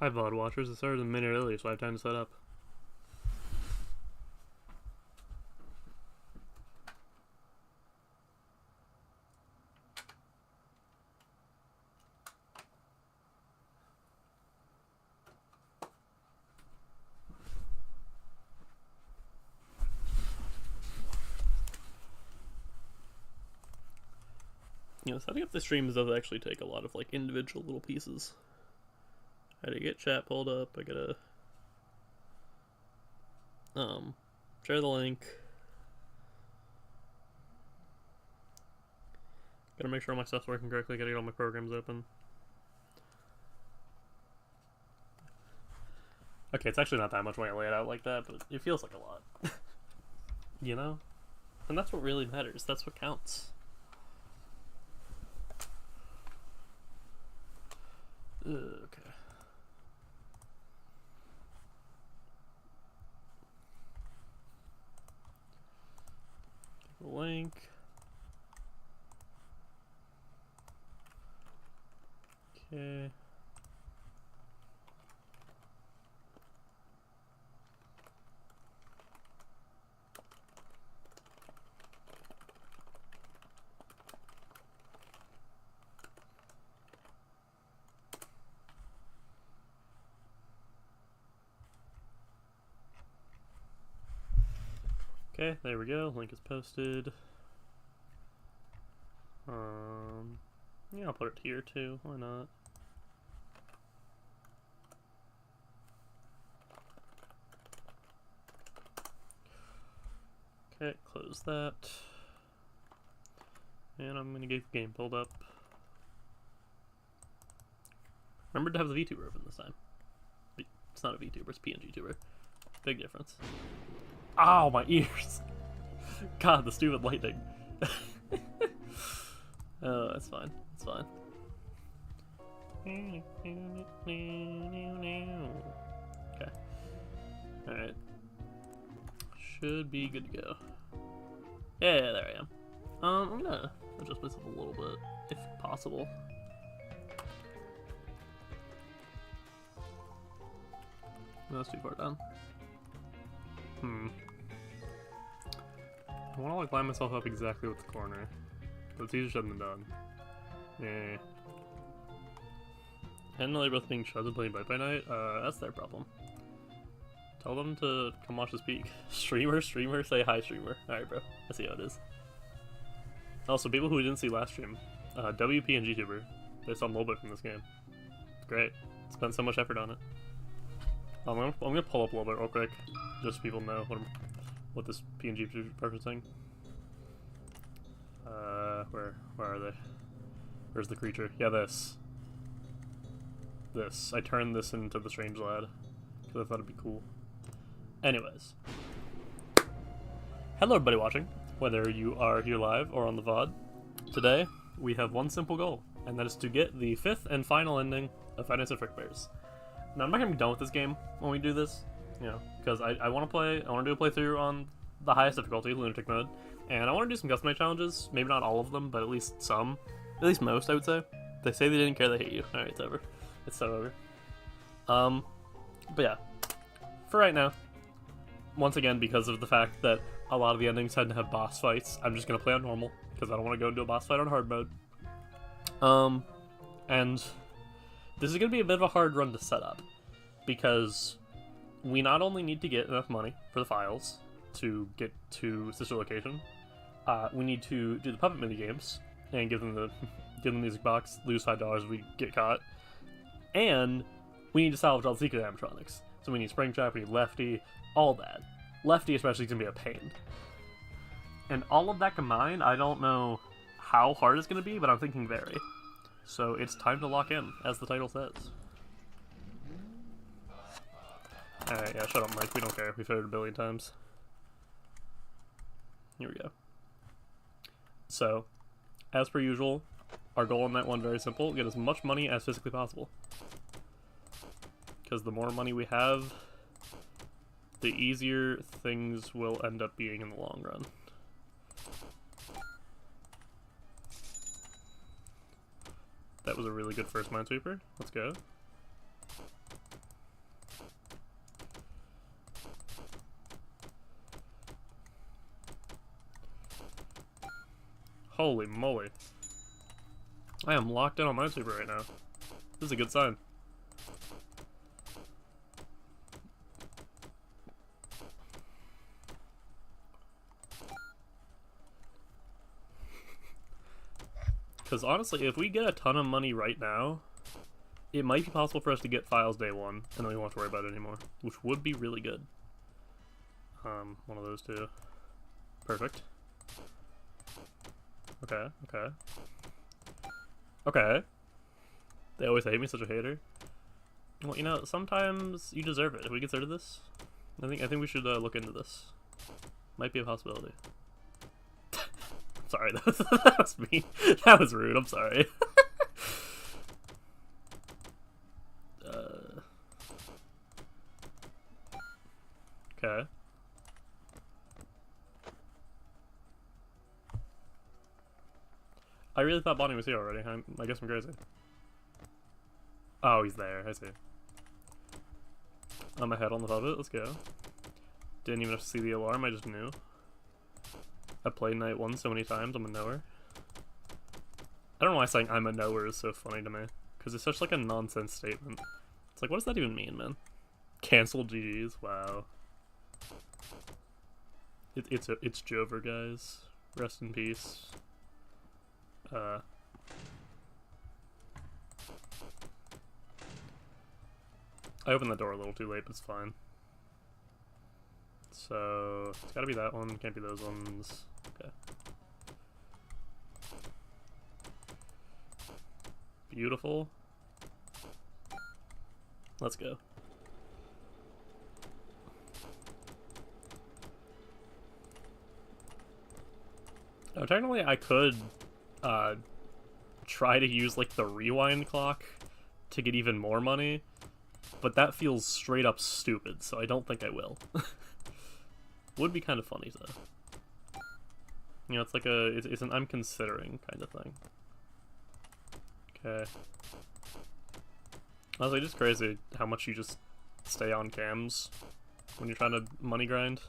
Hi, VOD watchers. It started a minute early, so I have time to set up. You know, setting up the streams does actually take a lot of like individual little pieces. I gotta get chat pulled up. I gotta share the link. Gotta make sure all my stuff's working correctly. Gotta get all my programs open. Okay, it's actually not that much when I lay it out like that, but it feels like a lot. You know? And that's what really matters. That's what counts. Okay. Link. Okay. Okay, there we go. Link is posted. Yeah, I'll put it here too. Why not? Okay, close that. And I'm gonna get the game pulled up. Remember to have the VTuber open this time. It's not a VTuber, it's a PNG tuber. Big difference. Ow, my ears! God, the stupid lightning. Oh, that's fine. It's fine. Okay. Alright. Should be good to go. Yeah, there I am. I'm gonna adjust myself a little bit, if possible. That's too far down. I want to like line myself up exactly with the corner, but it's easier said than done. Yeah. And they're both being shut and playing Bite by Night. That's their problem. Tell them to come watch this peak. Streamer, say hi, streamer. Alright, bro. I see how it is. Also, people who didn't see last stream, WP and GTuber, they saw a little bit from this game. Great. Spent so much effort on it. I'm gonna pull up a little bit real quick, just so people know what this PNG is referencing. Where are they? Where's the creature? Yeah, this. I turned this into the Strange Lad, because I thought it'd be cool. Anyways. Hello everybody watching, whether you are here live or on the VOD. Today, we have one simple goal, and that is to get the 5th and final ending of Nights At Frickbear. Now, I'm not gonna be done with this game when we do this, you know, because I want to do a playthrough on the highest difficulty, Lunatic mode, and I want to do some custom challenges. Maybe not all of them, but at least some. At least most, I would say. They say they didn't care, they hate you. Alright, it's over. It's so over. But yeah, for right now, once again, because of the fact that a lot of the endings had to have boss fights, I'm just gonna play on normal, because I don't want to go into a boss fight on hard mode. And this is going to be a bit of a hard run to set up, because we not only need to get enough money for the files to get to Sister Location, we need to do the puppet minigames and give them the music box, lose $5 if we get caught, and we need to salvage all the secret animatronics. So we need Springtrap, we need Lefty, all that. Lefty especially is going to be a pain. And all of that combined, I don't know how hard it's going to be, but I'm thinking very. So it's time to lock in, as the title says. Alright, yeah, shut up, Mike. We don't care. We've heard it a billion times. Here we go. So, as per usual, our goal on that one very simple: get as much money as physically possible. Because the more money we have, the easier things will end up being in the long run. That was a really good first Minesweeper. Let's go. Holy moly. I am locked in on Minesweeper right now. This is a good sign. Because honestly, if we get a ton of money right now, it might be possible for us to get files day one, and then we won't have to worry about it anymore, which would be really good. One of those two. Perfect. Okay, okay. Okay. They always hate me, such a hater. Well, you know, sometimes you deserve it. If we consider this, I think we should look into this. Might be a possibility. Sorry, that was mean. That was rude. I'm sorry. Okay. I really thought Bonnie was here already. I guess I'm crazy. Oh, he's there. I see. I'm ahead on the puppet. Let's go. Didn't even have to see the alarm. I just knew. I played night 1 so many times. I'm a knower. I don't know why saying I'm a knower is so funny to me. Because it's such like a nonsense statement. It's like, what does that even mean, man? Cancel GGs? Wow. It's Jover, guys. Rest in peace. I opened the door a little too late, but it's fine. So, it's gotta be that one, can't be those ones. Okay. Beautiful. Let's go. Oh, technically I could try to use like the rewind clock to get even more money, but that feels straight up stupid, so I don't think I will. Would be kind of funny though. You know, it's like it's an I'm considering kind of thing. Okay. Honestly, just crazy how much you just stay on cams when you're trying to money grind.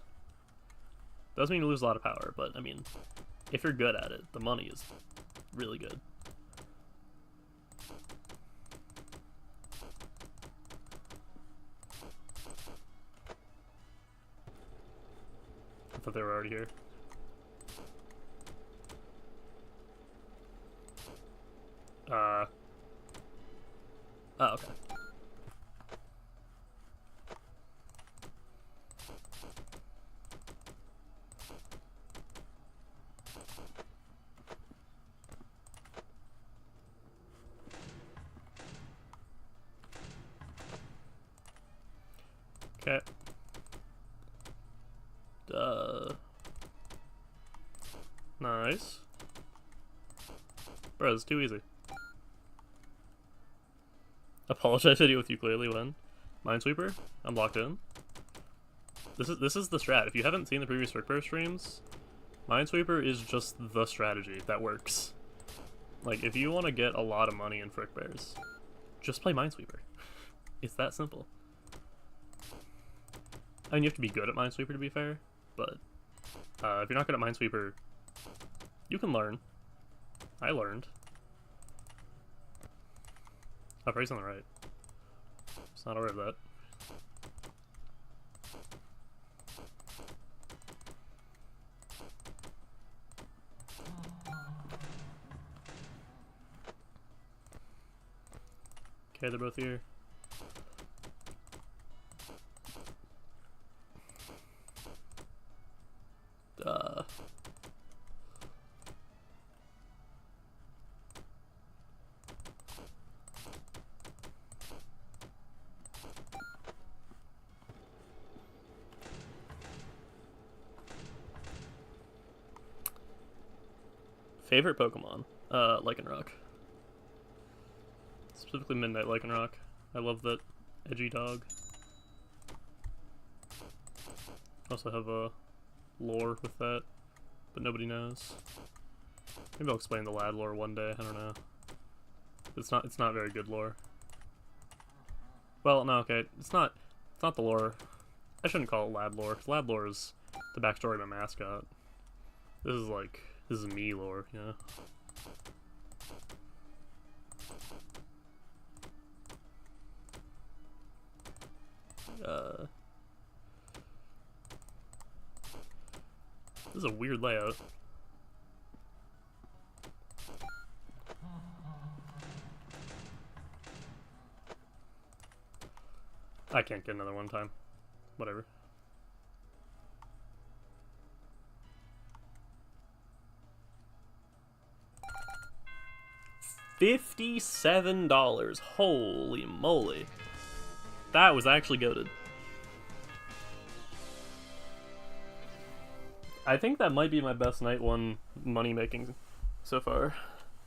Doesn't mean you lose a lot of power, but I mean, if you're good at it, the money is really good. I thought they were already here. Oh, okay. Okay. Nice. Bro, it's too easy. Apologize to deal with you clearly when. Minesweeper, I'm locked in. This is the strat. If you haven't seen the previous Frickbear streams, Minesweeper is just the strategy that works. Like, if you want to get a lot of money in Frickbears, just play Minesweeper. It's that simple. I mean, you have to be good at Minesweeper to be fair, but if you're not good at Minesweeper, you can learn. I learned. Oh, Prey's on the right. It's not aware of that. Okay, they're both here. Favorite Pokemon? Lycanroc. Specifically Midnight Lycanroc. I love that edgy dog. Also have a lore with that, but nobody knows. Maybe I'll explain the lad lore one day, I don't know. It's not very good lore. Well, no, okay, it's not the lore. I shouldn't call it lad lore, because lad lore is the backstory of my mascot. This is like This is me lore, yeah. This is a weird layout. I can't get another one time. Whatever. $57. Holy moly. That was actually goated. I think that might be my best night one money making so far.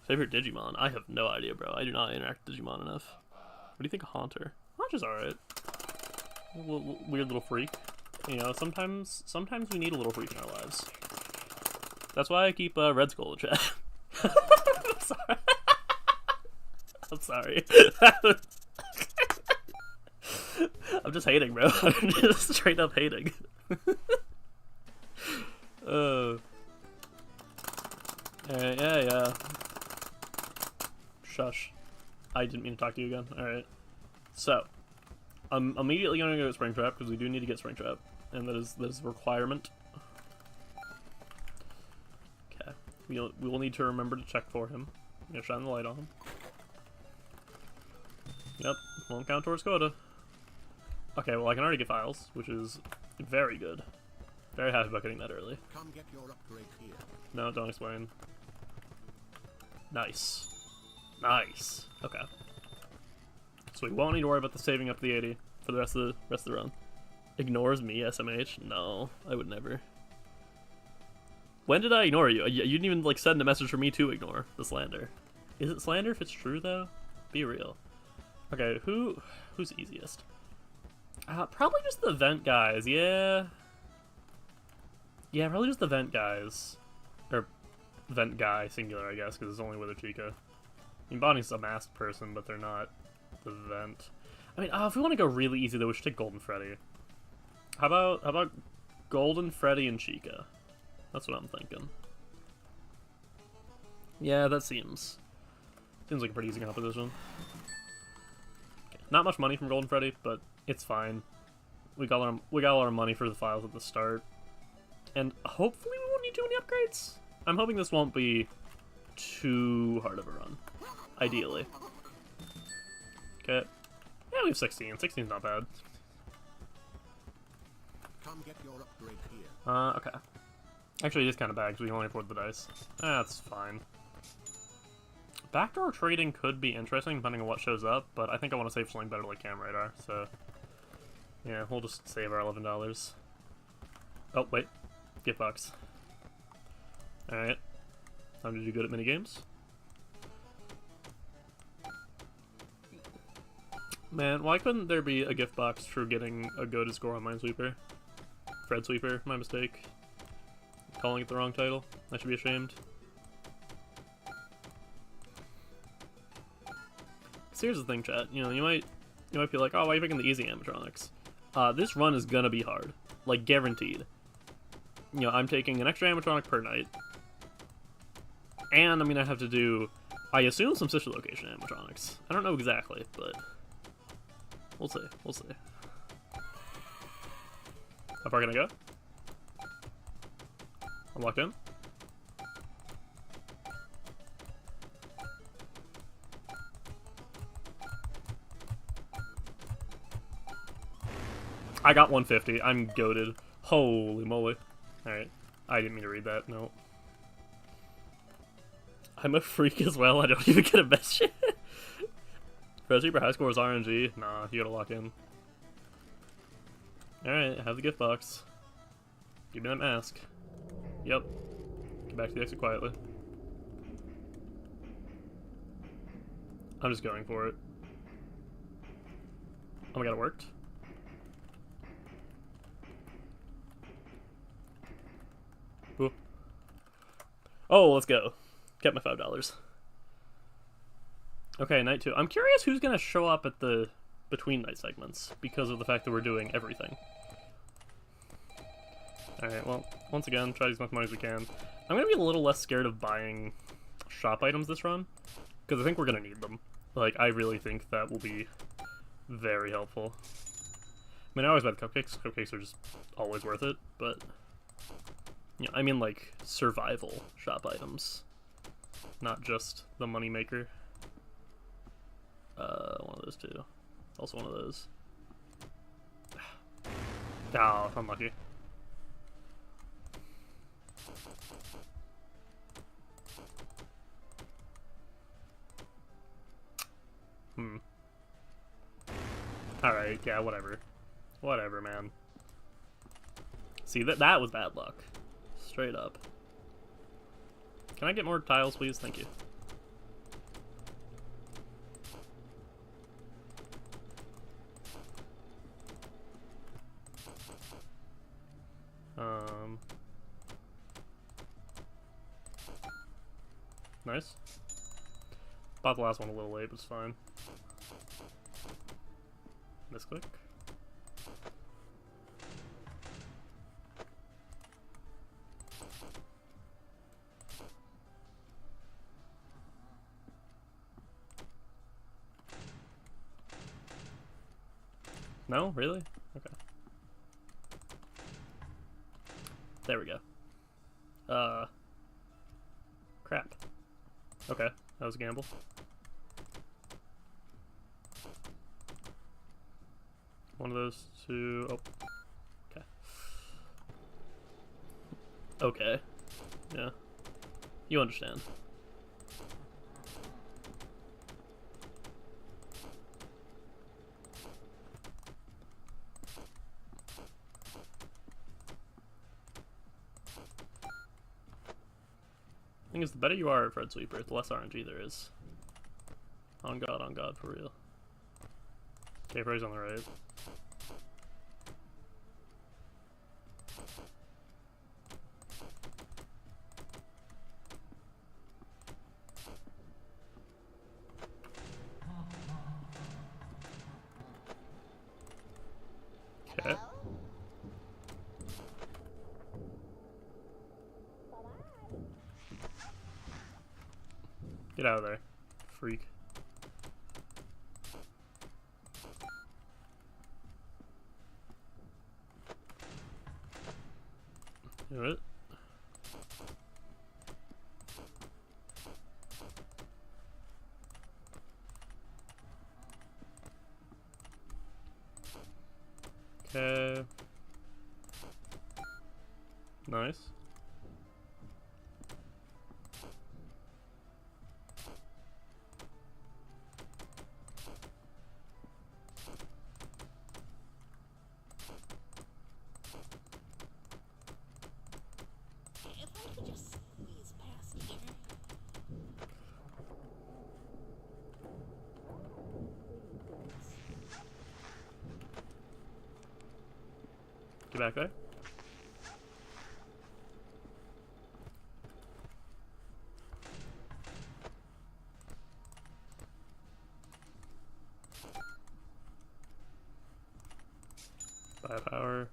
Favorite Digimon? I have no idea, bro. I do not interact with Digimon enough. What do you think of Haunter? Haunter's alright. Weird little freak. You know, sometimes we need a little freak in our lives. That's why I keep Red Skull in chat. I'm sorry. I'm sorry. I'm just hating, bro. I'm just straight up hating. Yeah. Shush. I didn't mean to talk to you again. Alright. So, I'm immediately going to go to Springtrap, because we do need to get Springtrap. And that is a requirement. Okay. We will need to remember to check for him. I'm going to shine the light on him. Yep. Won't count towards quota. Okay, well I can already get files, which is very good. Very happy about getting that early. Come get your upgrade here. No, don't explain. Nice. Nice. Okay. So we won't need to worry about the saving up the 80 for the rest of the run. Ignores me, SMH? No, I would never. When did I ignore you? You didn't even like send a message for me to ignore the slander. Is it slander if it's true though? Be real. Okay, who's easiest? Probably just the vent guys, yeah. Yeah, probably just the vent guys. Or vent guy, singular, I guess, because it's only with a Chica. I mean, Bonnie's a masked person, but they're not the vent. I mean, if we want to go really easy, though, we should take Golden Freddy. How about Golden Freddy and Chica? That's what I'm thinking. Yeah, that seems like a pretty easy composition. Okay. Not much money from Golden Freddy, but it's fine. We got a lot of money for the files at the start. And hopefully we won't need too many upgrades. I'm hoping this won't be too hard of a run. Ideally. Okay. Yeah, we have 16. 16's not bad. Come get your upgrade here. Okay. Actually, it is kind of bad because we can only afford the dice. That's fine. Backdoor trading could be interesting depending on what shows up, but I think I want to save something better like Cam Radar, so... Yeah, we'll just save our $11. Oh, wait. Gift box. Alright. Time to do good at minigames. Man, why couldn't there be a gift box for getting a goated score on Minesweeper? Fred Sweeper, my mistake. Calling it the wrong title. I should be ashamed. So here's the thing, chat. You know, you might be like, oh, why are you picking the easy animatronics? This run is gonna be hard. Like, guaranteed. You know, I'm taking an extra animatronic per night. And I'm gonna have to do, I assume, some sister location animatronics. I don't know exactly, but we'll see. We'll see. How far can I go? I'm locked in. I got 150. I'm goated. Holy moly. Alright. I didn't mean to read that. No. I'm a freak as well. I don't even get a message. Fred Super high score is RNG. Nah, you gotta lock in. Alright, I have the gift box. Give me that mask. Yep. Get back to the exit quietly. I'm just going for it. Oh my god, it worked. Ooh. Oh, let's go. Kept my $5. Okay, night 2. I'm curious who's gonna show up at the between night segments because of the fact that we're doing everything. Alright, well, once again, try to use as much money as we can. I'm gonna be a little less scared of buying shop items this run, because I think we're gonna need them. Like, I really think that will be very helpful. I mean, I always buy the cupcakes. Cupcakes are just always worth it, but... Yeah, I mean, like, survival shop items. Not just the moneymaker. One of those two. Also one of those. Oh, unlucky. Alright, yeah, whatever. Whatever, man. See, that was bad luck. Straight up. Can I get more tiles, please? Thank you. Nice. Bought the last one a little late, but it's fine. Misclick. No? Really? Okay. There we go. Crap. Okay, that was a gamble. One of those two. Oh. Okay. Okay. Yeah. You understand. Thing is, the better you are at Fred Sweeper, the less RNG there is. On God, for real. Okay, Freddy's on the right. Okay. Get out of there, freak. Do it. Okay. Nice. If I could just squeeze past here. Get back there. Buy a power.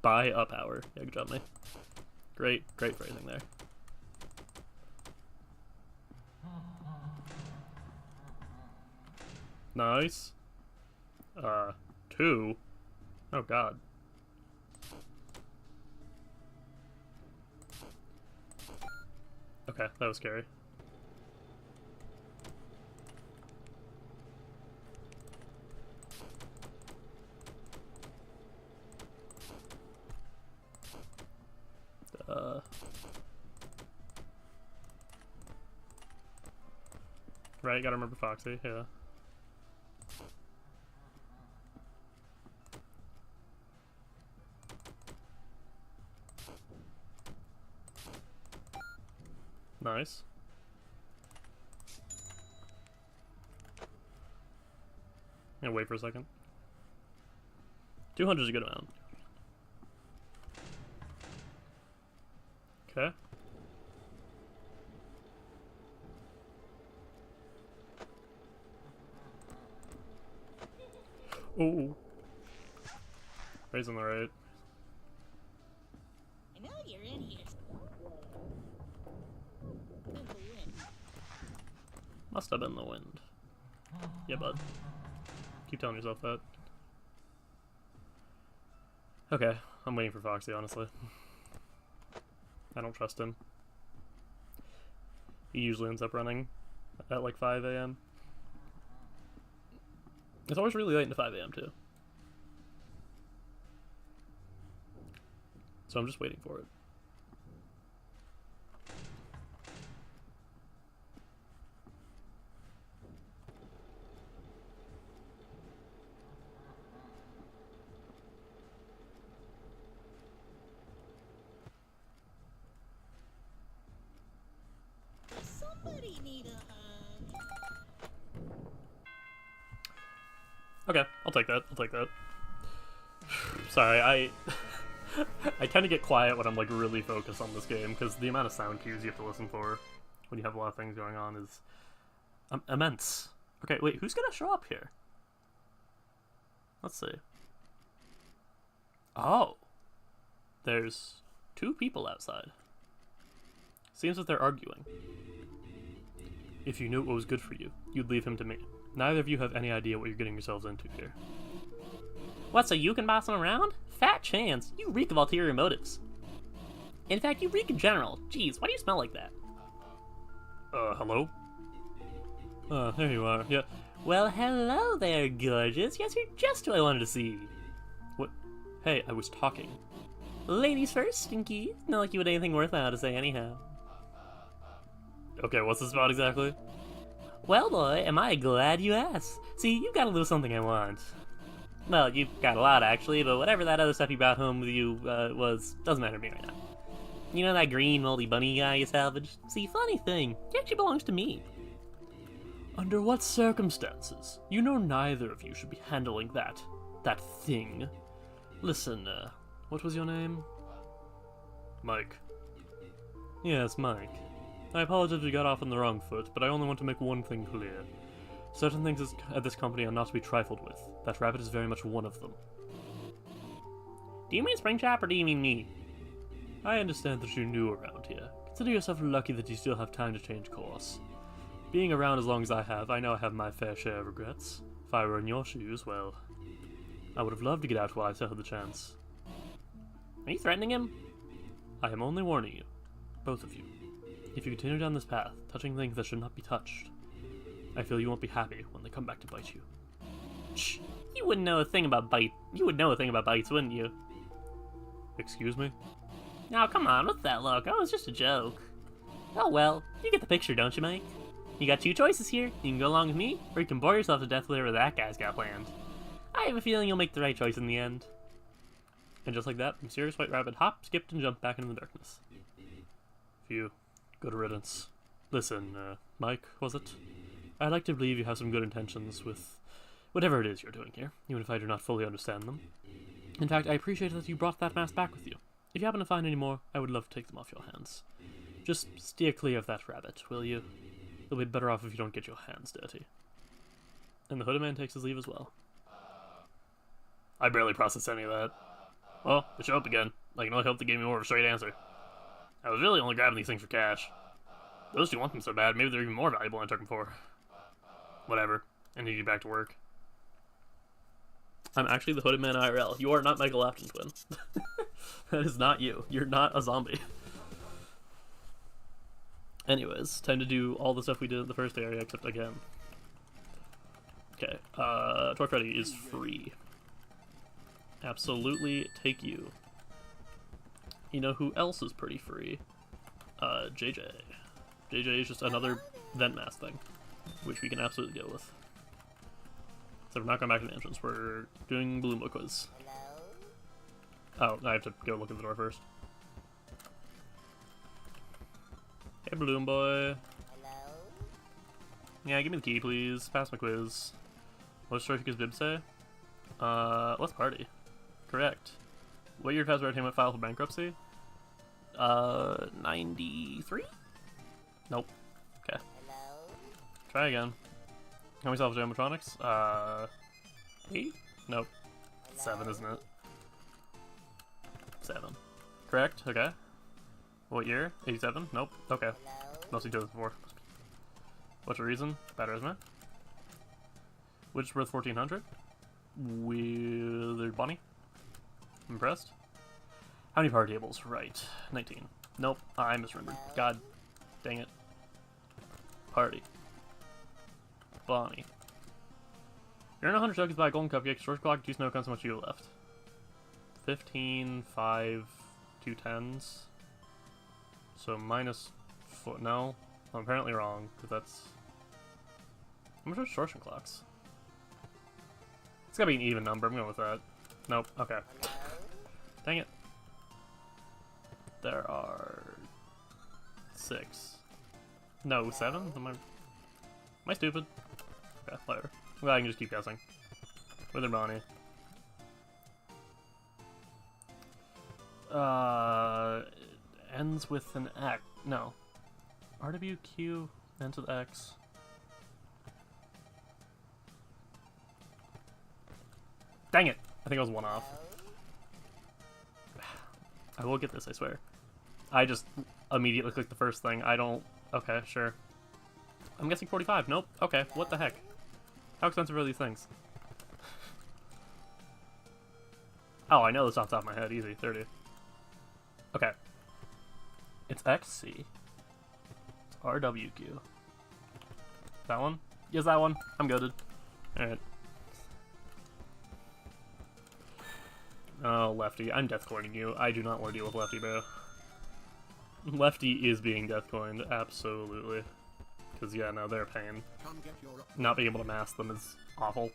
Buy a power. Yeah, good job, mate. Great phrasing there. Nice. 2. Oh God. Okay, that was scary. Right, gotta remember Foxy, yeah. Nice. Yeah, wait for a second. 200 is a good amount. Okay. Ooh. Raise on the right. Must have been the wind. Yeah, bud. Keep telling yourself that. Okay, I'm waiting for Foxy, honestly. I don't trust him. He usually ends up running at like 5 a.m. It's always really late into 5 a.m. too. So I'm just waiting for it. Does somebody need a hug? Okay, I'll take that. I'll take that. Sorry, I tend to get quiet when I'm like really focused on this game because the amount of sound cues you have to listen for when you have a lot of things going on is immense. Okay, wait, who's gonna show up here? Let's see. Oh, there's 2 people outside. Seems that they're arguing. If you knew what was good for you, you'd leave him to me. Neither of you have any idea what you're getting yourselves into here. What, so you can boss him around? Fat chance. You reek of ulterior motives. In fact, you reek in general. Jeez, why do you smell like that? Hello? There you are. Yeah. Well, hello there, gorgeous. Yes, you're just who I wanted to see. What? Hey, I was talking. Ladies first, Stinky. Not like you had anything worthwhile to say anyhow. Okay, what's this about exactly? Well, boy, am I glad you asked. See, you've got a little something I want. Well, you've got a lot, actually, but whatever that other stuff you brought home with you doesn't matter to me right now. You know that green moldy bunny guy you salvaged? See, funny thing, he actually belongs to me. Under what circumstances? You know neither of you should be handling that thing. Listen, what was your name? Mike. Yes, Mike. I apologize if you got off on the wrong foot, but I only want to make one thing clear. Certain things at this company are not to be trifled with. That rabbit is very much one of them. Do you mean Springtrap or do you mean me? I understand that you're new around here. Consider yourself lucky that you still have time to change course. Being around as long as I have, I know I have my fair share of regrets. If I were in your shoes, well, I would have loved to get out while I still had the chance. Are you threatening him? I am only warning you. Both of you. If you continue down this path, touching things that should not be touched, I feel you won't be happy when they come back to bite you. Shh! You wouldn't know a thing about bite. You would know a thing about bites, wouldn't you? Excuse me? Now, come on, what's that look? Oh, it's just a joke. Oh well, you get the picture, don't you, Mike? You got 2 choices here. You can go along with me, or you can bore yourself to death with whatever that guy's got planned. I have a feeling you'll make the right choice in the end. And just like that, the mysterious white rabbit hopped, skipped, and jumped back into the darkness. Phew. Good riddance. Listen, Mike, was it? I'd like to believe you have some good intentions with whatever it is you're doing here, even if I do not fully understand them. In fact, I appreciate that you brought that mask back with you. If you happen to find any more, I would love to take them off your hands. Just steer clear of that rabbit, will you? You'll be better off if you don't get your hands dirty. And the hooded man takes his leave as well. I barely processed any of that. Well, they show up again. I can only hope they gave me more of a straight answer. I was really only grabbing these things for cash. Those 2 want them so bad, maybe they're even more valuable than I took them for. Whatever. I need to get back to work. I'm actually the hooded man IRL. You are not Michael Afton Twin. That is not you. You're not a zombie. Anyways, time to do all the stuff we did in the first area, except again. Okay, Torque Freddy is free. Absolutely take you. You know who else is pretty free? JJ. JJ is just another vent mask thing, which we can absolutely deal with. So we're not going back to the entrance, we're doing Balloon Boy quiz. Oh, I have to go look at the door first. Hey, Balloon Boy. Yeah, give me the key, please. Pass my quiz. What's Trophica's bib say? Let's party. Correct. What year has Entertainment filed for bankruptcy? 93? Nope. Okay. Try again. How many solve animatronics? 8? Nope. 7, isn't it? 7. Correct? Okay. What year? 87? Nope. Okay. Must be 2004. What's the reason? Better, isn't it? Which is worth 1400? Withered Bunny? Impressed? How many party tables? Right. 19. Nope. I misremembered. God dang it. Party. Bonnie. You're in 100 tokens, buy a golden cupcake, short clock, 2 snow cones, how much you have left? 15, 5, 2 10s. So minus 4. No. I'm apparently wrong, because that's. How much are distortion clocks? It's gotta be an even number. I'm going with that. Nope. Okay. Dang it. There are 6. No, 7? Am I stupid? Okay, whatever. Well, I can just keep guessing. Withered Bonnie. Ends with an X. No. RWQ ends with X. Dang it! I think I was one off. I will get this, I swear. I just immediately clicked the first thing. I don't... Okay, sure. I'm guessing 45. Nope. Okay, what the heck? How expensive are these things? Oh, I know this off the top of my head. Easy. 30. Okay. It's XC. It's RWQ. That one? Yes, that one. I'm goaded. Alright. Oh, Lefty. I'm deathcoining you. I do not want to deal with Lefty, bro. Lefty is being deathcoined. Absolutely. Because, yeah, no, they're a pain. Not being able to mask them is awful.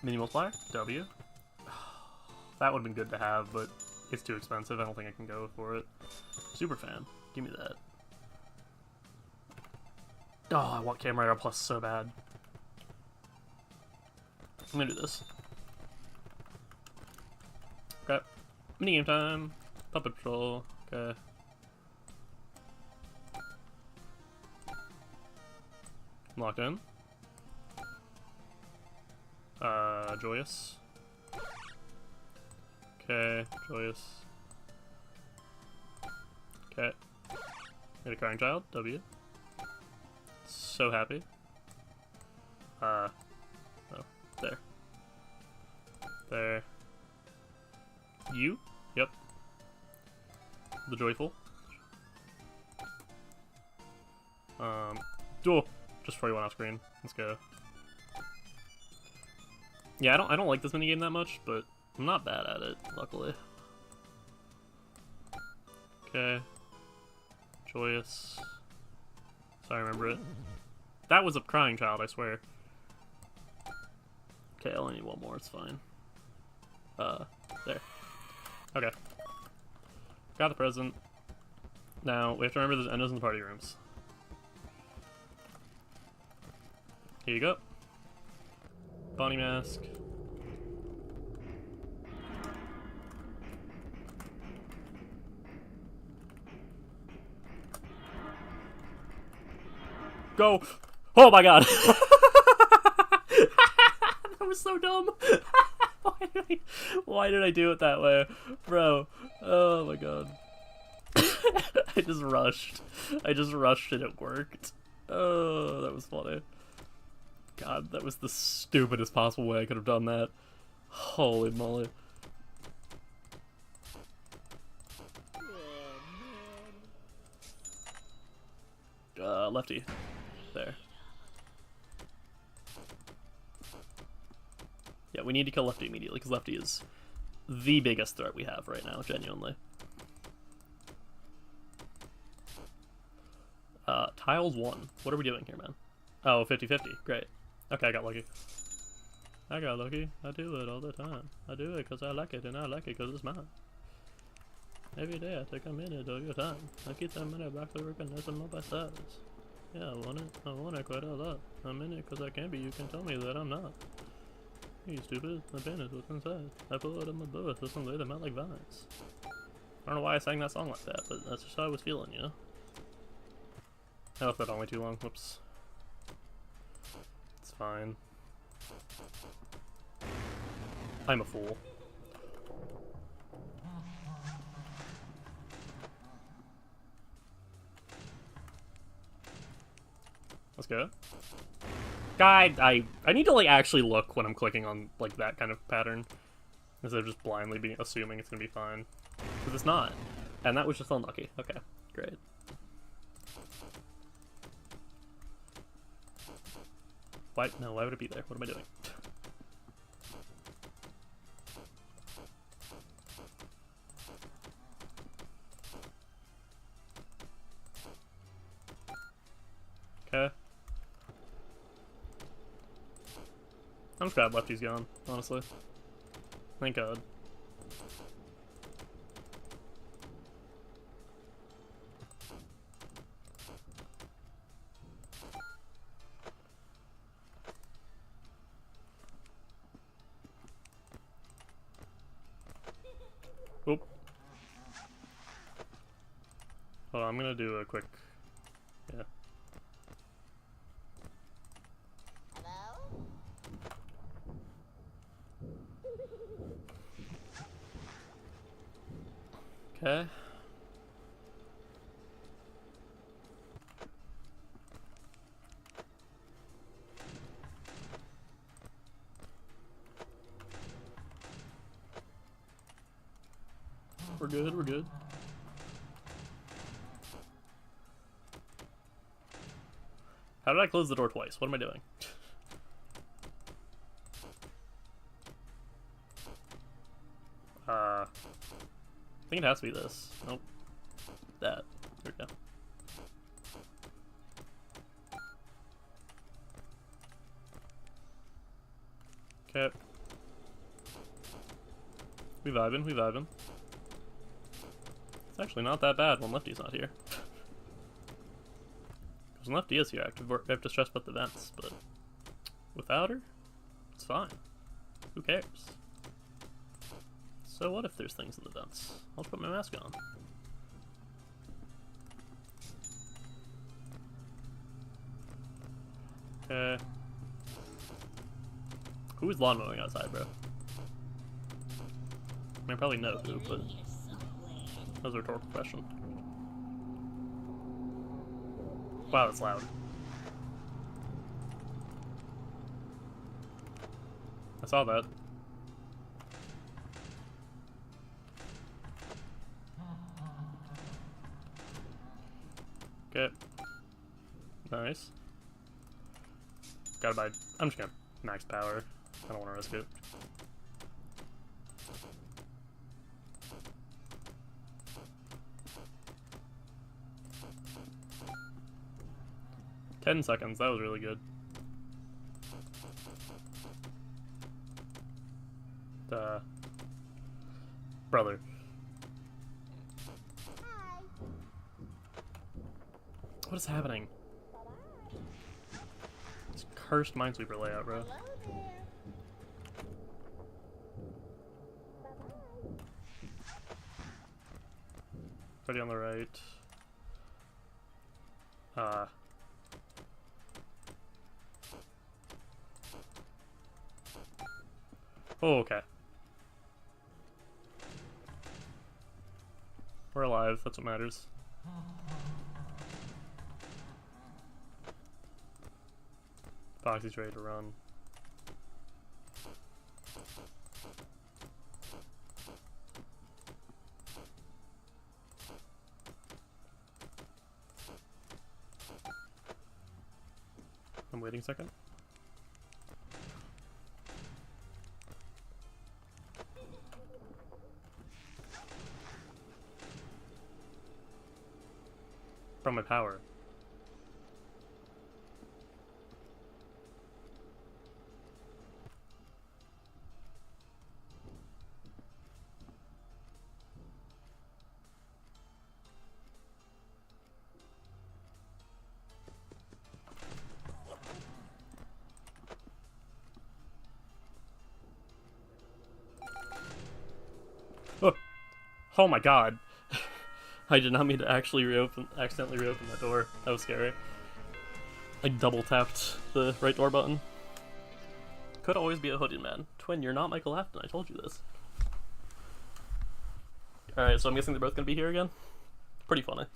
Mini multiplier? W. That would have been good to have, but it's too expensive. I don't think I can go for it. Super fan. Give me that. Oh, I want Camera Radar Plus so bad. I'm gonna do this. Okay. Minigame time. Puppet Patrol. Okay. I'm locked in. Joyous. Okay, Joyous. Okay. Get a crying child, W. So happy. Oh, there. There. You? Yep. The joyful. Duel. Just 41 off screen. Let's go. Yeah, I don't like this minigame that much, but I'm not bad at it, luckily. Okay. Joyous. Sorry, I remember it. That was a crying child, I swear. Okay, I only need one more, it's fine. There. Okay. Got the present. Now, we have to remember there's endos in the party rooms. Here you go. Bonnie mask. Go! Oh my god! That was so dumb! Why did I do it that way? Bro. Oh my god. I just rushed. And it worked. Oh, that was funny. God, that was the stupidest possible way I could have done that. Holy moly. Lefty. There. Yeah, we need to kill Lefty immediately, because Lefty is the biggest threat we have right now, genuinely. Tiles 1. What are we doing here, man? Oh, 50-50. Great. Okay, I got lucky. I got lucky. I do it all the time. I do it because I like it, and I like it because it's mine. Every day I take a minute of your time. I keep that minute back to recognize them all by size. Yeah, I want it quite a lot. I'm in it because I can be. You can tell me that I'm not. You stupid. My pen is what's inside. I pull it in my booth, so lay them out like vines. I don't know why I sang that song like that, but that's just how I was feeling, you know? I left that on way too long. Whoops. It's fine. I'm a fool. Let's go. God, I need to like actually look when I'm clicking on like that kind of pattern instead of just blindly being assuming it's gonna be fine, because it's not. And that was just unlucky. Okay, great. Why? No, why would it be there? What am I doing? Okay. I'm just glad Lefty's gone, honestly. Thank God. Oop. Hold on, I'm gonna do a quick... Yeah. Hello? Okay. We're good, we're good. How did I close the door twice? What am I doing? I think it has to be this. Nope. That. There we go. Okay. We vibing, we vibing. It's actually not that bad when Lefty's not here. Because when Lefty is here, I have to stress about the vents, but without her, it's fine. Who cares? So what if there's things in the vents? I'll just put my mask on. Okay. Who is lawn mowing outside, bro? I mean, I probably know who, but that was a rhetorical question. Wow, that's loud. I saw that. Okay. Nice. Gotta buy... I'm just gonna max power. I don't want to risk it. Ten seconds, that was really good. Brother. Hi. What is happening? This cursed Minesweeper layout, bro. Hello there. Ready on the right. Oh, okay. We're alive, that's what matters. Foxy's ready to run. I'm waiting a second. From my power. Oh, oh my god. I did not mean to actually accidentally reopen that door. That was scary. I double tapped the right door button. Could always be a hooded man. Twin, you're not Michael Afton, I told you this. Alright, so I'm guessing they're both gonna be here again? Pretty funny.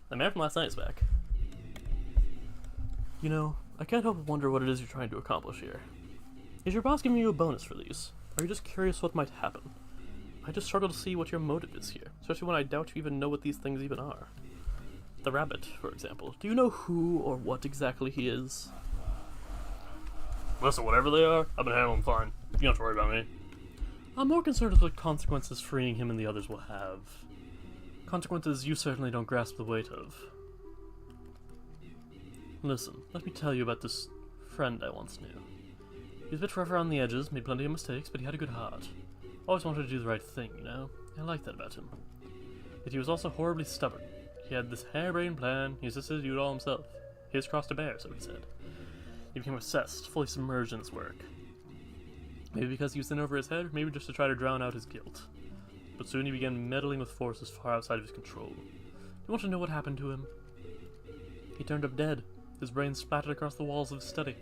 The man from last night is back. You know, I can't help but wonder what it is you're trying to accomplish here. Is your boss giving you a bonus for these? Or are you just curious what might happen? I just struggle to see what your motive is here, especially when I doubt you even know what these things even are. The rabbit, for example. Do you know who or what exactly he is? Listen, whatever they are, I've been handling fine. You don't have to worry about me. I'm more concerned with what consequences freeing him and the others will have. Consequences you certainly don't grasp the weight of. Listen, let me tell you about this friend I once knew. He was a bit rough around the edges, made plenty of mistakes, but he had a good heart. Always wanted to do the right thing, you know? I like that about him. Yet he was also horribly stubborn. He had this harebrained plan, he insisted to do it all himself. His cross to bear, so he said. He became obsessed, fully submerged in his work. Maybe because he was in over his head, maybe just to try to drown out his guilt. But soon he began meddling with forces far outside of his control. You want to know what happened to him? He turned up dead. His brain splattered across the walls of his study.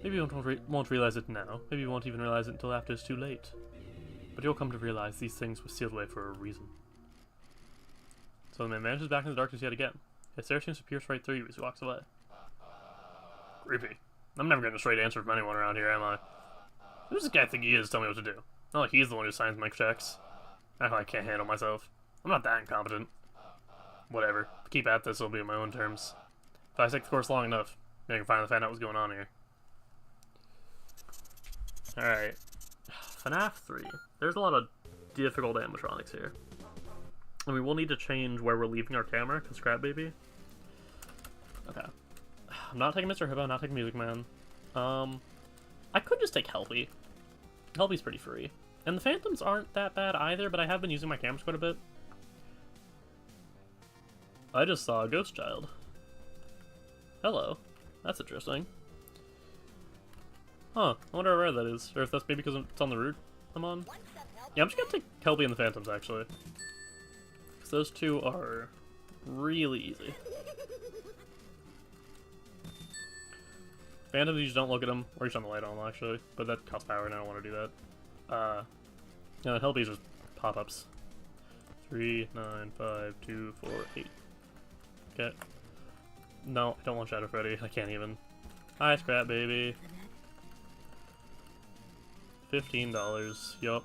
Maybe you won't realize it now. Maybe you won't even realize it until after it's too late. But you'll come to realize these things were sealed away for a reason. So the man vanishes back in the darkness yet again. His stare seems to pierce right through you as he walks away. Creepy. I'm never getting a straight answer from anyone around here, am I? Who does this guy think he is to tell me what to do? Not like he's the one who signs my checks. Act like I can't handle myself. I'm not that incompetent. Whatever. Keep at this, it'll be on my own terms. If I take the course long enough, maybe I can finally find out what's going on here. Alright. FNAF 3. There's a lot of difficult animatronics here. And we will need to change where we're leaving our camera, because Scrap Baby. Okay. I'm not taking Mr. Hippo, not taking Music Man. I could just take Helpy. Helpy's pretty free. And the Phantoms aren't that bad either, but I have been using my cameras quite a bit. I just saw a ghost child. Hello. That's interesting. Huh, I wonder how rare that is. Or if that's maybe because it's on the route I'm on. Yeah, I'm just gonna take Helpy and the Phantoms, actually. Because those two are really easy. Phantoms, you just don't look at them, or you turn the light on them, actually. But that costs power, and I don't want to do that. No, Helpy's just pop-ups. 3, 9, 5, 2, 4, 8. Okay. No, I don't want Shadow Freddy. I can't even. Hi, Scrap Baby. $15. Yup.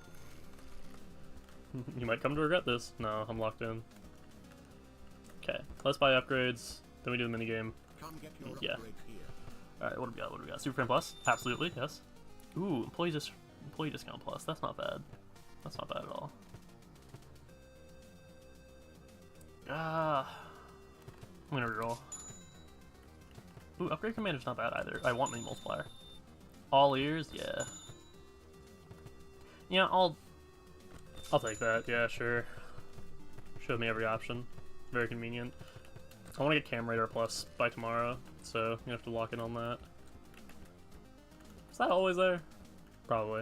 You might come to regret this. No, I'm locked in. Okay, let's buy upgrades. Then we do the minigame. Come get your Yeah. upgrade here. Alright, what do we got? What do we got? Super Fan Plus? Absolutely, yes. Ooh, employee discount plus. That's not bad. That's not bad at all. I'm gonna reroll. Ooh, upgrade commander's not bad either. I want mini multiplier. All ears, yeah. Yeah, I'll take that. Yeah, sure. Showed me every option. Very convenient. I want to get Cam Radar Plus by tomorrow, so you have to lock in on that. Is that always there? Probably.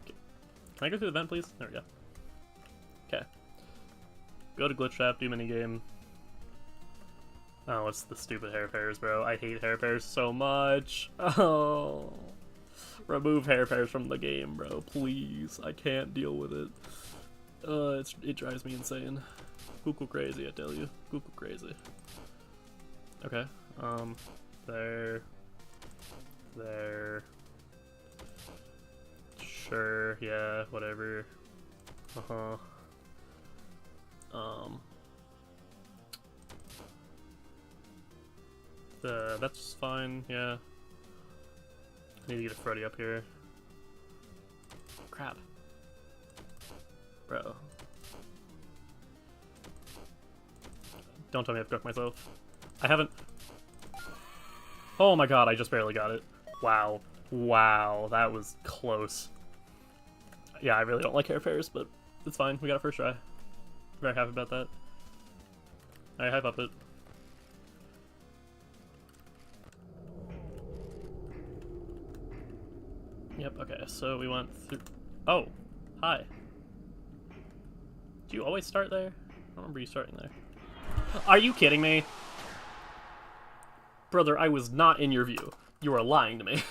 Okay. Can I go through the vent, please? There we go. Okay. Go to Glitch Trap, do minigame. Oh, it's the stupid hair pairs, bro. I hate hair pairs so much. Oh. Remove hair pairs from the game, bro. Please. I can't deal with it. It drives me insane. Cuckoo crazy, I tell you. Cuckoo crazy. Okay. There. Sure, yeah, whatever. That's fine, yeah. Need to get a Freddy up here. Crap. Bro. Don't tell me I've cooked myself. I haven't... Oh my god, I just barely got it. Wow. Wow, that was close. Yeah, I really don't like hair pairs, but it's fine. We got it first try. Very happy about that. Alright, hype up it. Yep, okay, so we went through... Oh! Hi. Do you always start there? I don't remember you starting there. Are you kidding me? Brother, I was not in your view. You are lying to me.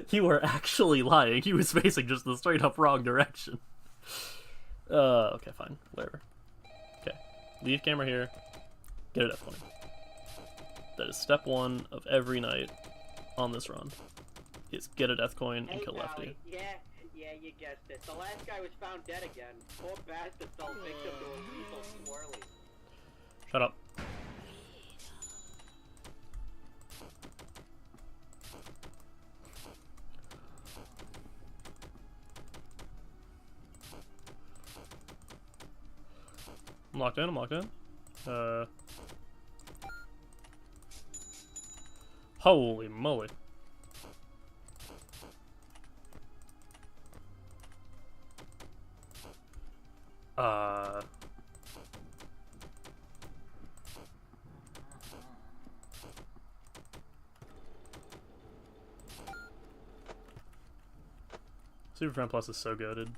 You were actually lying. He was facing just the straight up wrong direction. Okay, fine. Whatever. Okay. Leave camera here. Get it up 20. That is step 1 of every night on this run. Is get a death coin and kill Lefty. Yeah, you guessed it. The last guy was found dead again. Poor bastard fell victim to a lethal swirly. Shut up. I'm locked in, I'm locked in. Holy moly. Super Friend Plus is so goated.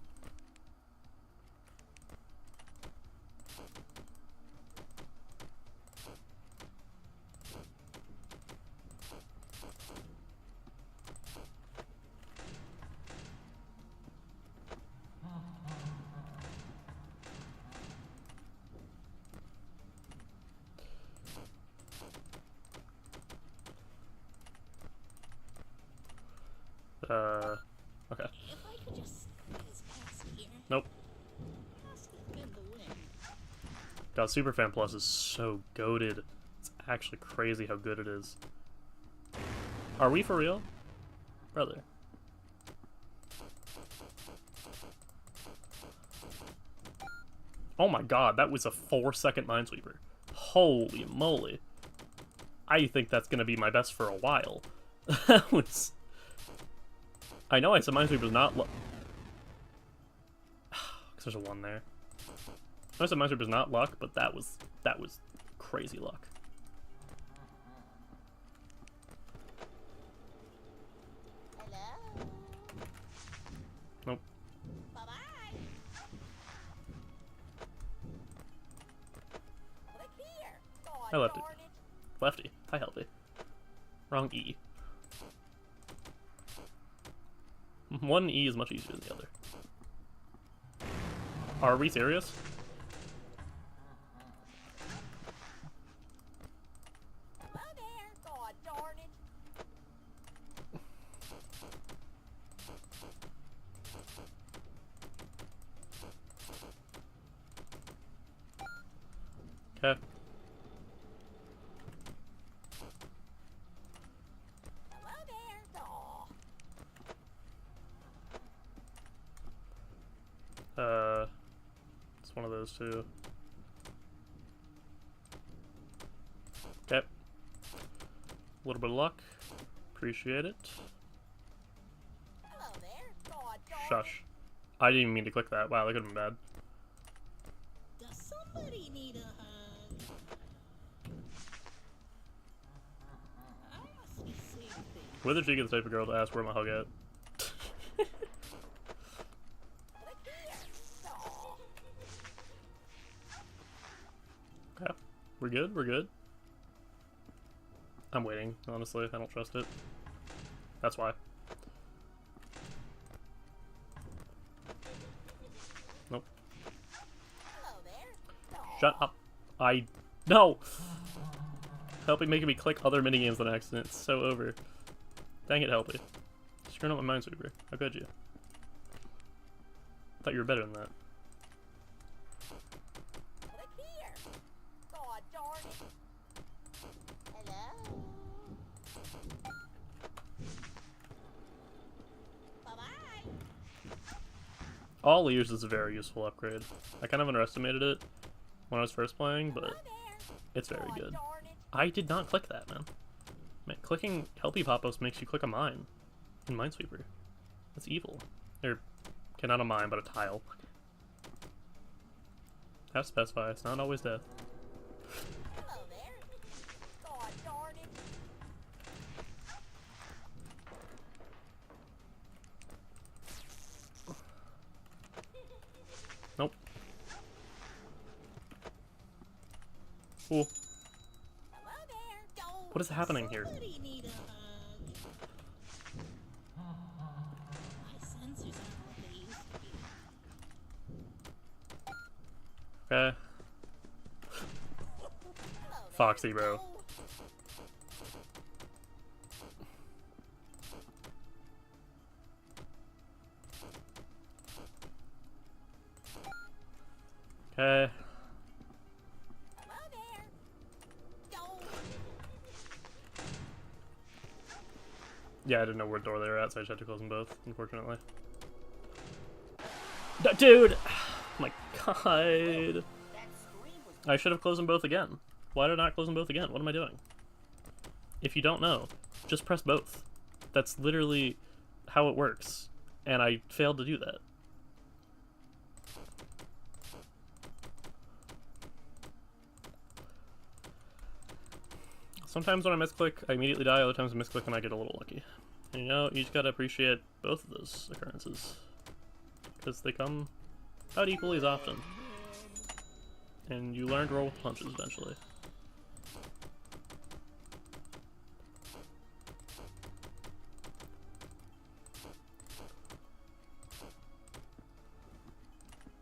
Okay. If I could just squeeze past here. Nope. Must have been the wind. God, Super Fan Plus is so goated. It's actually crazy how good it is. Are we for real? Brother. Oh my god, that was a 4-second Minesweeper. Holy moly. I think that's gonna be my best for a while. That was... I know I said Minesweeper's not luck. Because there's a 1 there. I said Minesweeper's not luck, but that was crazy luck. Hello. Nope. Bye-bye. Click here. I left it. Darn Lefty. Hi, Healthy. Wrong E. One E is much easier than the other. Are we serious? Hello there. God darn it. Okay. Hello there. Aw. It's one of those two. Okay. A little bit of luck. Appreciate it. Hello there. God darn Shush. I didn't even mean to click that. Wow, that could have been bad. it. Does somebody need a hug? I must be seeing things. Whether she gets the type of girl to ask where my hug at. Click here. Aw. Okay. We're good, we're good. I'm waiting, honestly. I don't trust it. That's why. Nope. Hello there. Aw. Shut up. No! Helpy making me click other minigames on accident. It's so over. Dang it, Helpy. Screwing up my Minesweeper. How could you? I thought you were better than that. Click here. God darn it. Hello. Bye-bye. All ears is a very useful upgrade. I kind of underestimated it when I was first playing, but Hello there. it's very God good. darn it. I did not click that, man. Man, clicking Helpy Pop-Ups makes you click a mine in Minesweeper. That's evil. Or, okay, not a mine, but a tile. Have to specify, it's not always death. Hello there. God darn it. Nope. Cool. Hello there. Don't What is happening here? somebody need a hug? My sensors aren't what they used to be. Okay. Hello there. Foxy, bro. Oh, Okay. Hello there. No. Yeah, I didn't know what door they were at, so I just had to close them both, unfortunately. Dude! Oh my god. I should have closed them both again. Why did I not close them both again? What am I doing? If you don't know, just press both. That's literally how it works. And I failed to do that. Sometimes when I misclick, I immediately die. Other times I misclick and I get a little lucky. And you know, you just gotta appreciate both of those occurrences. Because they come out equally as often. And you learn to roll with the punches eventually.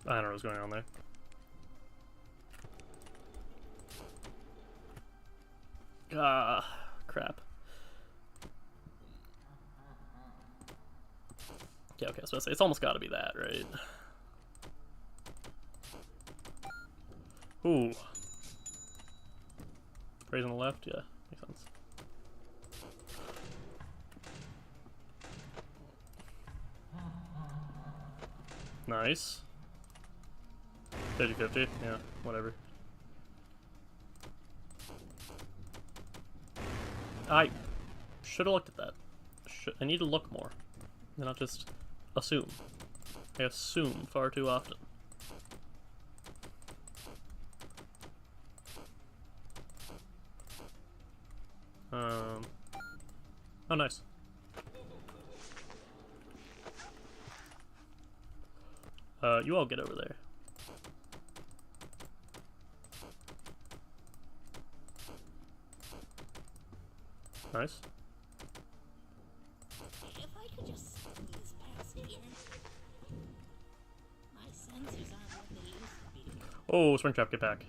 I don't know what's going on there. Ah, crap. Yeah, okay, so I say it's almost gotta be that, right? Ooh. Raise on the left? Yeah, makes sense. Nice. 50-50, yeah, whatever. I should have looked at that. I need to look more. And not just assume. I assume far too often. Oh, nice. You all get over there. Nice. If I could just squeeze past here. My sensors aren't what they used to be. Oh, Springtrap, get back.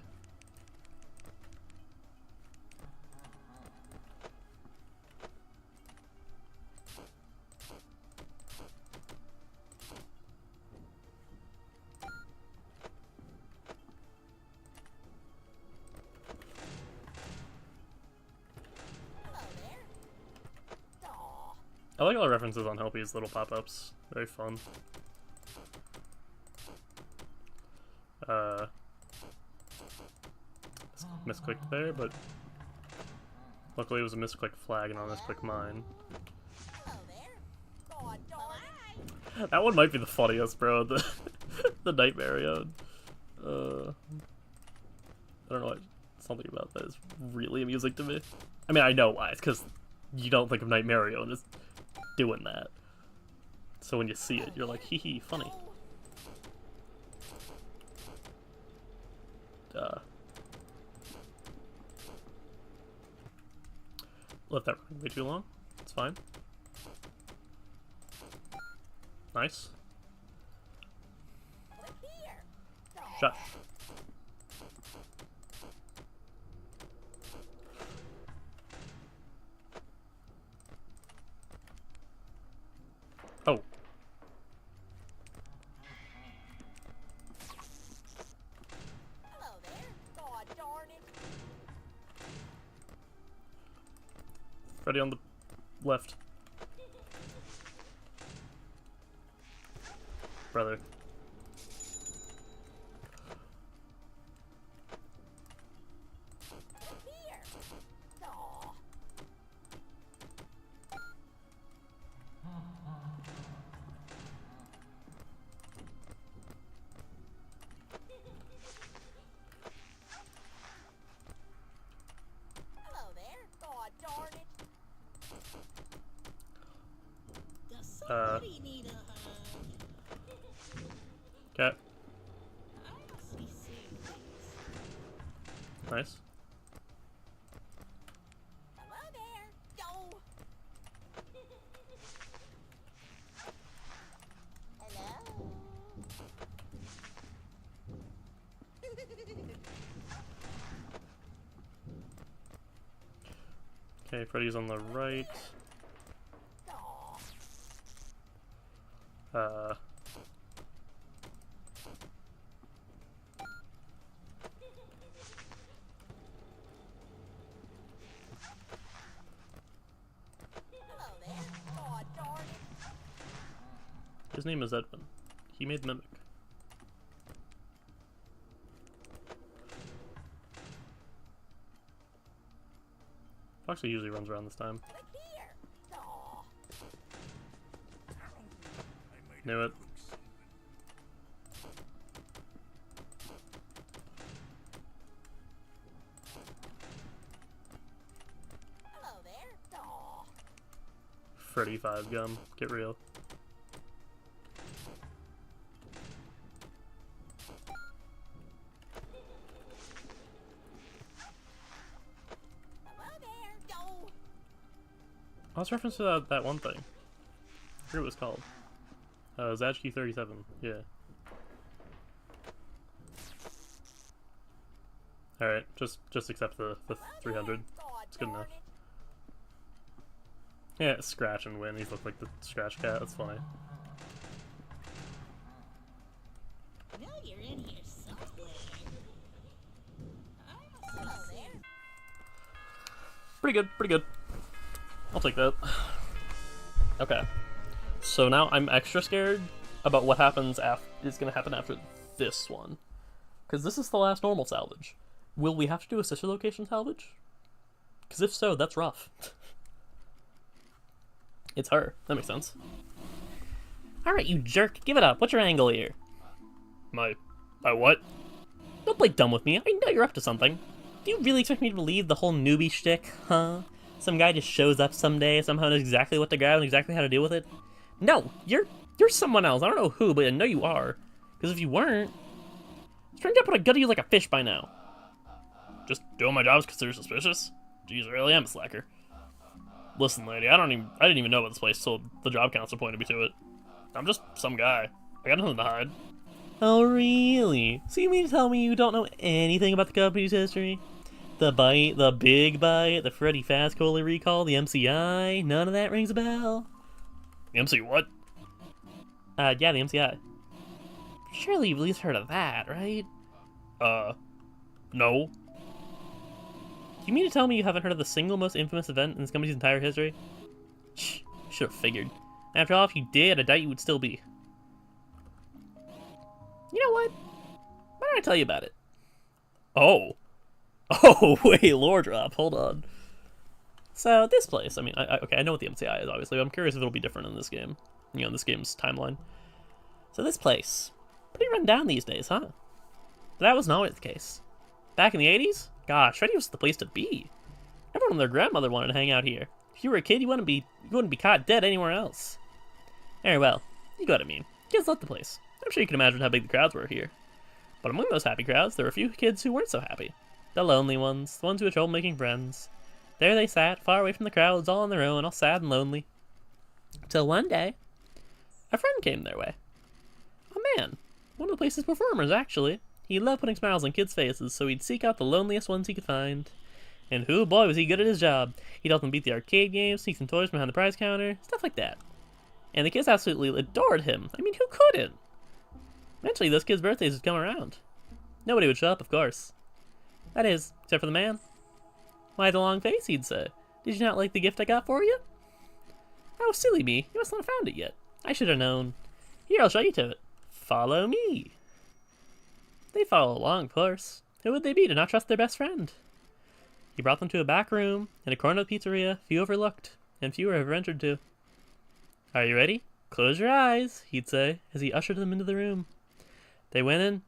Hello there. Aw. I like all the references on Helpy's little pop-ups. Very fun. Misclicked there, but luckily it was a misclick flag and not a misclick mine. Hello there. Oh, bye. That one might be the funniest, bro. The the nightmare on. I don't know why. Something about that is really amusing to me. I mean, I know why. It's because you don't think of Night Mario and just doing that. So when you see it, you're like, hee hee, funny. Let that run way too long. It's fine. Nice. Look here. Shush. Oh. Hello there. God darn it. Freddy on the left. Brother. Look here. Aw. Hello there. God darn it. Does somebody need a hug? Okay. I must be seeing things. Nice. Hello there. Go. Hello. Okay, Freddy's on the right. Aw. His name is Edwin. He made Mimic. Foxy usually runs around this time. Knew it. Hello there. Aw. Freddy 5 gum. Get real. Hello there. No. I was referencing to that one thing. I forget what it was called. Zajki 37. Yeah. Alright, just accept the 300. It's good enough. Yeah, Scratch and Win. He's looked like the Scratch Cat. That's funny. No, you're in here somewhere. Hello there. Pretty good, pretty good. I'll take that. Okay. So now I'm extra scared about what is going to happen after this one. Because this is the last normal salvage. Will we have to do a sister location salvage? Because if so, that's rough. It's her. That makes sense. Alright, you jerk. Give it up. What's your angle here? My what? Don't play dumb with me. I know you're up to something. Do you really expect me to believe the whole newbie shtick, huh? Some guy just shows up someday, somehow knows exactly what to grab and exactly how to deal with it? No, you're someone else. I don't know who, but I know you are. Because if you weren't, it's turned out to gut you like a fish by now. Just doing my jobs because they're suspicious? Jeez, I really am a slacker. Listen, lady, I didn't even know about this place till the job counselor pointed me to it. I'm just some guy. I got nothing to hide. Oh, really? So you mean to tell me you don't know anything about the company's history? The bite, the big bite, the Freddy Fast Cola recall, the MCI? None of that rings a bell? The MC what? Yeah, the MCI. Surely you've at least heard of that, right? No. You mean to tell me you haven't heard of the single most infamous event in this company's entire history? Shh, should have figured. After all, if you did, I doubt you would still be. You know what? Why don't I tell you about it? Oh. Oh, wait, lore drop. Hold on. So, this place, I mean, okay, I know what the MCI is, obviously, but I'm curious if it'll be different in this game. You know, in this game's timeline. So this place, pretty run down these days, huh? But that wasn't always the case. Back in the 80s? Gosh, Freddy was the place to be. Everyone and their grandmother wanted to hang out here. If you were a kid, you wouldn't be caught dead anywhere else. Very well, you got what I mean. Kids loved the place. I'm sure you can imagine how big the crowds were here. But among those happy crowds, there were a few kids who weren't so happy. The lonely ones, the ones who had trouble making friends. There they sat, far away from the crowds, all on their own, all sad and lonely. Till one day, a friend came their way. A man. One of the place's performers, actually. He loved putting smiles on kids' faces, so he'd seek out the loneliest ones he could find. And whoo boy was he good at his job. He'd help them beat the arcade games, sneak some toys behind the prize counter, stuff like that. And the kids absolutely adored him. I mean, who couldn't? Eventually, those kids' birthdays would come around. Nobody would show up, of course. That is, except for the man. Why the long face, he'd say. Did you not like the gift I got for you? Oh, silly me. You must not have found it yet. I should have known. Here, I'll show you to it. Follow me. They follow along, of course. Who would they be to not trust their best friend? He brought them to a back room, in a corner of the pizzeria, few overlooked, and fewer ever entered to. Are you ready? Close your eyes, he'd say, as he ushered them into the room. They went in.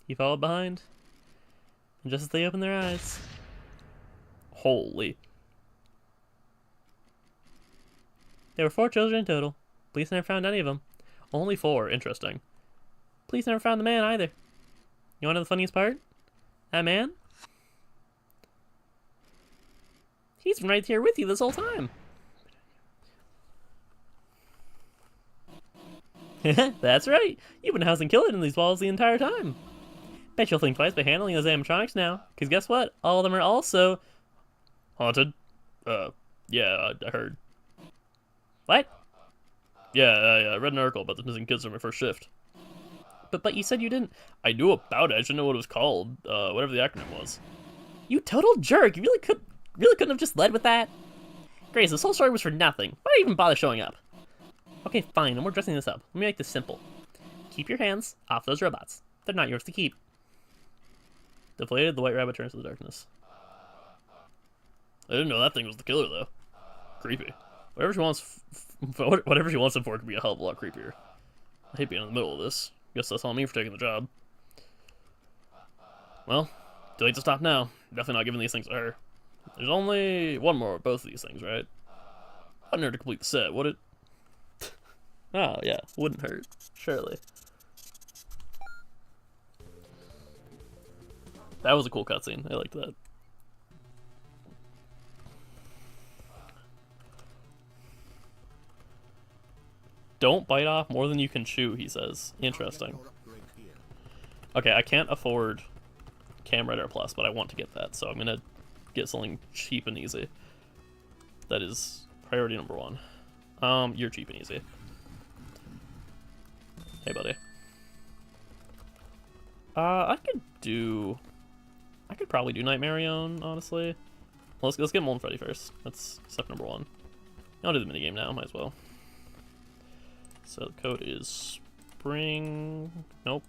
He followed behind. And just as they opened their eyes... Holy. There were 4 children in total. Police never found any of them. Only 4. Interesting. Police never found the man either. You want to know the funniest part? That man? He's been right here with you this whole time. That's right. You've been housing killers in these walls the entire time. Bet you'll think twice by handling those animatronics now. Because guess what? All of them are also... haunted? Yeah, I heard. What? Yeah, I read an article about the missing kids from my first shift. But you said you didn't... I knew about it, I just didn't know what it was called. Whatever the acronym was. You total jerk! You really couldn't have just led with that? Grace, this whole story was for nothing. Why did I even bother showing up? Okay, fine, and we're dressing this up. Let me make this simple. Keep your hands off those robots. They're not yours to keep. Deflated, the white rabbit turns to the darkness. I didn't know that thing was the killer, though. Creepy. Whatever she wants him for could be a hell of a lot creepier. I hate being in the middle of this. Guess that's on me for taking the job. Well, too late to stop now. Definitely not giving these things to her. There's only one more of both of these things, right? Wouldn't hurt to complete the set, would it? Oh, yeah. Wouldn't hurt. Surely. That was a cool cutscene. I liked that. Don't bite off more than you can chew, he says. Interesting. Okay, I can't afford Cam Radar Plus, but I want to get that, so I'm gonna get something cheap and easy. That is priority number one. You're cheap and easy. Hey, buddy. I could probably do Nightmarion, honestly. Well, let's get Molten Freddy first. That's step number one. I'll do the minigame now, might as well. So the code is Spring... Nope.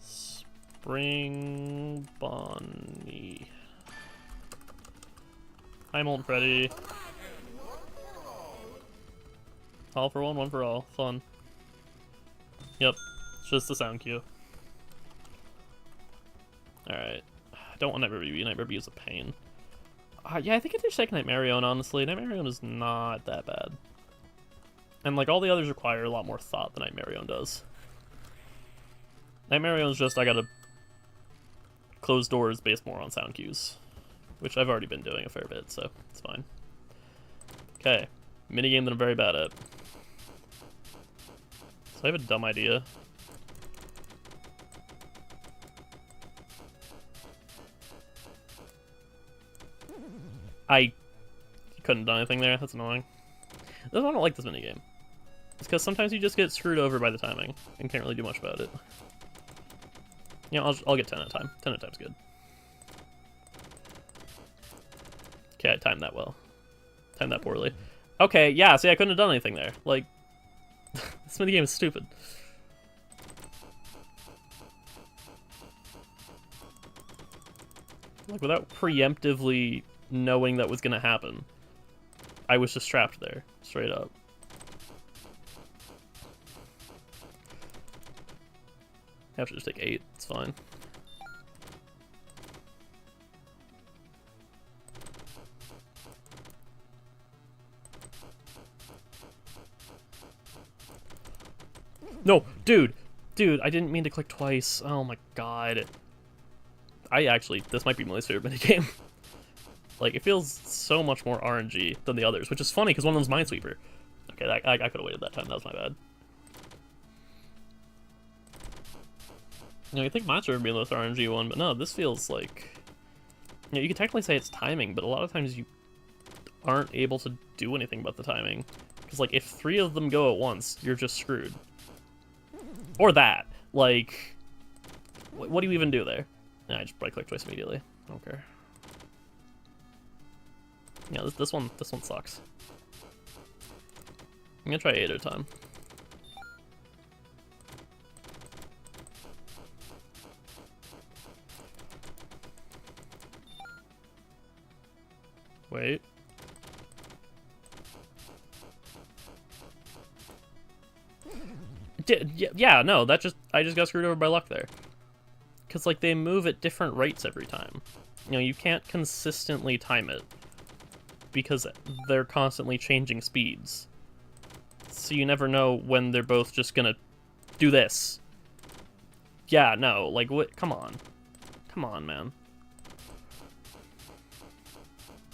Spring Bonnie. Hi, Molten Freddy. All for one for all. Fun. Yep. It's just the sound cue. Alright. I don't want Nightmare BB. Nightmare BB is a pain. Yeah, I think I just take Nightmarion, honestly. Nightmarion is not that bad. And, like, all the others require a lot more thought than Nightmarion does. Nightmarion's just, I gotta close doors based more on sound cues. Which I've already been doing a fair bit, so it's fine. Okay. Minigame that I'm very bad at. So I have a dumb idea. I couldn't have done anything there. That's annoying. That's why I don't like this minigame. It's because sometimes you just get screwed over by the timing and can't really do much about it. Yeah, I'll get 10 at a time. 10 at a time's good. Okay, I timed that well. Timed that poorly. Okay, yeah, see, I couldn't have done anything there. Like, this minigame is stupid. Like, without preemptively knowing that was gonna happen, I was just trapped there, straight up. I have to just take 8, it's fine. No, dude, I didn't mean to click twice. Oh my god. This might be my favorite minigame. Like, it feels so much more RNG than the others, which is funny because one of them's Minesweeper. Okay, I could have waited that time, that was my bad. You know, you think Monster would be the most RNG one, but no, this feels like... You know, you could technically say it's timing, but a lot of times you aren't able to do anything about the timing. Because, like, if 3 of them go at once, you're just screwed. Or that. Like, what do you even do there? Nah, I just probably click twice immediately. I don't care. Yeah, this one sucks. I'm gonna try 8 at a time. Wait. Yeah, no, I just got screwed over by luck there. Because, like, they move at different rates every time. You know, you can't consistently time it. Because they're constantly changing speeds. So you never know when they're both just gonna do this. Yeah, no, like, what? Come on. Come on, man.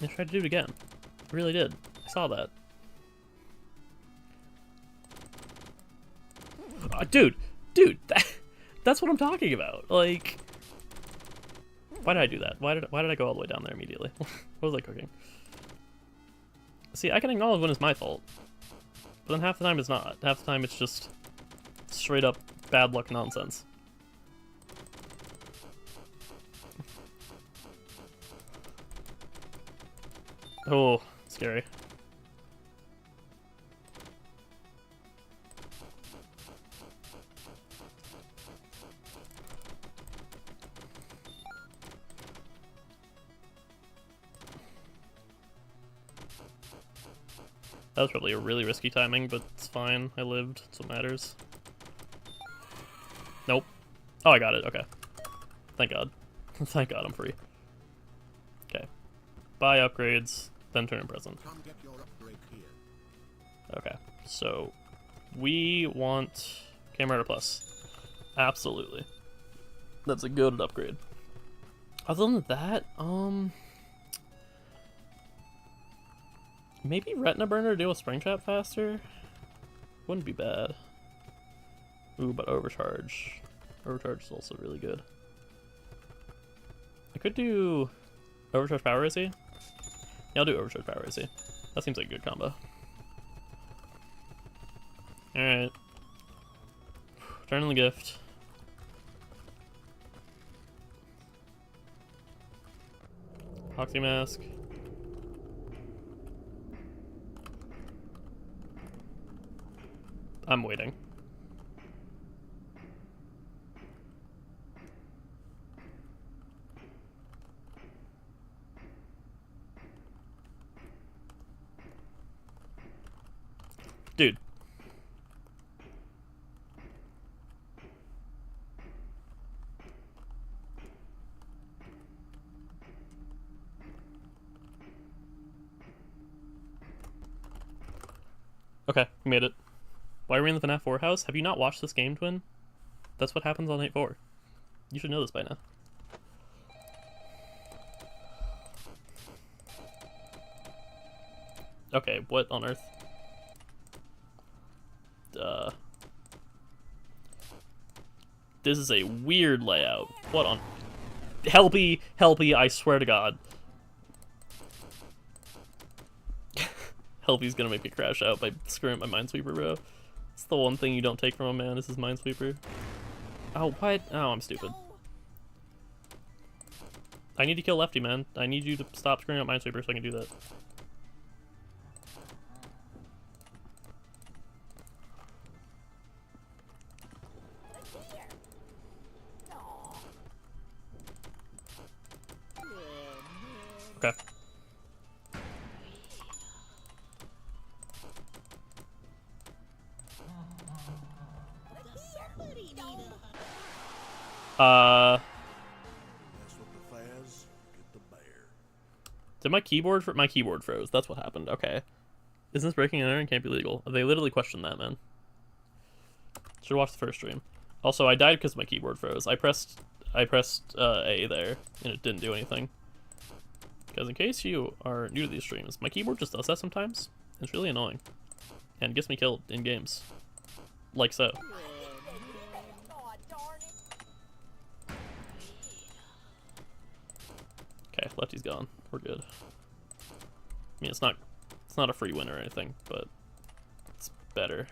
I tried to do it again. I really did. I saw that. Dude, that's what I'm talking about. Like, why did I do that? Why did I go all the way down there immediately? What was I cooking? See, I can acknowledge when it's my fault, but then half the time it's not. Half the time it's just straight up bad luck nonsense. Oh, scary. That was probably a really risky timing, but it's fine. I lived. That's what matters. Nope. Oh, I got it. Okay. Thank God. Thank God I'm free. Okay. Buy upgrades, then turn in present. Come get your upgrade here. Okay. So, we want Camera Plus. Absolutely. That's a good upgrade. Other than that, maybe Retina Burner to deal with Spring Trap faster? Wouldn't be bad. Ooh, but Overcharge. Overcharge is also really good. I could do Overcharge Power AC. Yeah, I'll do Overcharge Power AC. That seems like a good combo. Alright. Turn in the gift. Hoxie Mask. I'm waiting. Dude. Okay, we made it. Why are we in the FNAF 4 house? Have you not watched this game, Twin? That's what happens on night 4. You should know this by now. Okay, what on earth? This is a weird layout. What on... Helpy! Helpy, I swear to God. Helpy's gonna make me crash out by screwing up my Minesweeper, bro. It's the one thing you don't take from a man, is his Minesweeper. Oh, what? Oh, I'm stupid. I need to kill Lefty, man. I need you to stop screwing up Minesweeper so I can do that. Okay. That's what the faz get the bear. Did my keyboard froze? That's what happened. Okay. Isn't this breaking and entering? Can't be legal. They literally questioned that, man. Should watch the first stream. Also, I died because my keyboard froze. I pressed A there, and it didn't do anything. Because in case you are new to these streams, my keyboard just does that sometimes. It's really annoying. And gets me killed in games. Like so. Okay, Lefty's gone. We're good. I mean, it's not a free win or anything, but it's better.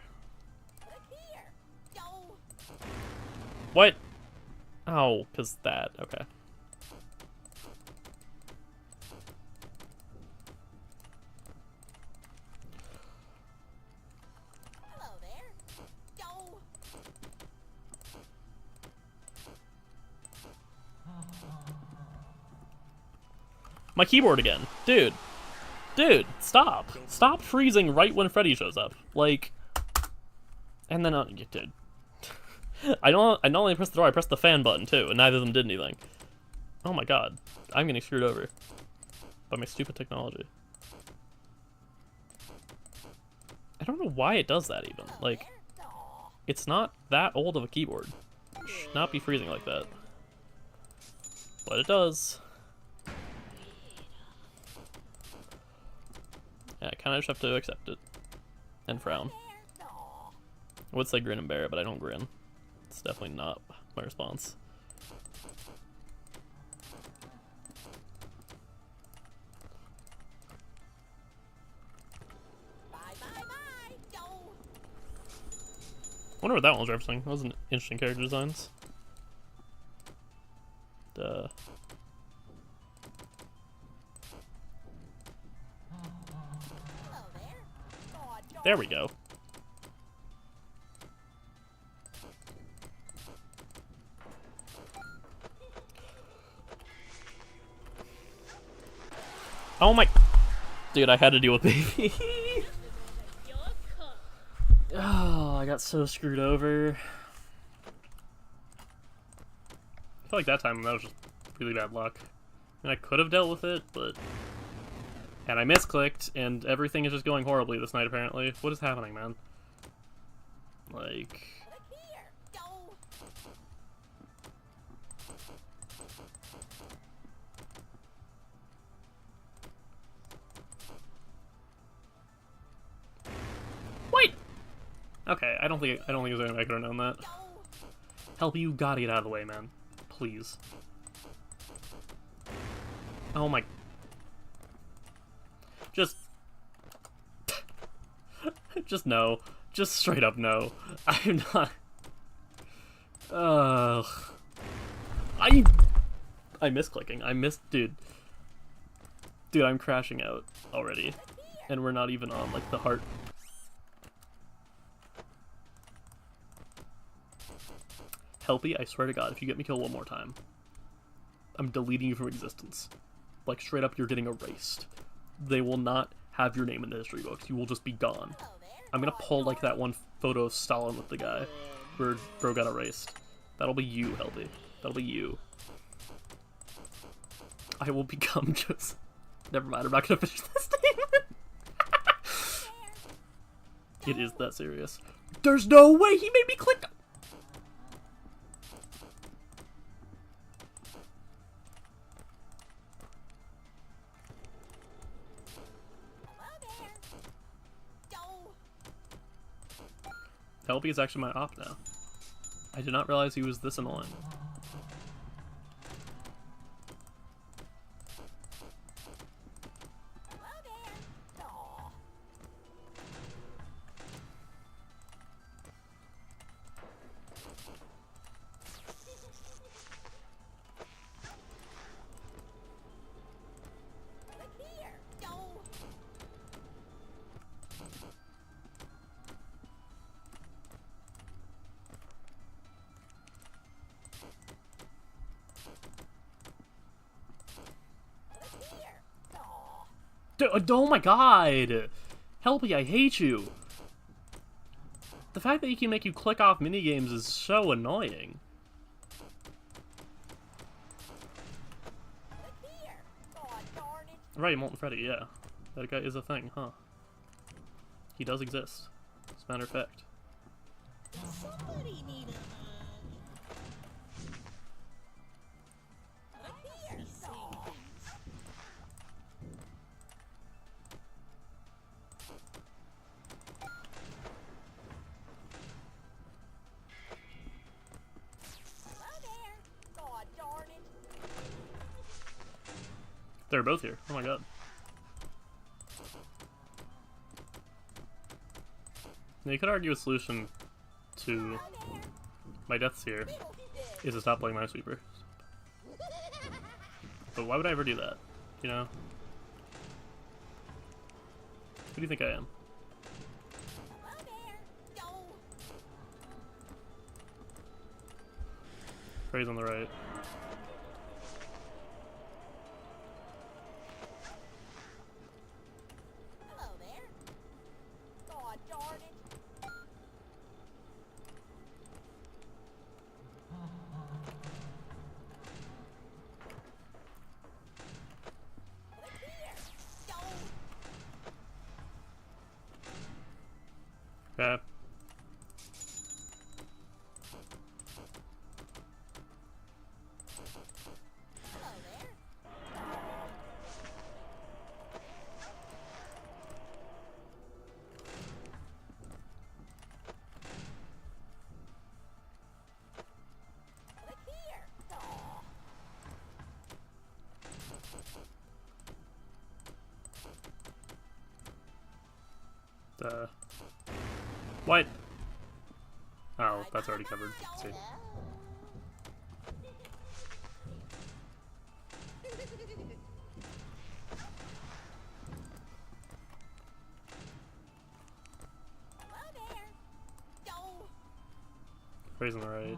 What? Oh, because that. Okay. Hello there. Go. My keyboard again. Dude. Dude, stop. Stop freezing right when Freddy shows up. Like, and then, dude. I not only pressed the door, I pressed the fan button too, and neither of them did anything. Oh my God. I'm getting screwed over by my stupid technology. I don't know why it does that even. Like, it's not that old of a keyboard. It should not be freezing like that. But it does. Yeah, I kind of just have to accept it. And frown. I would say grin and bear it, but I don't grin. It's definitely not my response. Bye bye bye. Go. I wonder what that one was referencing. That was an interesting character designs. Hello there. God, There we go. Oh my... Dude, I had to deal with baby. Oh, I got so screwed over. I feel like that time that was just really bad luck. And I could have dealt with it, but... And I misclicked, and everything is just going horribly this night, apparently. What is happening, man? Like... Wait! Okay, I don't think there's anything I could have known that. Help, you gotta get out of the way, man. Please. Oh my... Just... Just no. Just straight up no. I'm not... Ugh. I miss clicking. I missed... Dude. Dude, I'm crashing out already. And we're not even on, like, the heart... Helpy, I swear to God, if you get me killed one more time, I'm deleting you from existence. Like, straight up, you're getting erased. They will not have your name in the history books. You will just be gone. I'm gonna pull, like, that one photo of Stalin with the guy where bro got erased. That'll be you, Helpy. That'll be you. I will become just... Never mind, I'm not gonna finish this statement. It is that serious. There's no way he made me click... Helpy is actually my op now. I did not realize he was this annoying. Oh my god! Helpy, I hate you! The fact that he can make you click off minigames is so annoying. Right, Molten Freddy, yeah. That guy is a thing, huh? He does exist, as a matter of fact. Somebody need a They're both here. Oh my god. Now you could argue a solution to my deaths here is to stop playing Minesweeper. But why would I ever do that? You know? Who do you think I am? Praise on the right. Okay. What? Oh, that's already covered. Let's see. Praise on the right.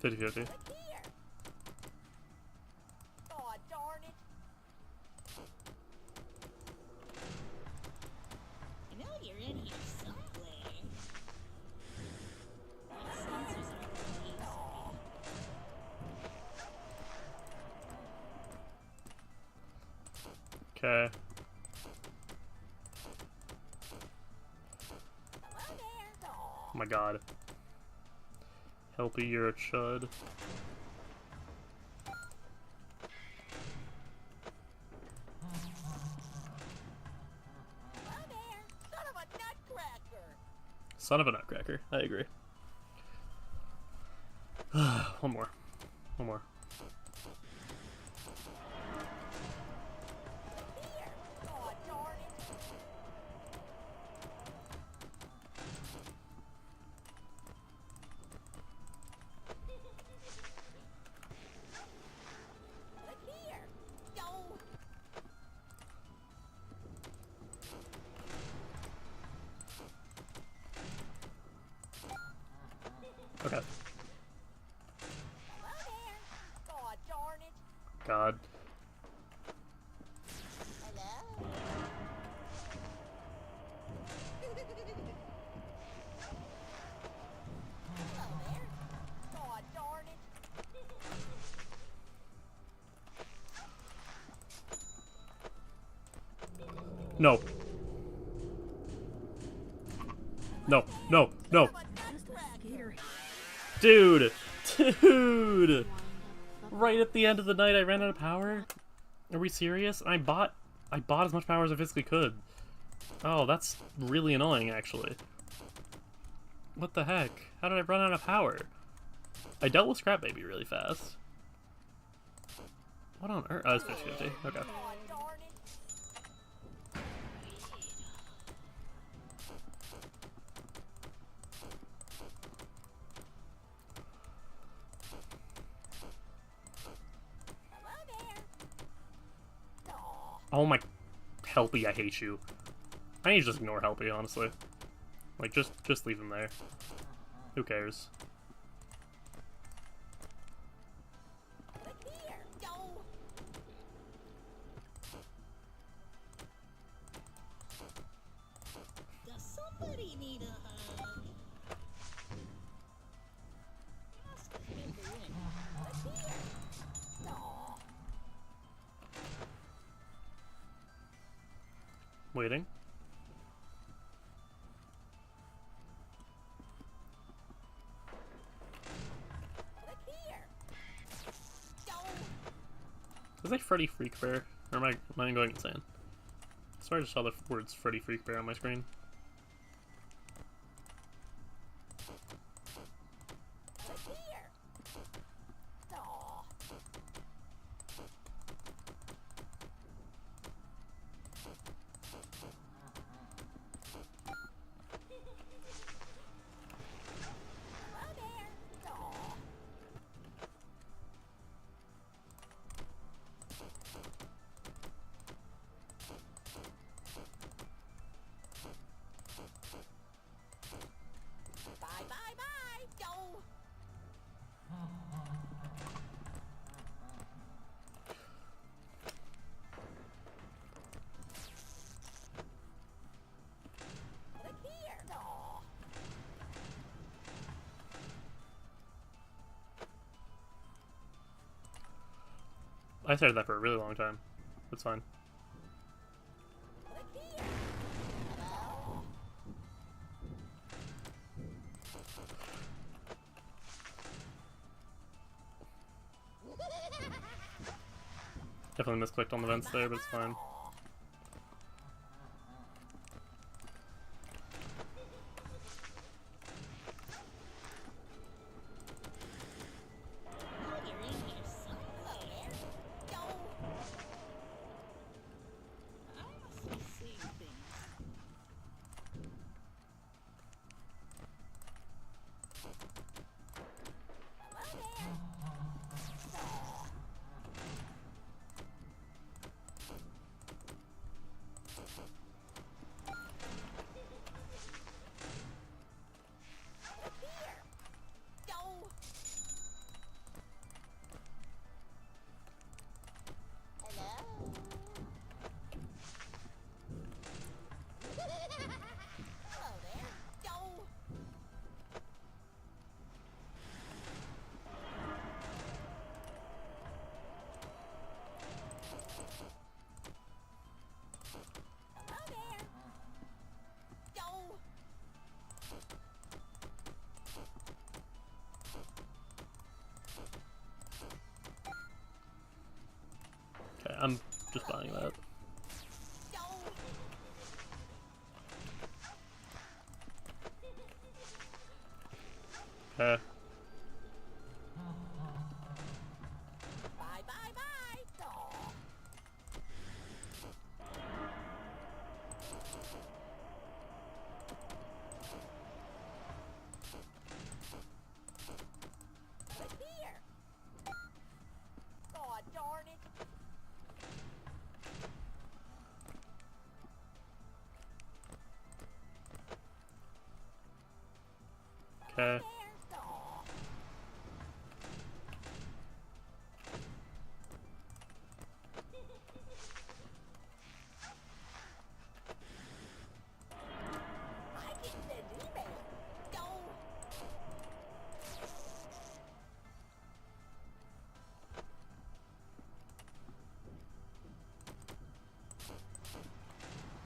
50-50. Look here. Aw, darn it. I know you're in here somewhere. My sensors aren't easy. Okay. Hello there. Aw. Oh my god. Helpy, you're a chud. Hello there. Son of a nutcracker. Son of a nutcracker. I agree. One more. One more. Here. Aw, darn it. Look here. No. Okay. Hello there. Aw, darn it. God. Hello. Hello there. Aw, darn it. No. No. No. No. Son of a nutcracker. Dude. Dude. Right at the end of the night, I ran out of power. Are we serious? I bought as much power as I physically could. Oh, that's really annoying, actually. What the heck? How did I run out of power? I dealt with Scrap Baby really fast. What on earth? Oh, it's 50-50. Okay. Aw, darn it. Hello there. Aw. Oh my... Helpy, I hate you. I need to just ignore Helpy, honestly. Like, just leave him there. Who cares? Look here. No. Does somebody need a hug? Ask a figurine. Look here. Aw. Waiting. Look here. No. Is that Freddy Freakbear? Or am I going insane? Sorry, I just saw the words Freddy Freakbear on my screen. Look here. Aw. Hello there. Aw. Bye, bye, bye. No. Look here. Aw. I started that for a really long time. That's fine. Look here. Hello. Definitely misclicked on the vents there, but it's fine. Aw. Oh, you're in here somewhere. No. I must be seeing things. Hello there. Aw. I'm just buying that. Okay. Bye, bye, bye. Aw. Look here. Aw, darn it. Okay. There. Aw. I can send email. Go.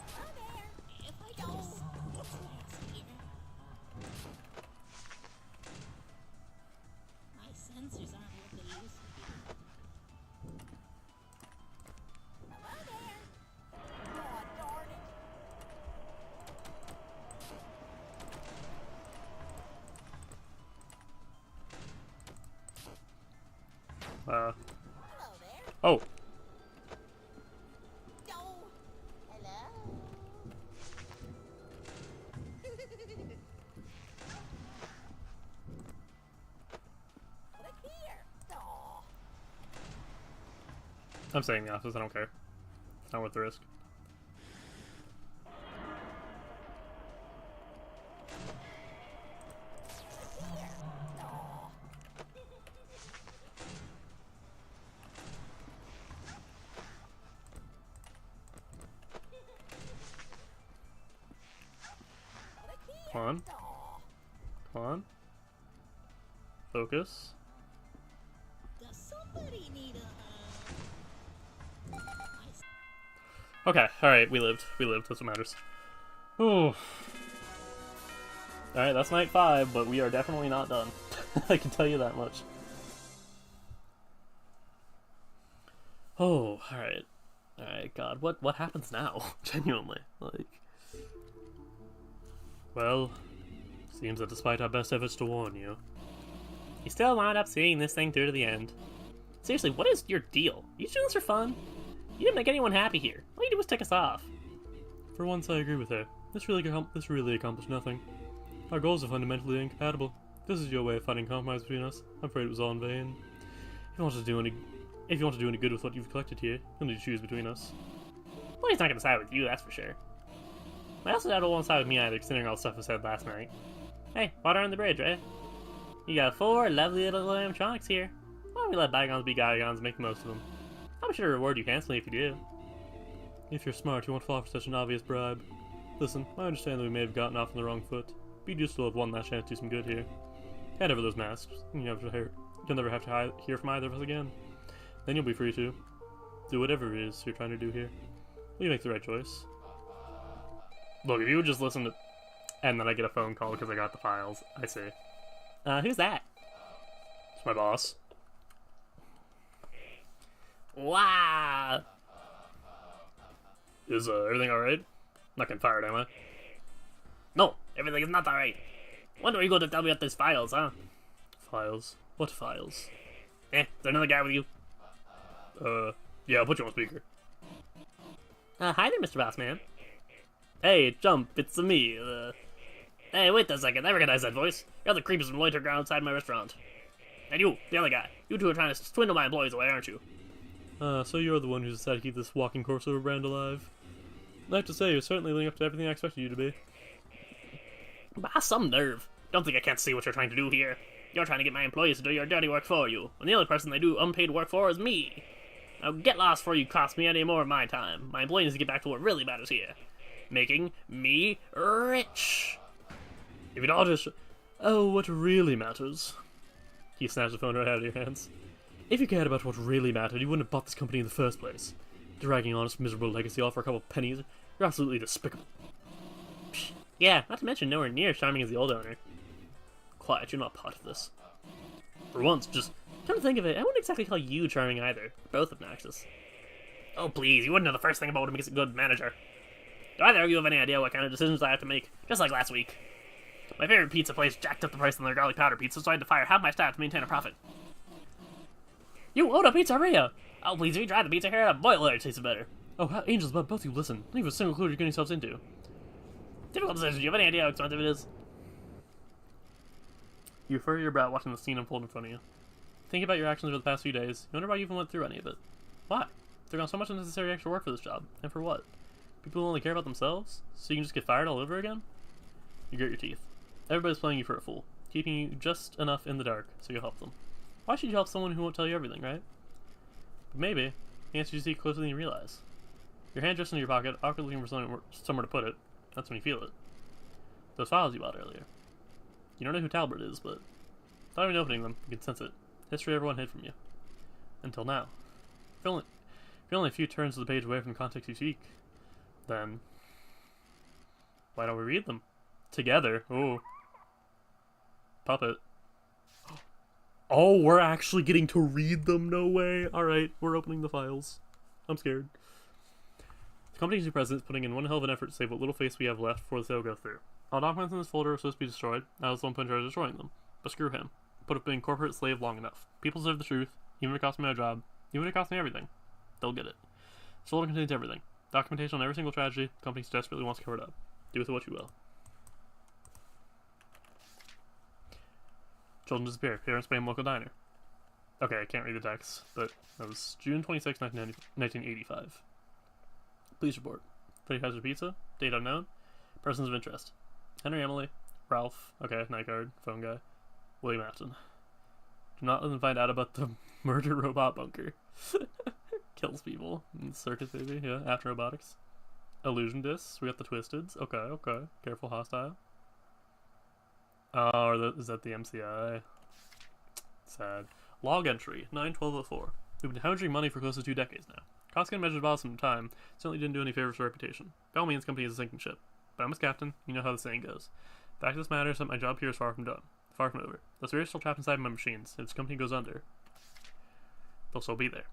Hello there. If I go, it's nasty. My sensors aren't what they used to be. Hello there. Aw, darn it. Uh. Hello there. Oh. Go. Hello. Look here. Aw. I'm staying in the office. I don't care. It's not worth the risk. Here. Aw. Look here. Come on. Aw. Come on. Focus. Does somebody need a Okay, alright, we lived. We lived, that's what matters. Ooh. Alright, that's night 5, but we are definitely not done. I can tell you that much. Oh, alright. Alright, God, what happens now? Genuinely. Like... Well, seems that despite our best efforts to warn you, you still wound up seeing this thing through to the end. Seriously, what is your deal? You doing this for fun? You didn't make anyone happy here. All you did was tick us off. For once, I agree with her. This really accomplished nothing. Our goals are fundamentally incompatible. This is your way of finding compromise between us. I'm afraid it was all in vain. If you want to do any good with what you've collected here, you'll need to choose between us. Well, he's not gonna side with you, that's for sure. I also doubt it won't side with me either, considering all the stuff I said last night. Hey, water on the bridge, right? You got 4 lovely little animatronics here. Why don't we let bygones be bygones and make the most of them? I'll be sure to reward you handsomely if you do. If you're smart, you won't fall for such an obvious bribe. Listen, I understand that we may have gotten off on the wrong foot, but you do still have one last chance to do some good here. Hand over those masks, and you'll never have to hear from either of us again. Then you'll be free to do whatever it is you're trying to do here. Will you make the right choice? Look, if you would just listen to... And then I get a phone call because I got the files. I see. Who's that? It's my boss. Wow! Is, everything alright? Not getting fired, am I? No, everything is not alright. When are you going to tell me about these files, huh? Files? What files? Is there another guy with you? Yeah, I'll put you on speaker. Hi there, Mr. Bossman. Hey, Jump, it's me, Hey, wait a second, I recognize that voice. You're the creepers from loitering around outside my restaurant. And you, the other guy, you two are trying to swindle my employees away, aren't you? So you're the one who decided to keep this walking corpse of a brand alive. I have to say, you're certainly living up to everything I expected you to be. Bah, some nerve. Don't think I can't see what you're trying to do here. You're trying to get my employees to do your dirty work for you, and the only person they do unpaid work for is me. Now get lost before you cost me any more of my time. My employees need to get back to what really matters here. Making me rich. If you'd all just... Oh, what really matters? He snaps the phone right out of your hands. If you cared about what really mattered, you wouldn't have bought this company in the first place. Dragging honest, miserable legacy off for a couple pennies, you're absolutely despicable. Psh, yeah, not to mention nowhere near as charming as the old owner. Quiet, you're not part of this. For once, just come to think of it, I wouldn't exactly call you charming either. Both obnoxious. Oh, please, you wouldn't know the first thing about what makes a good manager. Do either of you have any idea what kind of decisions I have to make? Just like last week. My favorite pizza place jacked up the price on their garlic powder pizza, so I had to fire half my staff to maintain a profit. You own a pizzeria! Oh, please, if you try the pizza here, a boiler tastes better. Oh, angels above, both of you listen. Leave a single clue you're getting yourselves into. Difficult decision. Do you have any idea how expensive it is? You furrow your brow watching the scene unfold in front of you. Think about your actions over the past few days. You wonder why you even went through any of it. Why? They've gone so much unnecessary extra work for this job. And for what? People who only care about themselves? So you can just get fired all over again? You grit your teeth. Everybody's playing you for a fool, keeping you just enough in the dark so you'll help them. Why should you help someone who won't tell you everything, right? But maybe the answer you see closer than you realize. Your hand drifts into your pocket, awkwardly looking for somewhere to put it. That's when you feel it. Those files you bought earlier. You don't know who Talbot is, but without even opening them, you can sense it. History everyone hid from you. Until now. If you're only a few turns of the page away from the context you seek, then why don't we read them? Together. Ooh. Puppet. Oh, we're actually getting to read them? No way. Alright, we're opening the files. I'm scared. The company's new president is putting in one hell of an effort to save what little face we have left before the sale goes through. All documents in this folder are supposed to be destroyed. I was the one put in charge of destroying them. But screw him. Put up being corporate slave long enough. People deserve the truth, even if it costs me my job, even if it costs me everything. They'll get it. This folder contains everything. Documentation on every single tragedy the company desperately wants covered up. Do with it what you will. Children disappear. Parents spam local diner. Okay, I can't read the text, but that was June 26, 1985. Police report. Freddy Kaiser Pizza. Date unknown. Persons of interest. Henry Emily. Ralph. Okay, night guard. Phone guy. William Afton. Do not let them find out about the murder robot bunker. Kills people. Circus baby. Yeah, after robotics. Illusion discs. We got the Twisteds. Okay, okay. Careful hostile. Oh, is that the MCI? Sad. Log entry, 9/12/04. We've been hemorrhaging money for close to 2 decades now. Costs can measured about some time. Certainly didn't do any favors for reputation. By all means, company is a sinking ship. But I'm its captain. You know how the saying goes. The fact of this matter is that my job here is far from done. Far from over. The spirits still trapped inside my machines. If this company goes under, they'll still be there.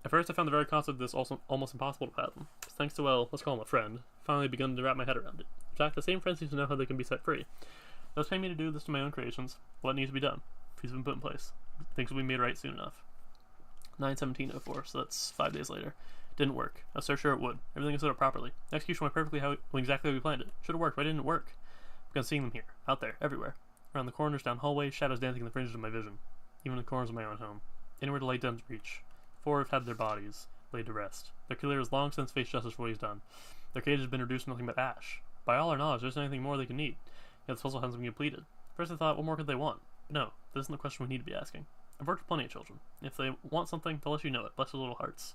At first, I found the very concept of this also almost impossible to fathom. But thanks to, well, let's call him a friend, I've finally begun to wrap my head around it. In fact, the same friend seems to know how they can be set free. Those paying me to do this to my own creations. What needs to be done? Things have been put in place. Things will be made right soon enough. 9/17/04, so that's 5 days later. Didn't work. I was so sure it would. Everything was set up properly. The execution went perfectly exactly how we planned it. Should have worked, but it didn't work. I've begun seeing them here, out there, everywhere. Around the corners, down hallways, shadows dancing in the fringes of my vision. Even in the corners of my own home. Anywhere to lay down to reach. 4 have had their bodies laid to rest. Their killer has long since faced justice for what he's done. Their cage has been reduced to nothing but ash. By all our knowledge, there isn't anything more they can need. Yet this puzzle hasn't been completed. First I thought, what more could they want? But no, this isn't the question we need to be asking. I've worked with plenty of children. If they want something, they'll let you know it. Bless their little hearts.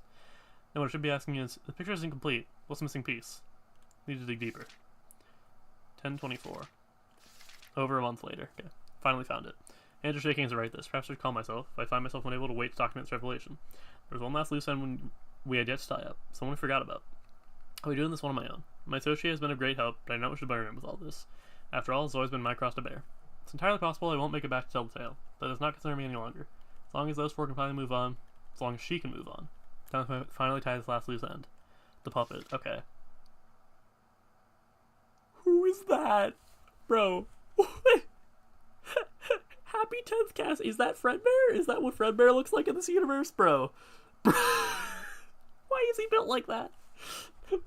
Now what I should be asking is, the picture is incomplete. What's the missing piece? Need to dig deeper. 10/24. Over a month later. Okay. Finally found it. Hands are shaking as I write this. Perhaps I should calm myself. I find myself unable to wait to document this revelation. There was one last loose end when we had yet to tie up. Someone we forgot about. I'll be doing this one on my own. My associate has been of great help, but I know what should burden him with all this. After all, it's always been my cross to bear. It's entirely possible I won't make it back to tell the tale. That does not concern me any longer. As long as those 4 can finally move on, as long as she can move on. Time to finally tie this last loose end. The puppet. Okay. Who is that? Bro. Happy 10th cast. Is that Fredbear? Is that what Fredbear looks like in this universe? Bro. Why is he built like that?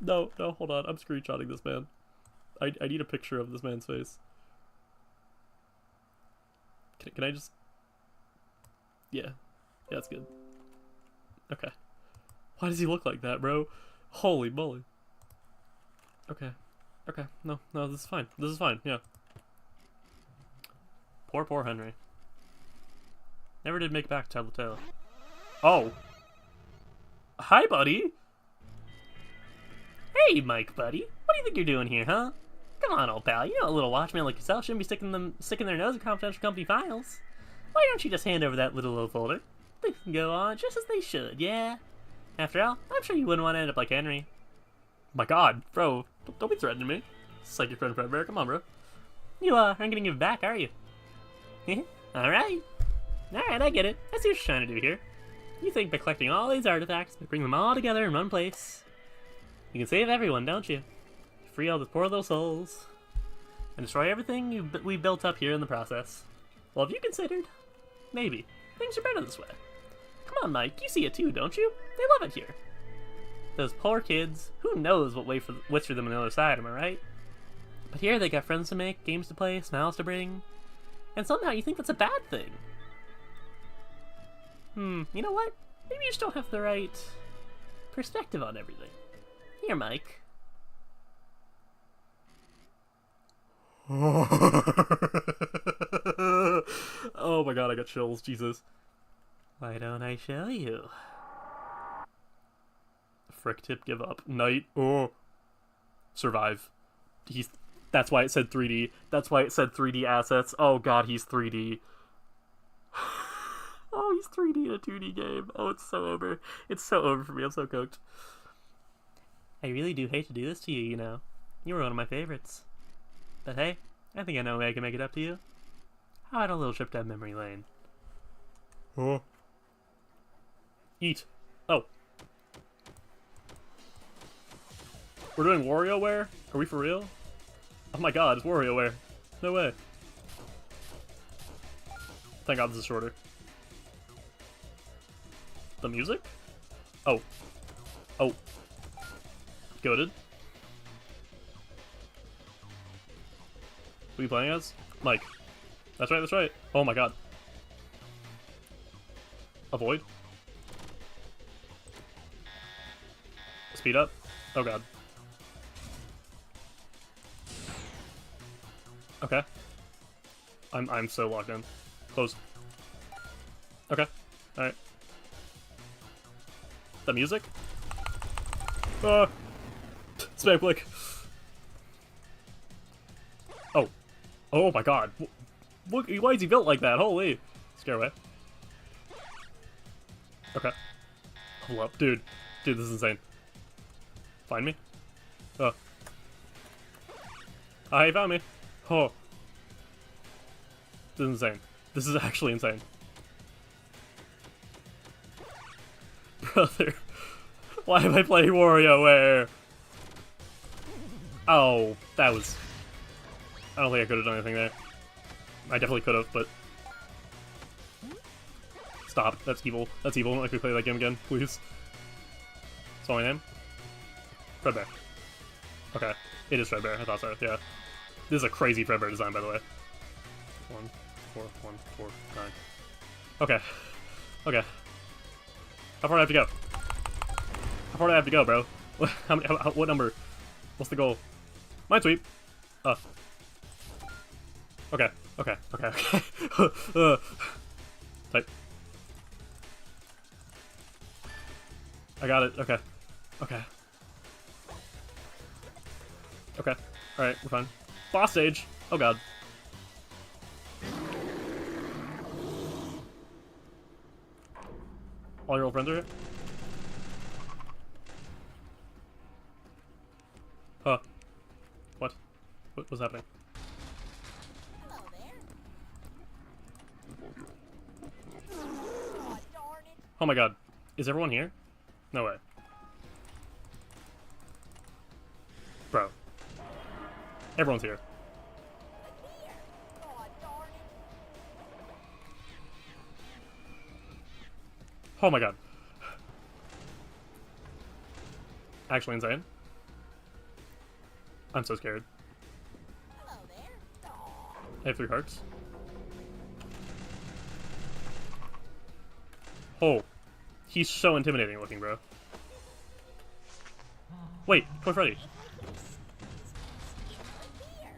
No, hold on. I'm screenshotting this man. I need a picture of this man's face. Can I just... Yeah, that's good. Okay. Why does he look like that, bro? Holy moly. Okay. No, this is fine. This is fine, yeah. Poor Henry. Never did make it back to tell the tale. Oh! Hi, buddy! Hey, Mike, buddy. What do you think you're doing here, huh? Come on, old pal. You know a little watchman like yourself shouldn't be sticking their nose in confidential company files. Why don't you just hand over that little old folder? Things can go on just as they should, yeah? After all, I'm sure you wouldn't want to end up like Henry. My god, bro. Don't be threatening me. It's like your friend Fredbear. Come on, bro. You, aren't gonna give it back, are you? Alright. Alright, I get it. I see what you're trying to do here. You think by collecting all these artifacts, by bring them all together in one place, you can save everyone, don't you? Free all the poor little souls, and destroy everything we built up here in the process. Well, have you considered? Maybe. Things are better this way. Come on, Mike, you see it too, don't you? They love it here. Those poor kids, who knows what waits for them on the other side, am I right? But here they got friends to make, games to play, smiles to bring, and somehow you think that's a bad thing. You know what? Maybe you just don't have the right perspective on everything. Here, Mike. Oh my god, I got chills, Jesus. Why don't I show you? Frick tip, give up. Night. Oh. Survive. That's why it said 3D. That's why it said 3D assets. Oh god, he's 3D. Oh, he's 3D in a 2D game. Oh, it's so over. It's so over for me. I'm so cooked. I really do hate to do this to you, you know. You were one of my favorites. But hey, I think I know a way I can make it up to you. How about a little trip down memory lane? Oh. Eat. Oh. We're doing WarioWare? Are we for real? Oh my god, it's WarioWare. No way. Thank god this is shorter. The music? Oh. Oh. Goated. Who are you playing as? Mike. That's right, that's right. Oh my god. Avoid. Speed up. Oh god. Okay. I'm so locked in. Close. Okay. Alright. The music? Spam click. Oh. Oh my god. Look, why is he built like that? Holy. Scare away. Okay. Hold up. Dude. Dude, this is insane. Find me? Oh. Ah, he found me. Oh. This is insane. This is actually insane. Brother. Why am I playing WarioWare? Oh, that was... I don't think I could have done anything there. I definitely could have, but... Stop. That's evil. That's evil. Don't make me play that game again, please. What's my name? Fredbear. Okay. It is Fredbear. I thought so, yeah. This is a crazy Fredbear design, by the way. 1, 4, 1, 4, 9. Okay. Okay. How far do I have to go? How far do I have to go, bro? What number? What's the goal? Mine sweep. Okay. Okay. Okay. Okay. Type. I got it. Okay. Okay. Okay. Alright, we're fine. Boss stage! Oh god. All your old friends are here? Huh. What? What was happening? Hello there. Oh, darn it. Oh my god. Is everyone here? No way. Bro. Everyone's here. Here. Oh, darn it. Oh my god. Actually insane. I'm so scared. Hello there. Aw. I have 3 hearts. Oh. He's so intimidating looking, bro. Wait, Toy Freddy. If I could just squeeze past it right here.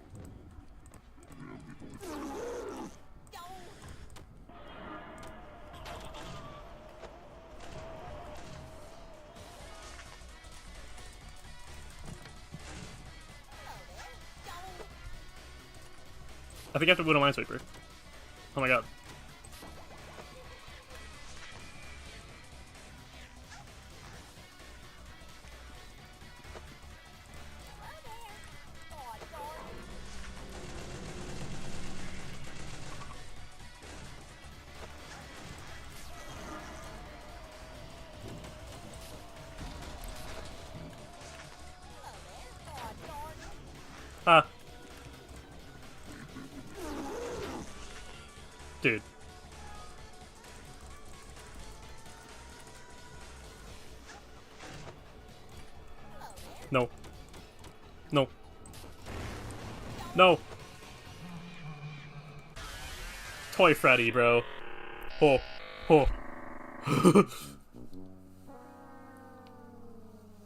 Don't. Hello there. Don't. I think I have to boot a Minesweeper. Oh my god. Hello there. Oh, darn it. Ha! Dude. No. No. No! Toy Freddy, bro. Oh. Oh.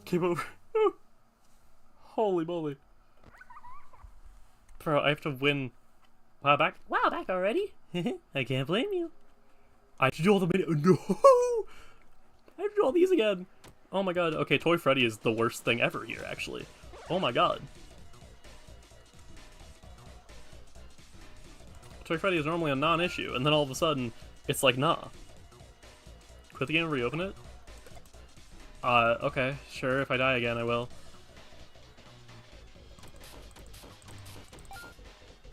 Came over. Holy moly. Bro, I have to win. Wow, back? Wow, back already? I can't blame you. I have to do all the no! I have to do all these again. Oh my god. Okay, Toy Freddy is the worst thing ever here, actually. Oh my god. Toy Freddy is normally a non-issue, and then all of a sudden, it's like, nah. Quit the game and reopen it? Okay, sure, if I die again, I will.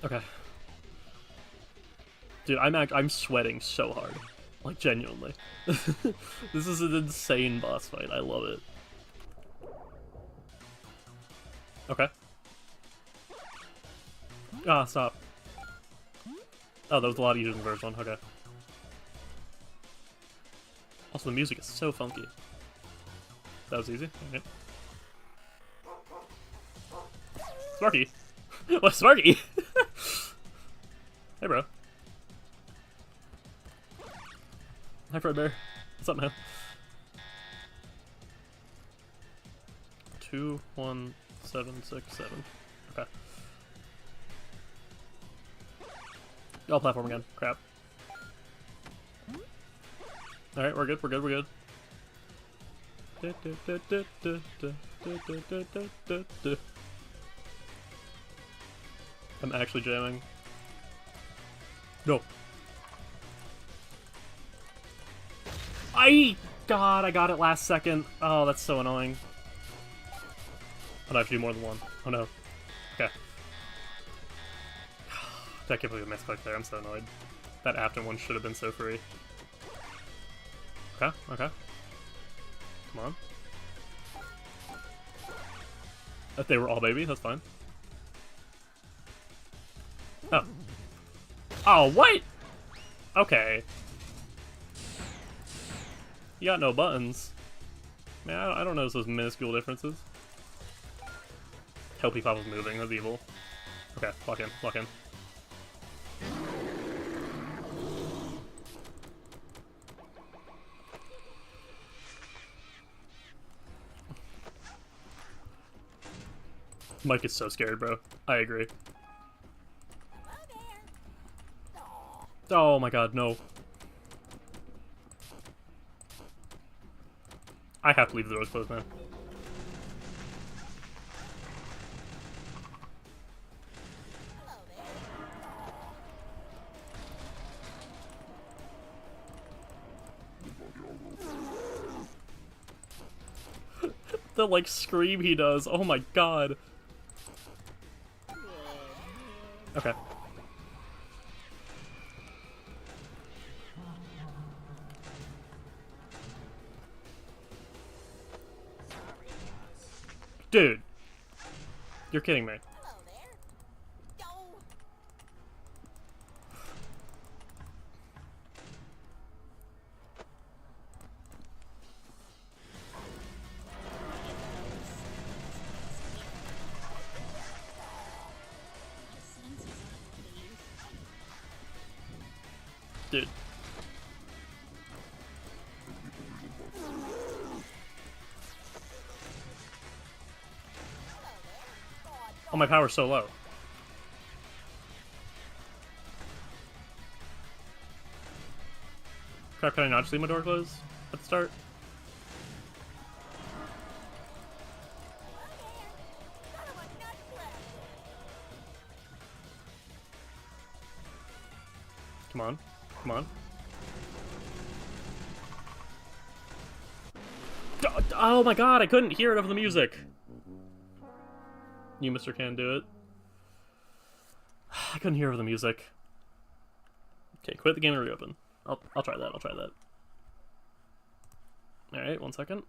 Okay. Dude, I'm sweating so hard. Like, genuinely. This is an insane boss fight, I love it. Okay. Ah, stop. Oh, that was a lot easier than the first one, okay. Also, the music is so funky. That was easy, okay. Sparky! What, Sparky? Hey, bro. Hi, Fredbear. What's up, man? 2, 1, 7, 6, 7. Okay. Oh, platform again. Crap. Alright, we're good, we're good, we're good. I'm actually jamming. No. God, I got it last second. Oh, that's so annoying. But I have to do more than one. Oh no. Okay. I can't believe I misclicked there. I'm so annoyed. That Afton one should have been so free. Okay, okay. Come on. If they were all baby, that's fine. Oh. Oh, what? Okay. You got no buttons. Man, I don't notice those minuscule differences. Helpy Pop was moving, that's evil. Okay, lock in, lock in. Mike is so scared, bro. I agree. Oh my god, no. I have to leave the doors closed, man. The, like, scream he does. Oh my god. Okay. Dude. You're kidding me. Hello there. No. Dude. Oh, my power's so low. Crap, can I not just leave my door closed at the start? Come on. Come on. Oh my god, I couldn't hear it over the music. You, Mr. Can do it. I couldn't hear over the music. Okay, quit the game and reopen. I'll try that, I'll try that. Alright, 1 second.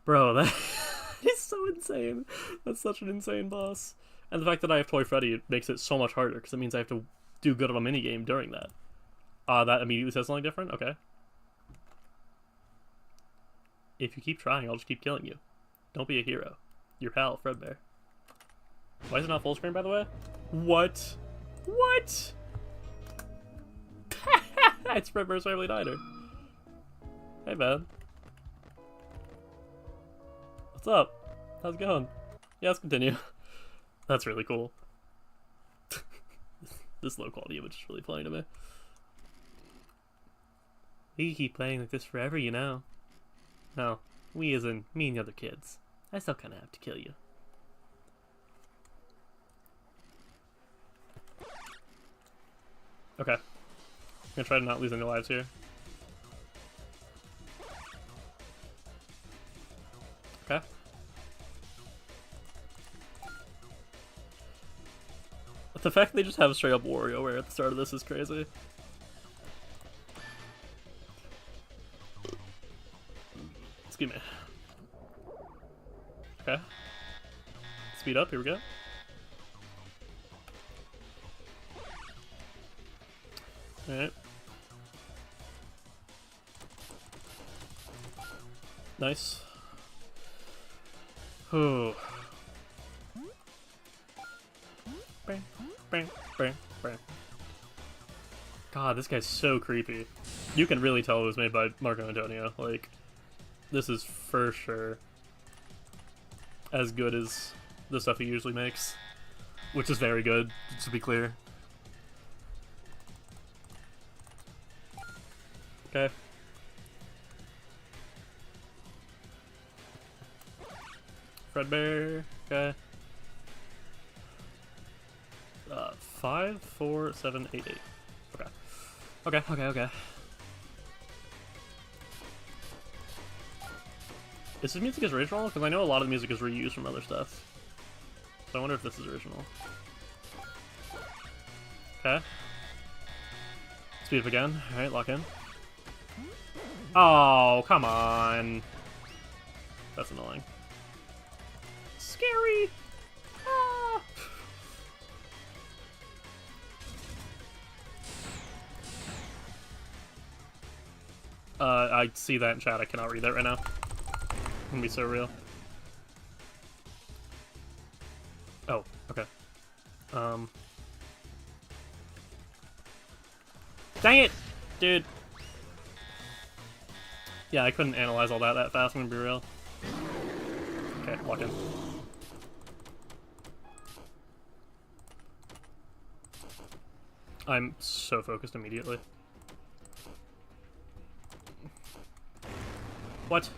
Bro, that is so insane. That's such an insane boss. And the fact that I have Toy Freddy, it makes it so much harder, because it means I have to do good on a minigame during that. That immediately says something different? Okay. If you keep trying, I'll just keep killing you. Don't be a hero. Your pal, Fredbear. Why is it not full screen, by the way? What? What? It's Fredbear's Family Diner. Hey, man. What's up? How's it going? Yeah, let's continue. That's really cool. This low quality image is really funny to me. We could keep playing like this forever, you know. No, we as in me and the other kids. I still kinda have to kill you. Okay. I'm gonna try to not lose any lives here. Okay. But the fact they just have straight up WarioWare at the start of this is crazy. Excuse me. Okay. Speed up, here we go. Alright. Nice. Oh. Bang, bang, bang, bang. God, this guy's so creepy. You can really tell it was made by Marco Antonio. Like, this is for sure as good as the stuff he usually makes, which is very good, just to be clear. Okay. Fredbear. Okay. 5, 4, 7, 8, 8. Okay. Okay, okay, okay. Is this music original? Because I know a lot of the music is reused from other stuff. So I wonder if this is original. Okay. Speed up again. Alright, lock in. Oh, come on. That's annoying. Scary! Ah! I see that in chat. I cannot read that right now. It's gonna be so real. Oh, okay. Dang it! Dude. Yeah, I couldn't analyze all that fast, I'm gonna be real. Okay, walk in. I'm so focused immediately. What?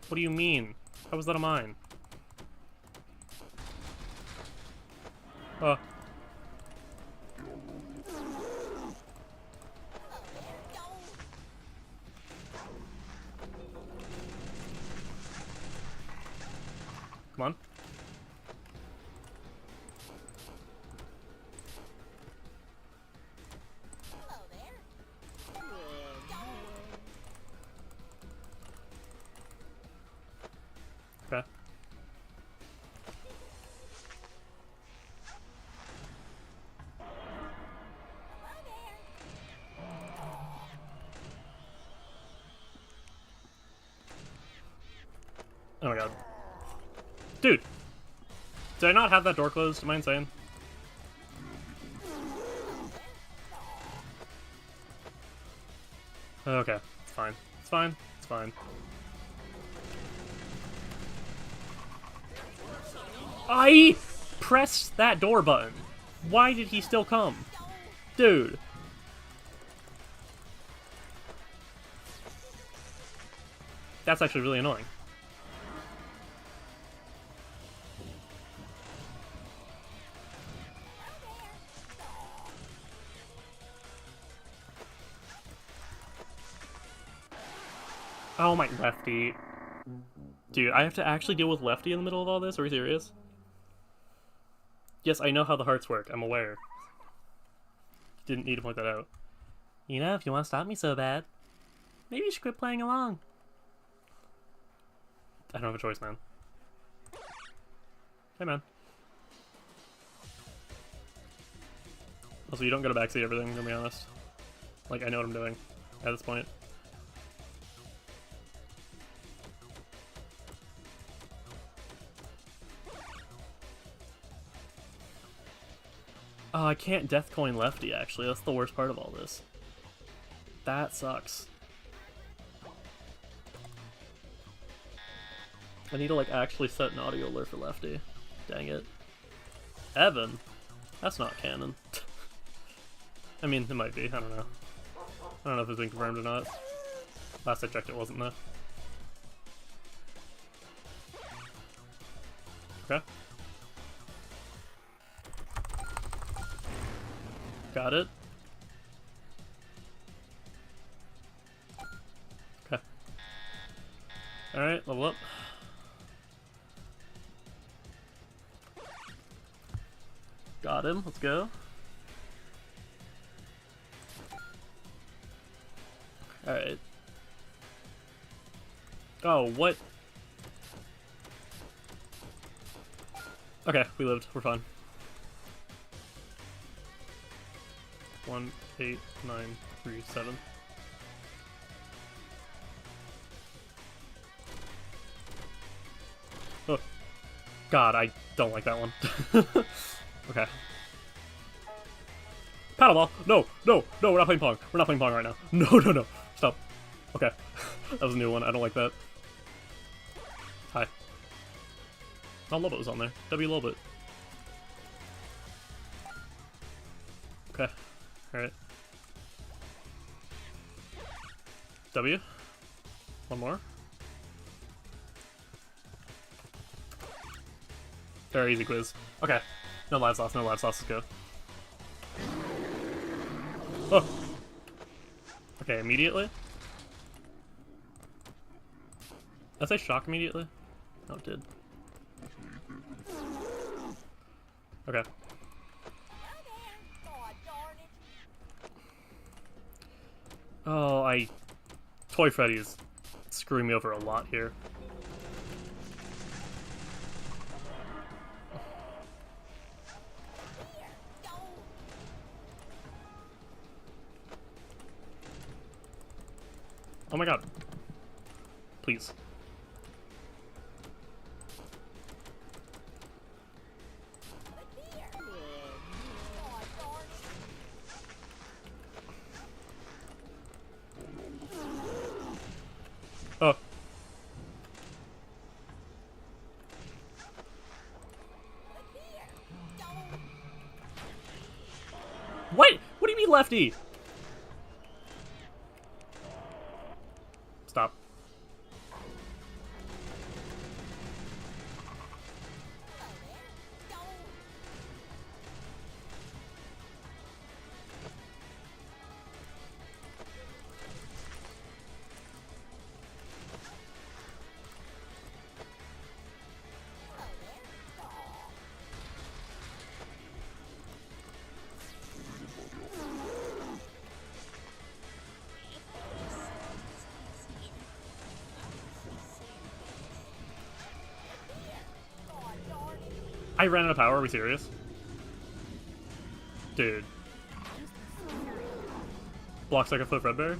What do you mean? How was that a mine? Come on. Okay. Oh my god. Dude! Did I not have that door closed? Am I insane? Okay. It's fine. It's fine. It's fine. I pressed that door button. Why did he still come? Dude. That's actually really annoying. Oh my, Lefty. Dude, I have to actually deal with Lefty in the middle of all this? Are we serious? Yes, I know how the hearts work. I'm aware. Didn't need to point that out. You know, if you want to stop me so bad, maybe you should quit playing along. I don't have a choice, man. Hey, man. Also, you don't get to backseat everything, to be honest. Like, I know what I'm doing at this point. Oh, I can't death coin lefty, actually. That's the worst part of all this. That sucks. I need to, like, actually set an audio alert for lefty. Dang it. Evan? That's not canon. I mean, it might be. I don't know. I don't know if it's been confirmed or not. Last I checked, it wasn't, though. Okay. Got it. Okay. Alright, level up. Got him, let's go. Alright. Oh, what? Okay, we lived. We're fine. 1, 8, 9, 3, 7. Oh. God, I don't like that one. Okay. Paddleball! No! No! No, we're not playing Pong. We're not playing Pong right now. No, no, no. Stop. Okay. That was a new one. I don't like that. Hi. Oh, Lobo's on there. W Lobot. Okay. Alright. W. One more. Very easy quiz. Okay. No lives lost, no lives lost. Let's go. Oh! Okay, immediately? Did I say shock immediately? No, it did. Okay. Oh, Toy Freddy is screwing me over a lot here. Oh my god. Please. Oh. What? What do you mean lefty? Stop. I ran out of power, are we serious? Dude. Blocks like a foot Fredbear?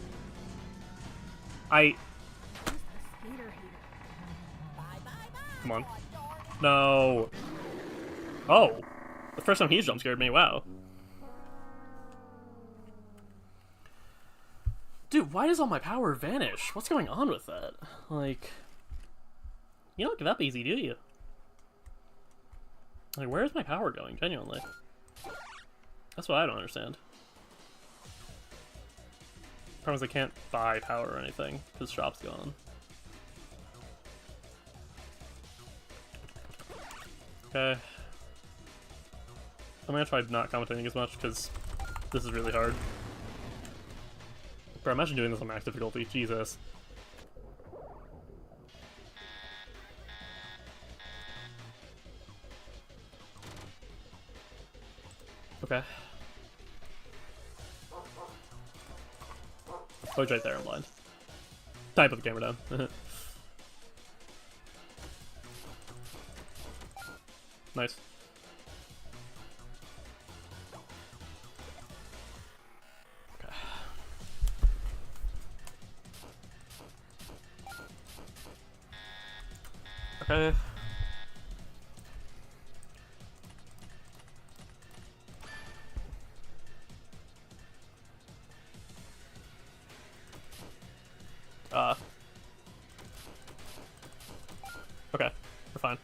Come on. No. Oh. The first time he's jump scared me, wow. Dude, why does all my power vanish? What's going on with that? Like, you don't give up easy, do you? Like, where is my power going, genuinely? That's what I don't understand. Problem is I can't buy power or anything, because shop's gone. Okay. I'm gonna try not commentating as much, because this is really hard. Bro, imagine doing this on max difficulty, Jesus. Okay. Oh, he's right there, I'm blind. Time to put the camera down. Nice. Okay. Okay, we're fine.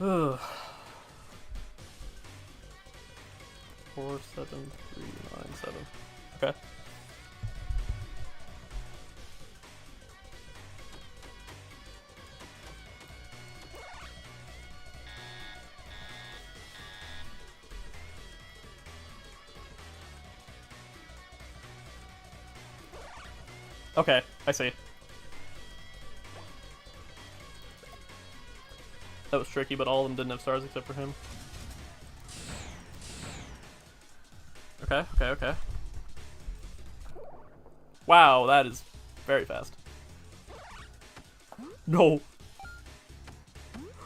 Ugh. 4, 7, 3, 9, 7. Okay. Okay, I see. That was tricky, but all of them didn't have stars except for him. Okay, okay, okay. Wow, that is very fast. No!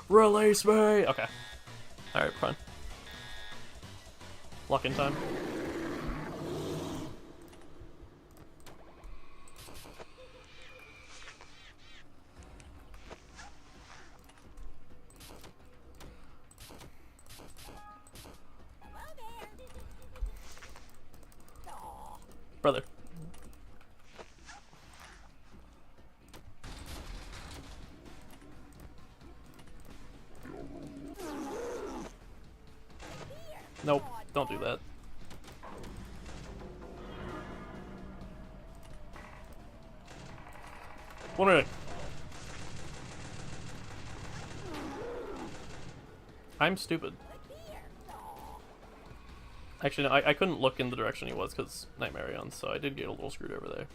Release me! Okay. Alright, fine. Lock in time. Brother. Nope, don't do that. One minute. I'm stupid. Actually, no, I couldn't look in the direction he was because Nightmarion, so I did get a little screwed over there.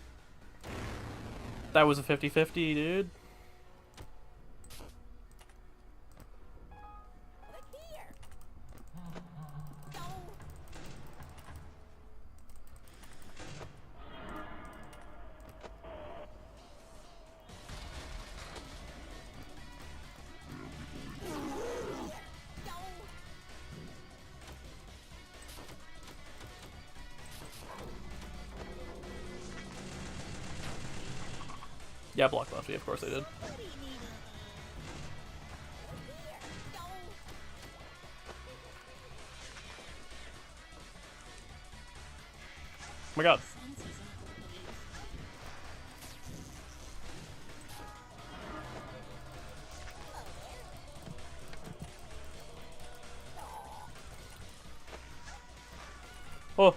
That was a 50-50, dude. Yeah, block lefty, of course I did. Oh my god. Oh.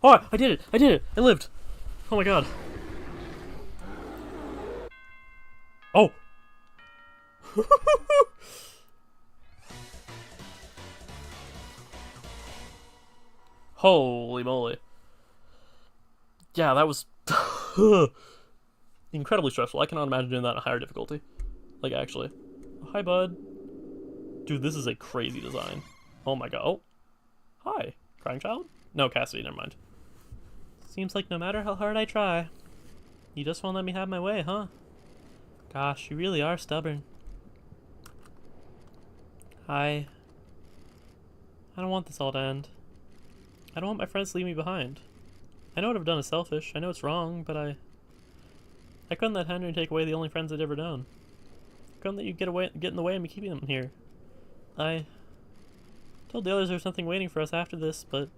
Oh, I did it! I did it! I lived! Oh my god. Oh! Holy moly. Yeah, that was incredibly stressful. I cannot imagine doing that in a higher difficulty. Like, actually. Hi, bud. Dude, this is a crazy design. Oh my god. Oh. Hi. Crying child? No, Cassidy, never mind. Seems like no matter how hard I try, you just won't let me have my way, huh? Gosh, you really are stubborn. I don't want this all to end. I don't want my friends to leave me behind. I know what I've done is selfish. I know it's wrong, but I couldn't let Henry take away the only friends I'd ever known. I couldn't let you get in the way of me keeping them here. I told the others there's something waiting for us after this, but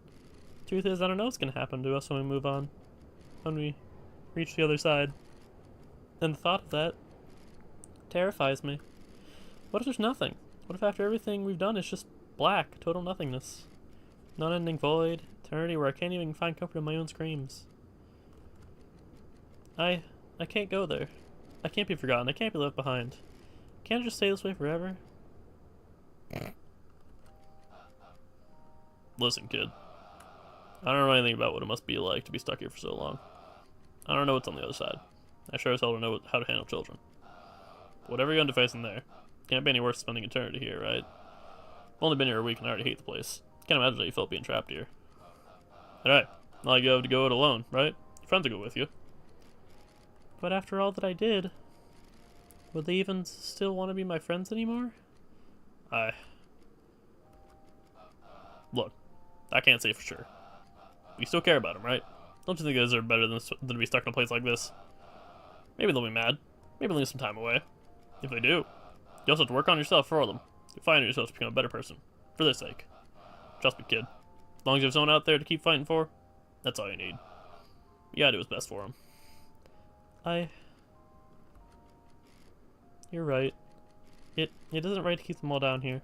the truth is I don't know what's gonna happen to us when we move on. When we reach the other side. And the thought of that terrifies me. What if there's nothing? What if after everything we've done it's just black, total nothingness? Non-ending void, eternity where I can't even find comfort in my own screams. I can't go there. I can't be forgotten. I can't be left behind. Can't I just stay this way forever? Listen, kid. I don't know anything about what it must be like to be stuck here for so long. I don't know what's on the other side. I sure as hell don't know how to handle children. whatever you're facing there. Can't be any worse spending eternity here, right? I've only been here a week and I already hate the place. Can't imagine how you felt being trapped here. Alright, now you have to go it alone, right? Your friends will go with you. But after all that I did, would they even still want to be my friends anymore? Look, I can't say for sure. You still care about them, right? Don't you think those are better than to be stuck in a place like this? Maybe they'll be mad. Maybe they'll need some time away. If they do, you also have to work on yourself for them. You'll find yourself to become a better person. For their sake. Trust me, kid. As long as you have someone out there to keep fighting for, that's all you need. You gotta do what's best for them. You're right. It isn't right to keep them all down here.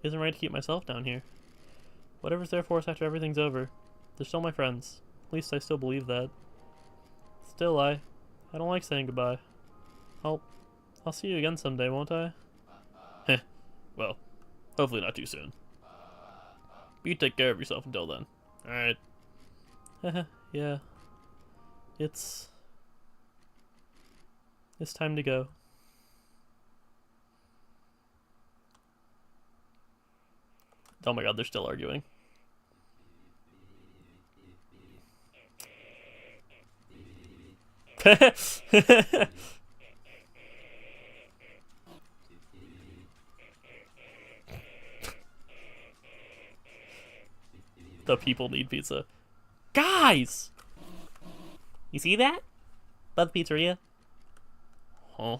It isn't right to keep myself down here. Whatever's there for us after everything's over, they're still my friends. At least I still believe that. Still, I don't like saying goodbye. I'll see you again someday, won't I? Heh. Well, hopefully not too soon. But you take care of yourself until then. Alright. Yeah. It's time to go. Oh my god, they're still arguing. The people need pizza. Guys! You see that? By the pizzeria? Huh?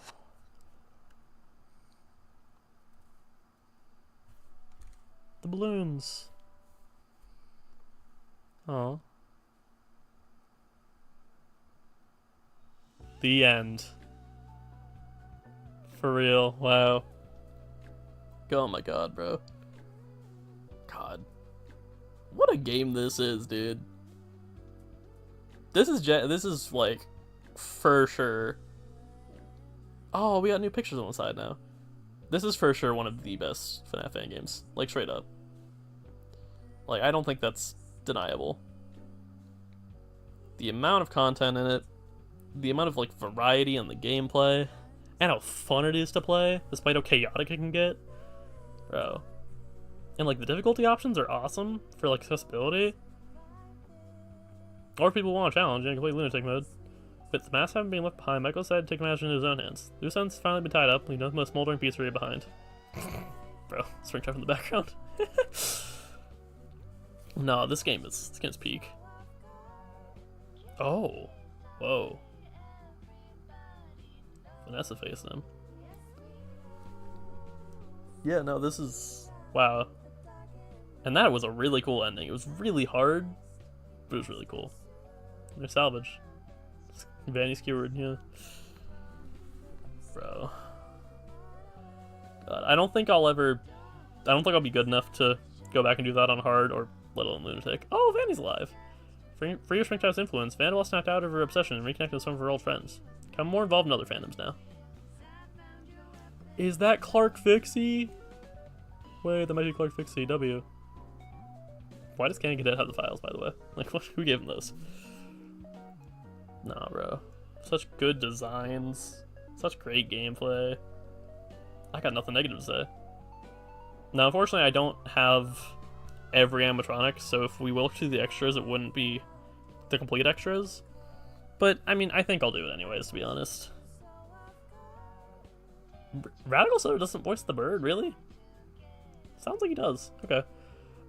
The balloons. Oh. The end. For real. Wow. Oh my god, bro. God. What a game this is, dude. This is like for sure. Oh, we got new pictures on the side now. This is for sure one of the best FNAF fan games. Like, straight up. Like, I don't think that's deniable. The amount of content in it, the amount of, like, variety in the gameplay, and how fun it is to play, despite how chaotic it can get. Bro. And, like, the difficulty options are awesome for, like, accessibility. Or if people want a challenge in complete lunatic mode. With the mask having been left behind, Michael decided to take matters into his own hands. Loose ends finally been tied up, leaving nothing but a smoldering pizzeria behind. Bro, Springtrap in the background. No, this game's peak. Oh. Whoa. Vanessa facing him. Yeah, no, this is... Wow. And that was a really cool ending. It was really hard, but it was really cool. There's salvage. Vanny skewered, yeah. Bro. God, I don't think I'll be good enough to go back and do that on hard, or let alone lunatic. Oh, Vanny's alive! For your Springtrap's influence, Vanna snapped out of her obsession and reconnected with some of her old friends. I'm more involved in other fandoms now. Is that Clark Fixie? Wait, that might be Clark Fixie, W. Why does Cannon Cadet have the files, by the way? Like, who gave him those? Nah, bro. Such good designs. Such great gameplay. I got nothing negative to say. Now, unfortunately, I don't have every animatronic, so if we look to the extras, it wouldn't be the complete extras. But, I mean, I think I'll do it anyways, to be honest. Radical Soda doesn't voice the bird, really? Sounds like he does. Okay.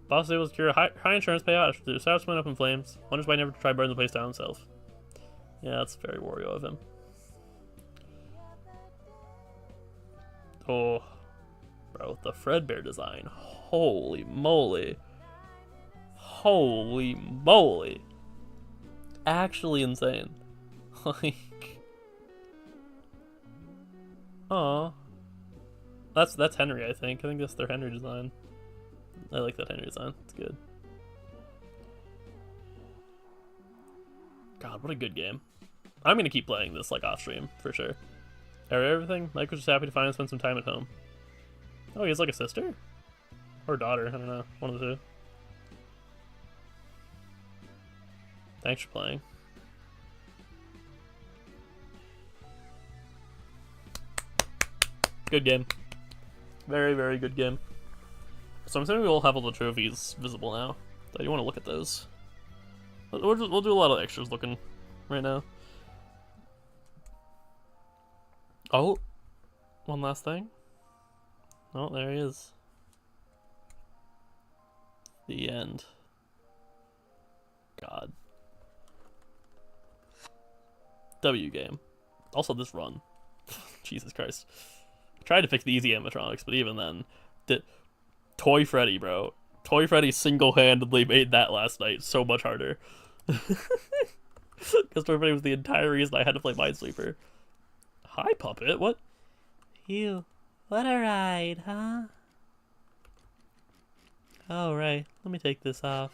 Boss is able to secure a high insurance payout after the establishment went up in flames. Wonders why he never tried burning the place down himself. Yeah, that's very Wario of him. Oh. Bro, the Fredbear design. Holy moly. Holy moly. Actually insane. Like... Aw. That's Henry, I think. I think that's their Henry design. I like that Henry design. It's good. God, what a good game. I'm gonna keep playing this, like, off stream, for sure. Everything? Mike was just happy to finally spend some time at home. Oh, he has, like, a sister? Or a daughter, I don't know. One of the two. Thanks for playing. Good game. Very, very good game. So I'm assuming we all have all the trophies visible now. So you want to look at those. We'll do a lot of extras looking right now. Oh, one last thing. Oh, there he is. The end. God. W game. Also this run. Jesus Christ. I tried to pick the easy animatronics, but even then, Toy Freddy, bro. Toy Freddy single-handedly made that last night so much harder. Because Toy Freddy was the entire reason I had to play Minesweeper. Hi, Puppet. What? You. What a ride, huh? Oh, right. Let me take this off.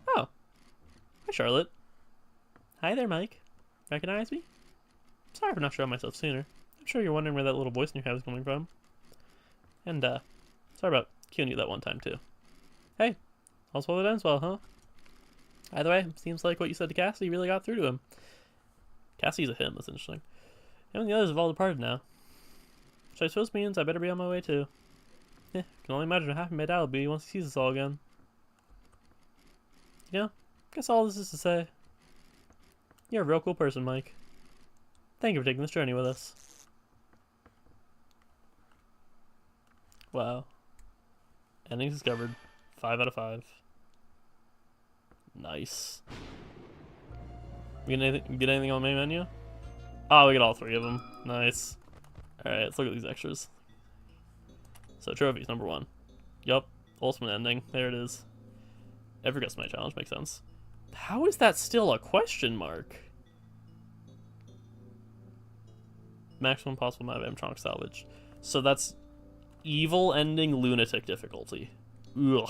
Oh. Hi, Charlotte. Hi there, Mike. Recognize me? Sorry for not showing myself sooner. I'm sure you're wondering where that little voice in your head is coming from. And, sorry about queuing you that one time, too. Hey, all's well that ends well, huh? Either way, seems like what you said to Cassie really got through to him. Cassie's a him, that's interesting. Him and the others have all departed now. Which I suppose means I better be on my way, too. Yeah, can only imagine how happy my dad will be once he sees us all again. You know, guess all this is to say, you're a real cool person, Mike. Thank you for taking this journey with us. Wow. Ending discovered. 5 out of 5. Nice. We get anything on the main menu? Oh, we get all 3 of them. Nice. Alright, let's look at these extras. So, trophies, number 1. Yup. Ultimate ending. There it is. Every custom challenge makes sense. How is that still a question mark? Maximum possible amount of animatronic salvage. So that's evil ending lunatic difficulty. Ugh.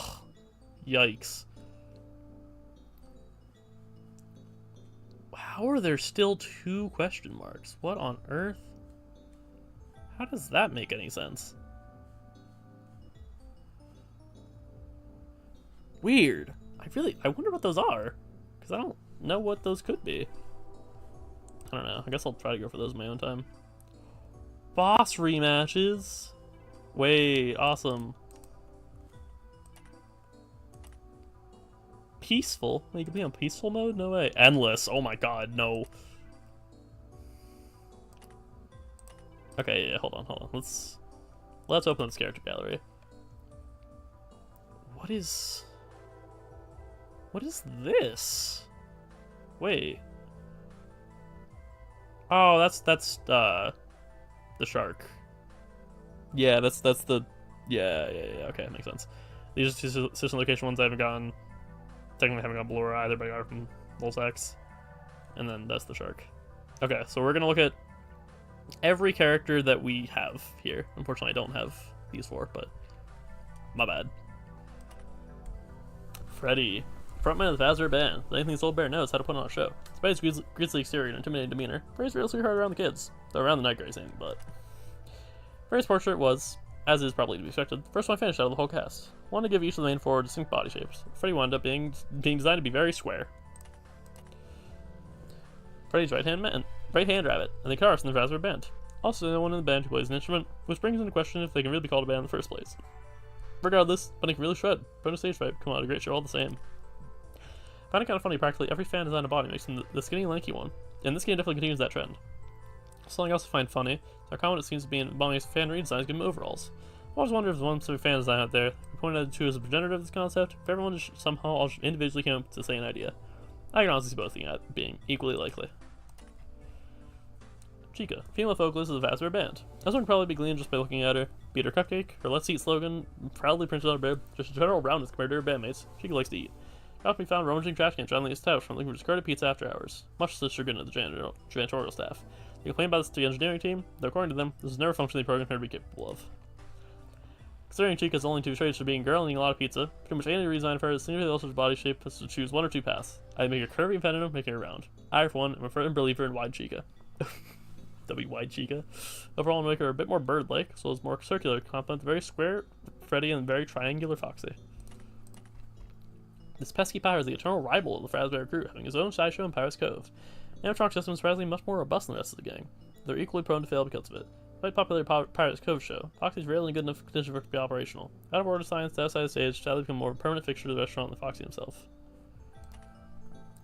Yikes. How are there still 2 question marks? What on earth? How does that make any sense? Weird. I wonder what those are. Because I don't know what those could be. I don't know. I guess I'll try to go for those in my own time. Boss rematches. Way awesome. Peaceful? Wait, you can be on peaceful mode? No way. Endless. Oh my god, no. Okay, yeah, hold on. Let's open this character gallery. What is this? Wait. Oh, that's the shark. Yeah, that's the yeah, okay, makes sense. These are 2 system location ones I haven't gotten. Technically haven't got Blora either, but I got it from Volsax. And then that's the shark. Okay, so we're gonna look at every character that we have here. Unfortunately, I don't have these 4, but my bad. Freddy. Frontman of the Fazbear Band. The only thing this old bear knows how to put on a show. Despite his grisly exterior and intimidating demeanor, Freddy's real sweetheart around the kids. Though around the night grazing, but... Freddy's portrait was, as is probably to be expected, the first one I finished out of the whole cast. I wanted to give each of the main 4 distinct body shapes. Freddy wound up being designed to be very square. Freddy's right hand rabbit, and the guitarist in the Fazbear Band. Also, no one in the band who plays an instrument, which brings into question if they can really be called a band in the first place. Regardless, Bunny can really shred. Put a stage fright, come on, a great show all the same. I find it kind of funny, practically every fan design a body makes him the skinny, lanky one, and this game definitely continues that trend. Something else I find funny is how common it seems to be in Bunny's fan redesigns give him overalls. I always wonder if there's one specific fan design out there we pointed to as a progenitor of this concept, if everyone just somehow all individually came up with the same idea. I can honestly see both being equally likely. Chica, female vocalist of the Fazbear Band. As one can probably be gleaned just by looking at her, be it her cupcake, her let's eat slogan, proudly printed on her bib, just a general roundness compared to her bandmates, Chica likes to eat. She often be found rummaging trash cans around the couch from looking for discarded pizza after hours, much to the chagrin of the janitorial staff. They complain about this to the engineering team, though according to them, this is never a function they programmed her to be capable of. Considering Chica's only 2 traits for being a girl and eating a lot of pizza, pretty much any redesign for her is significantly altered body shape is to choose 1 or 2 paths. Either make her curvy and feminine, or make her round. I, for one, am a firm believer in wide Chica. That'd be wide Chica. Overall, I'll make her a bit more bird-like, so it's more circular, complement the very square Freddy and very triangular Foxy. This pesky power is the eternal rival of the Fazbear crew, having his own sideshow in Pirate's Cove. Animatronic system is surprisingly much more robust than the rest of the gang. They're equally prone to fail because of it. Despite popular Pirates Cove show, Foxy's rarely in good enough condition for it to be operational. Out of order signs to outside the stage, sadly become more of a permanent fixture of the restaurant than Foxy himself.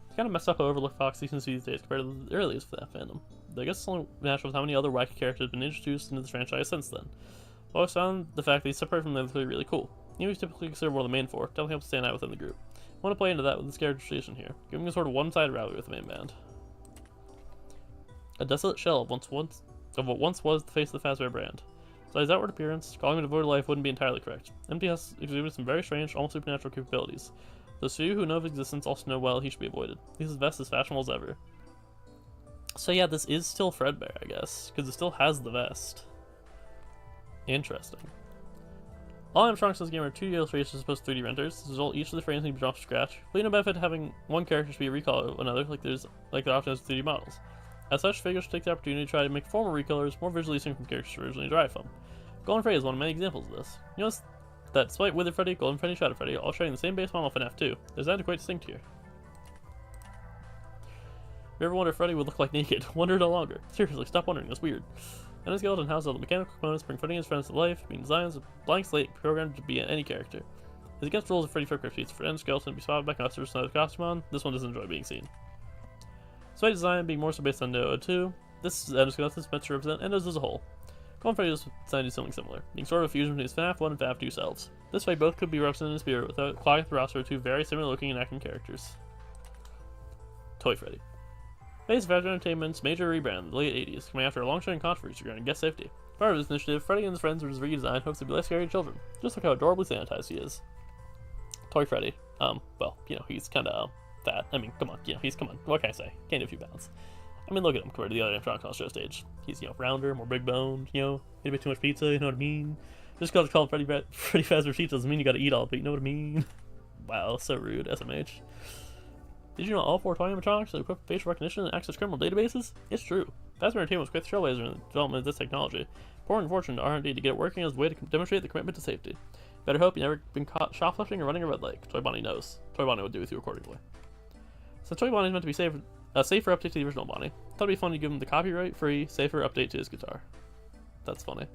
It's kind of messed up how overlooked Foxy seems to be these days compared to the earliest FNAF fandom. Though I guess it's only natural with how many other wacky characters have been introduced into the franchise since then. I've always found the fact that he's separated from the other three really cool. He was typically considered one of the main four, definitely helps stand out within the group. I want to play into that with this characterization here, giving a sort of one-sided rally with the main band. A desolate shell of what once was the face of the Fazbear brand. Besides his outward appearance, calling him a devoted life wouldn't be entirely correct. MTS exhibited some very strange, almost supernatural capabilities. Those few who know of existence also know well he should be avoided. His vest is fashionable as ever. So yeah, this is still Fredbear, I guess, because it still has the vest. Interesting. All animatronics in this game are 2D illustrations as opposed to 3D renders. As a result, each of the frames need to be drawn from scratch. But no benefit to having one character to be a recall of another, like there often is 3D models. As such, figures should take the opportunity to try to make former recolors more visually distinct from the characters originally derived from. Golden Freddy is one of many examples of this. You notice that despite Withered Freddy, Golden Freddy, Shadow Freddy all sharing the same base model of FNAF 2, their designs are quite distinct here. If you ever wondered if Freddy would look like naked, wonder no longer. Seriously, stop wondering, that's weird. Endoskeleton houses all the mechanical components bring Freddy and his friends to life, being designed as a blank slate programmed to be any character. As against rules of Freddy Frickbear sheets for Endoskeleton to be spotted by customers and other costume on, this one doesn't enjoy being seen. Despite design being more so based on Neo 2, this Endoskeleton is meant to represent Endos as a whole. Golden Freddy was designed to do something similar, being sort of a fusion between his FNAF 1 and FNAF 2 selves. This way both could be represented in spirit without clogging the roster of two very similar looking and acting characters. Toy Freddy. Phase of Fazbear Entertainment's major rebrand in the late 80s, coming after a long-standing controversy regarding guest safety. Part of this initiative, Freddy and his friends were redesigned hopes to be less scary to children. Just look how adorably sanitized he is. Toy Freddy. Well, he's kinda, fat. I mean, come on, what can I say? Gained a few pounds. I mean, look at him compared to the other animatronics on the show stage. He's, rounder, more big boned, ate a bit too much pizza, you know what I mean? Just because it's called Freddy Fazbear Pizza doesn't mean you gotta eat all of it, you know what I mean? Wow, so rude, SMH. Did you know all 4 toy animatronics are equipped with facial recognition and access criminal databases? It's true. Fazbear Entertainment was quite the trailblazer in the development of this technology, pouring fortune to R&D to get it working as a way to demonstrate the commitment to safety. Better hope you never been caught shoplifting or running a red light. Toy Bonnie knows. Toy Bonnie would do with you accordingly. Since Toy Bonnie is meant to be a safer update to the original Bonnie, I thought it'd be fun to give him the copyright-free, safer update to his guitar. That's funny.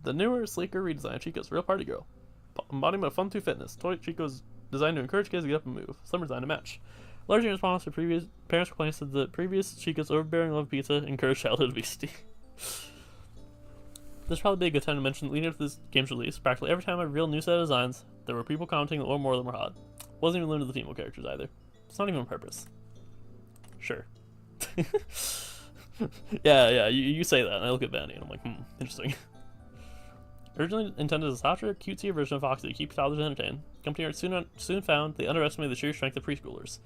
The newer, sleeker redesign of Chico's Real Party Girl. Embodiment of fun through fitness. Toy Chico's designed to encourage kids to get up and move. Some are designed to match. Largely in response to previous parents' complaints that the previous Chico's overbearing love of pizza encouraged childhood obesity. This probably be a good time to mention that leading up to this game's release, practically every time I revealed a new set of designs, there were people commenting that one or more of them were hot. Wasn't even limited to the female characters either. It's not even on purpose. Sure. yeah, you say that, and I look at Vanny, and I'm like, interesting. Originally intended as a softer, cutesy version of Foxy to keep toddlers entertained, the company soon found they underestimated the sheer strength of preschoolers.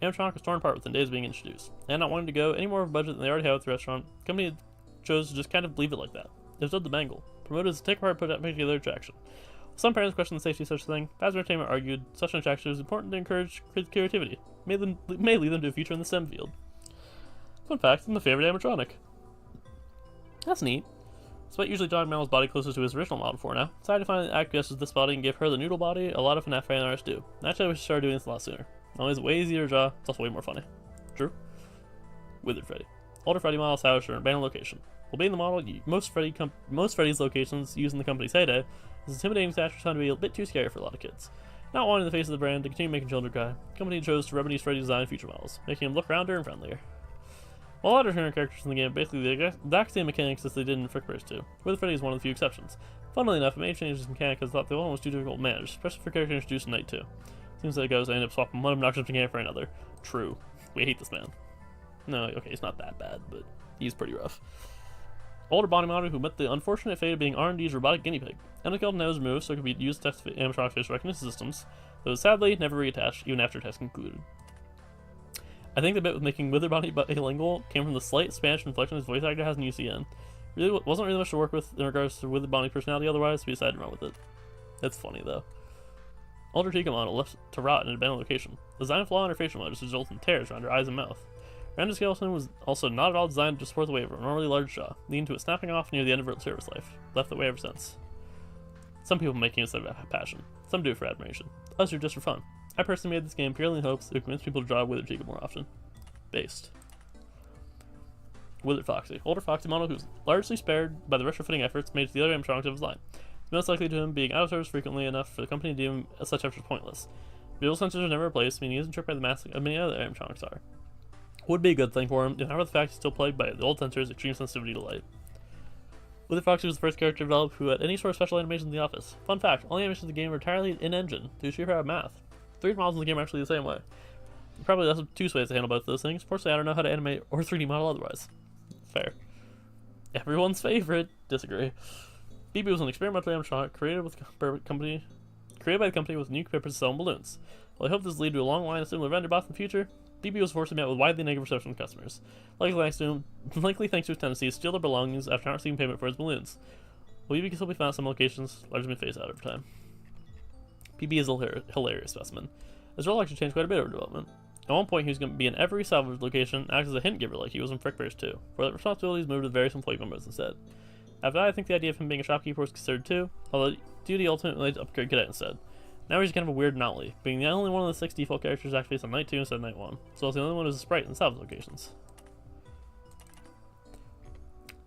Animatronic was torn apart within days of being introduced, and not wanting to go any more of a budget than they already had with the restaurant, the company chose to just kind of leave it like that. It was dubbed the Bangle, promoted as a take-apart put together attraction. Some parents questioned the safety of such a thing. Fazbear Entertainment argued such an attraction was important to encourage creativity, may lead them to a future in the STEM field. Fun fact, I'm the favorite animatronic. That's neat. Despite usually drawing Mel's body closer to his original model for now, decided to finally acquiesce with this body and give her the noodle body a lot of FNAF fan artists do. Actually, I wish I started doing this a lot sooner. Not only is it way easier to draw, it's also way more funny. True? Withered Freddy. Older Freddy models, however, are in abandoned location. While being the model, most Freddy's locations used in the company's heyday, this intimidating statue was found to be a bit too scary for a lot of kids. Not wanting the face of the brand to continue making children cry, the company chose to remedy Freddy's design future models, making him look rounder and friendlier. While other current characters in the game have basically the exact same mechanics as they did in Frickbear's 2, Withered Freddy is one of the few exceptions. Funnily enough, it made changes in mechanics because I thought the one was too difficult to manage, especially for characters introduced in Night 2. Seems like it goes, I end up swapping one obnoxious mechanic for another. True. We hate this man. No, okay, he's not that bad, but he's pretty rough. Older body model who met the unfortunate fate of being R&D's robotic guinea pig. Endoskeleton nose removed so it could be used to test animatronic facial recognition systems, though sadly never reattached even after tests concluded. I think the bit with making Wither Bonnie bilingual came from the slight Spanish inflection his voice actor has in UCN. Wasn't really much to work with in regards to Wither Bonnie personality otherwise, so we decided to run with it. That's funny though. Older Chica model left to rot in an abandoned location. The design flaw in her facial models resulted in tears around her eyes and mouth. Her endoskeleton was also not at all designed to support the weight of her normally large jaw, leading to it snapping off near the end of her service life. Left that way ever since. Some people make games out of passion. Some do it for admiration. Others are just for fun. I personally made this game purely in hopes it would convince people to draw Withered Chica more often. Based. Withered Foxy. Older Foxy model who's largely spared by the retrofitting efforts made to the other animatronics of his line. It's most likely to him being out of service frequently enough for the company to deem such efforts pointless. Visual sensors are never replaced, meaning he isn't tricked by the mask of many other animatronics are. Would be a good thing for him, if not for the fact he's still plagued by the old sensor's extreme sensitivity to light. Withered Foxy was the first character developed who had any sort of special animations in the office. Fun fact, all animations in the game are entirely in-engine, due to sheer power of math. 3D models in the game are actually the same way. Probably less of 2 ways to handle both of those things. Fortunately, I don't know how to animate or 3D model otherwise. Fair. Everyone's favorite. Disagree. BB was an experimental animatronic created by the company with new purpose to sell balloons. While I hope this will lead to a long line of similar vendor bots in the future, BB was forced to meet with widely negative reception from customers. Likely thanks to his tendency to steal their belongings after not receiving payment for his balloons. While BB can still be found at some locations, largely been phased out over time. BB is a hilarious specimen. His role actually changed quite a bit over development. At one point, he was going to be in every salvage location and act as a hint giver like he was in Frickbears 2, where the responsibilities moved to various employee members instead. After that, I think the idea of him being a shopkeeper was considered too, although duty ultimately led to upgrade cadet instead. Now he's kind of a weird anomaly, being the only one of the 6 default characters actually based on Night 2 instead of Night 1, so as the only one who's a sprite in the salvage locations.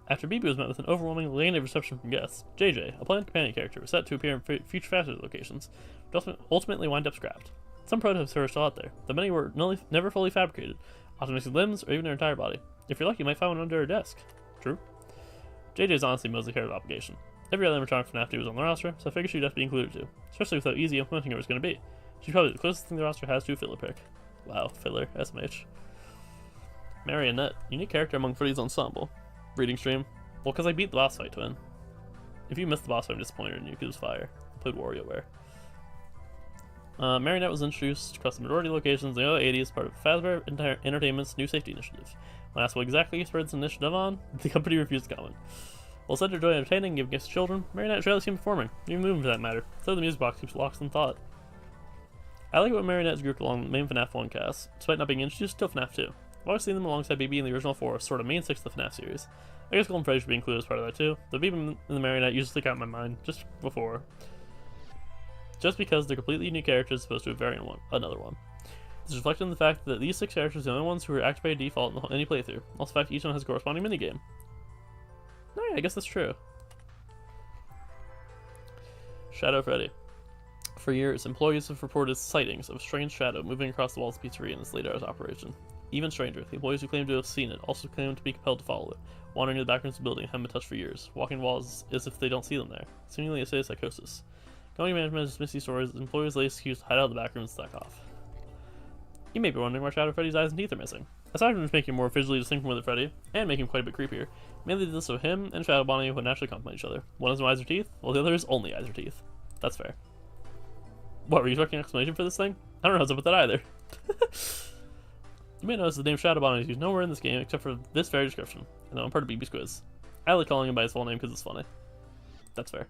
After BB was met with an overwhelming negative reception from guests, JJ, a planned companion character, was set to appear in future factory locations, but ultimately wind up scrapped. Some prototypes are still out there, though many were never fully fabricated, often missing limbs or even their entire body. If you're lucky, you might find one under a desk. True. JJ is honestly mostly care of obligation. Every other animatronic from FNAF 2 was on the roster, so I figured she'd have to be included too, especially with how easy implementing her was going to be. She's probably the closest thing the roster has to a filler pick. Wow, filler, SMH. Marionette, unique character among Freddy's ensemble. Breeding stream. Well, because I beat the boss fight, twin. If you missed the boss fight, I'm disappointed in you, because it was fire. I played WarioWare. Marionette was introduced across the majority of locations in the early 80s as part of Fazbear Entertainment's new safety initiative. When asked what exactly he spread this initiative on, the company refused to comment. While said to enjoy entertaining and giving gifts to children, Marionette rarely seemed performing, even moving for that matter, so the music box keeps lost in thought. I like it when Marionette's grouped along the main FNAF 1 cast, despite not being introduced until FNAF 2. I've always seen them alongside BB in the original 4 as sort of main 6 of the FNAF series. I guess Golden Freddy should be included as part of that too, though BB and the Marionette usually stick out in my mind just because they're completely unique characters as opposed to a variant one, another one. This is reflected in the fact that these 6 characters are the only ones who are activated by default in any playthrough, also the fact that each one has a corresponding minigame. No, yeah, I guess that's true. Shadow Freddy. For years, employees have reported sightings of a strange shadow moving across the walls of the pizzeria in this late hours operation. Even stranger, the employees who claim to have seen it also claim to be compelled to follow it, wandering to the back rooms of the building and haven't been touched for years, walking walls as if they don't see them there, seemingly a state of psychosis. Company management has dismissed these stories as employees lay excuse to hide out of the back rooms and stack off. You may be wondering why Shadow Freddy's eyes and teeth are missing. Aside from just making him more visually distinct from Withered Freddy, and making him quite a bit creepier, mainly did this so him and Shadow Bonnie would naturally complement each other. One has no eyes or teeth, while the other is only eyes or teeth. That's fair. What, were you expecting an explanation for this thing? I don't know what's up with that either. You may notice the name Shadow Bonnie is used nowhere in this game except for this very description, and I'm part of BB's quiz. I like calling him by his full name because it's funny. That's fair.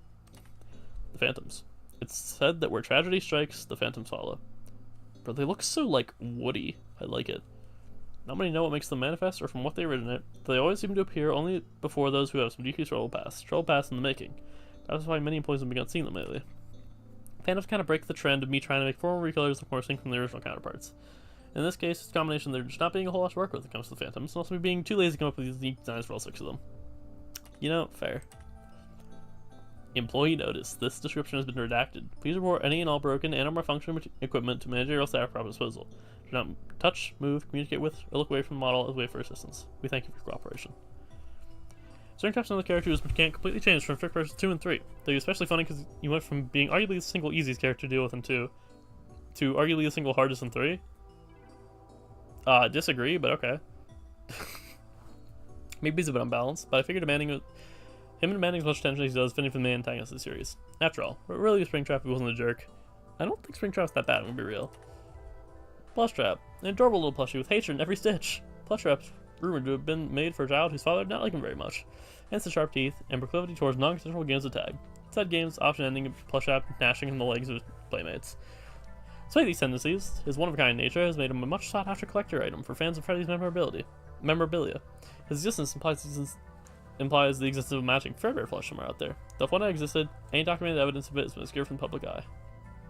The Phantoms. It's said that where tragedy strikes, the Phantoms follow. But they look so, like, woody. I like it. Not many know what makes them manifest or from what they originate, but they always seem to appear only before those who have some decreased trouble pass in the making. That's why many employees have begun seeing them lately. Phantoms kind of break the trend of me trying to make formal recolors look more distinct from their original counterparts. In this case, it's a combination of there just not being a whole lot to work with when it comes to the Phantoms, and also me being too lazy to come up with these unique designs for all 6 of them. You know, fair. Employee notice. This description has been redacted. Please report any and all broken and or malfunctioning equipment to managerial staff for proper disposal. Do not touch, move, communicate with, or look away from the model as a way for assistance. We thank you for your cooperation. Certain types of the character whose mechanic completely changed from Frickbears 2 and 3. They're especially funny because you went from being arguably the single easiest character to deal with in 2 to arguably the single hardest in 3. Disagree, but okay. Maybe he's a bit unbalanced, but I figured him demanding as much attention as he does fitting for the main antagonist of the series. After all, but really Springtrap wasn't a jerk. I don't think Springtrap's that bad, I'm gonna be real. Plushtrap, an adorable little plushie with hatred in every stitch. Plushtrap's rumored to have been made for a child whose father did not like him very much, hence the sharp teeth and proclivity towards non-consensual games of tag. Said games often ending in Plushtrap gnashing in the legs of his playmates. Despite these tendencies, his one-of-a-kind nature has made him a much sought-after collector item for fans of Freddy's memorabilia. His existence implies the existence of a matching Fredbear plush somewhere out there. Though if one had existed, any documented evidence of it has been obscured from the public eye.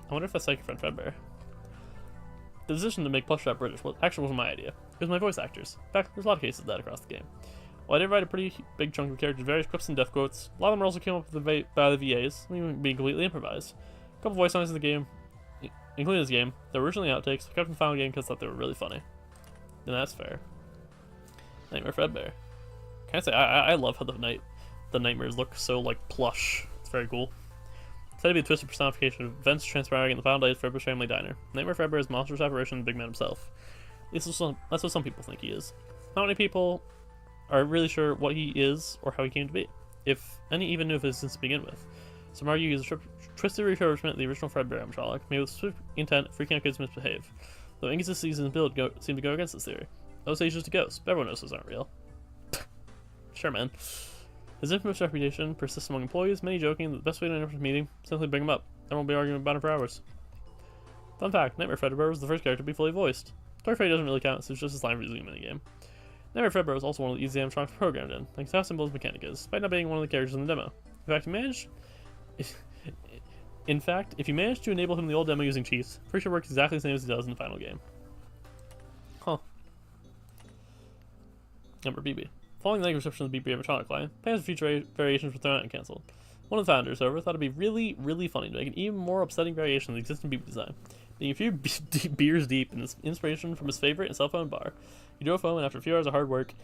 I wonder if that's second friend Fredbear. The decision to make Plushtrap British actually wasn't my idea. It was my voice actors. In fact, there's a lot of cases of that across the game. While I did write a pretty big chunk of characters, various quips and death quotes, a lot of them also came up with by the VAs, being completely improvised. A couple voice lines in the game, including this game, that were originally outtakes, I kept in the final game because I thought they were really funny. And that's fair. Nightmare Fredbear. Can I say, I love how the nightmares look so, like, plush. It's very cool. It's said to be a twisted personification of events transpiring in the final days of Fredbear's family diner. Nightmare Fredbear is monstrous apparition of the big man himself. At least that's what some people think he is. Not many people are really sure what he is or how he came to be, if any even knew of his existence to begin with. Some argue he is a twisted refurbishment of the original Fredbear animatronic, made with swift intent freaking out kids misbehave. Though inconsistencies in his build seem to go against this theory. Those say he's just a ghost, but everyone knows those aren't real. Sure, man. His infamous reputation persists among employees, many joking that the best way to end up a meeting is simply bring him up. Everyone will be arguing about him for hours. Fun fact, Nightmare Fredbear was the first character to be fully voiced. Toy Freddy doesn't really count, so it's just his line reading minigame. Nightmare Fredbear was also one of the easiest animatronics programmed in, thanks to how simple his mechanic is, despite not being one of the characters in the demo. In fact, if you manage to enable him in the old demo using cheats, pretty sure it works exactly the same as he does in the final game. Huh. Number BB. Following the negative reception of the BB animatronic line, plans for future variations were thrown out and cancelled. One of the founders, however, thought it'd be really, really funny to make an even more upsetting variation of the existing BB design. Being a few beers deep in this inspiration from his favorite and cell phone bar, he drove home and after a few hours of hard work,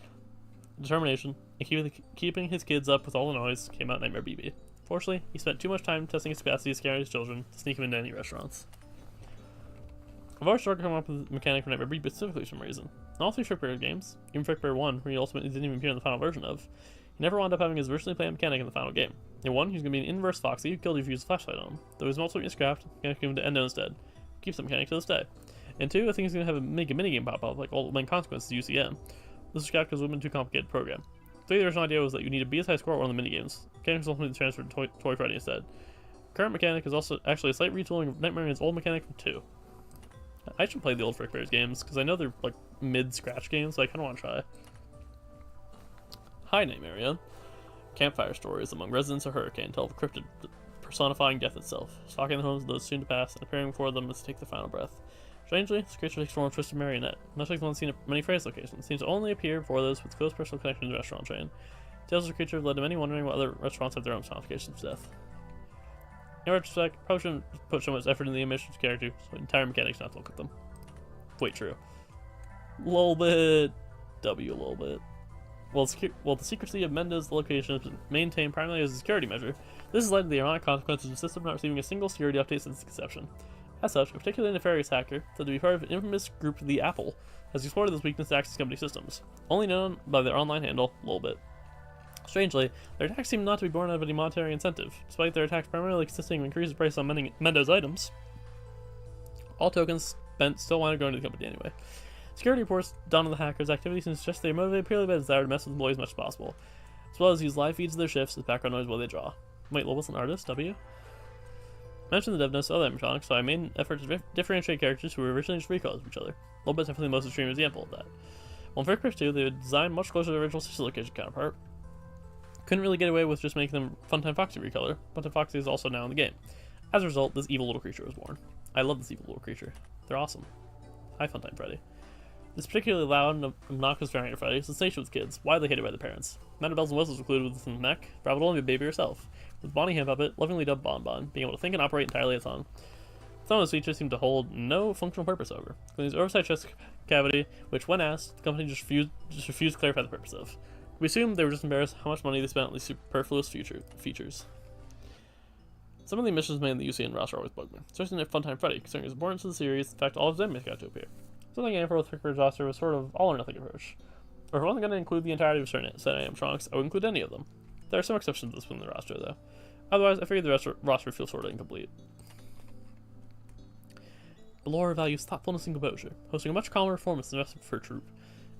determination, and keeping his kids up with all the noise, came out Nightmare BB. Fortunately, he spent too much time testing his capacity to scare his children to sneak him into any restaurants. I've always struggled to come up with a mechanic for Nightmare BB specifically for some reason. In all three Frickbear games, even Frickbear 1, where he ultimately didn't even appear in the final version of, he never wound up having his originally planned mechanic in the final game. In 1, he was going to be an inverse Foxy who killed you if you used a flashlight on him. Though he was ultimately scrapped, the mechanic came to Endo instead. Keeps the mechanic to this day. And 2, I think he's going to have make a minigame pop up like all the main consequences UCM. This was scrapped because it would have been too complicated to program. 3, the original idea was that you need to beat his high score at one of the minigames. The mechanic was ultimately transferred to Toy Freddy instead. Current mechanic is also actually a slight retooling of Nightmare and his old mechanic from 2. I should play the old Frickbears games, because I know they're like mid-scratch games, so I kind of want to try. Hi, Nightmare. Campfire stories among residents of Hurricane tell of a cryptid personifying death itself, stalking the homes of those soon to pass and appearing before them as they take their final breath. Strangely, this creature takes form of a twisted marionette, much like the one seen at many phrase locations, seems to only appear before those with close personal connection to the restaurant chain. Tales of the creature have led to many wondering what other restaurants have their own personifications of death. In retrospect, probably shouldn't put so much effort into the animation of the character, so the entire mechanics not to look at them. Wait, true. Lol bit. W lol bit. Well, the secrecy of Mendo's location is maintained primarily as a security measure. This has led to the ironic consequences of the system not receiving a single security update since its conception. As such, a particularly nefarious hacker, said to be part of an infamous group The Apple, has exploited this weakness to access company systems, only known by their online handle, lolbit. Strangely, their attacks seem not to be born out of any monetary incentive, despite their attacks primarily consisting of increased price on Mendo's items. All tokens spent still wind up going to the company anyway. Security reports done on the hackers' activities suggest they are motivated purely by the desire to mess with employees as much as possible, as well as use live feeds of their shifts as background noise while they draw. Wait, Lolbit's an artist? W? Mentioned the dev notes of other animatronics, so I made an effort to differentiate characters who were originally just recalls of each other. Lolbit's definitely the most extreme example of that. While in Frickbear 2, they were designed much closer to their original sister location counterpart. Couldn't really get away with just making them Funtime Foxy recolor. Funtime Foxy is also now in the game. As a result, this evil little creature was born. I love this evil little creature. They're awesome. Hi, Funtime Freddy. This particularly loud and obnoxious variant of Freddy is sensation with kids, widely hated by the parents. Amount of bells and whistles included within the mech, rivaled only by Baby herself, with Bonnie Hand Puppet, lovingly dubbed Bon Bon, being able to think and operate entirely its own. Some of those features seem to hold no functional purpose over, including his oversized chest cavity, which, when asked, the company just refused to clarify the purpose of. We assumed they were just embarrassed how much money they spent on these superfluous features. Some of the emissions made in the UCN roster always bugged me, especially in Funtime Freddy, considering his importance to the series, in fact all of his enemies got to appear. Something I for with Frickbear's roster was sort of all or nothing approach. Or if I wasn't going to include the entirety of a certain set of animatronics, I would include any of them. There are some exceptions to this within the roster though. Otherwise, I figured the roster feels sort of incomplete. Ballora values thoughtfulness and composure, hosting a much calmer performance than the rest of her troupe.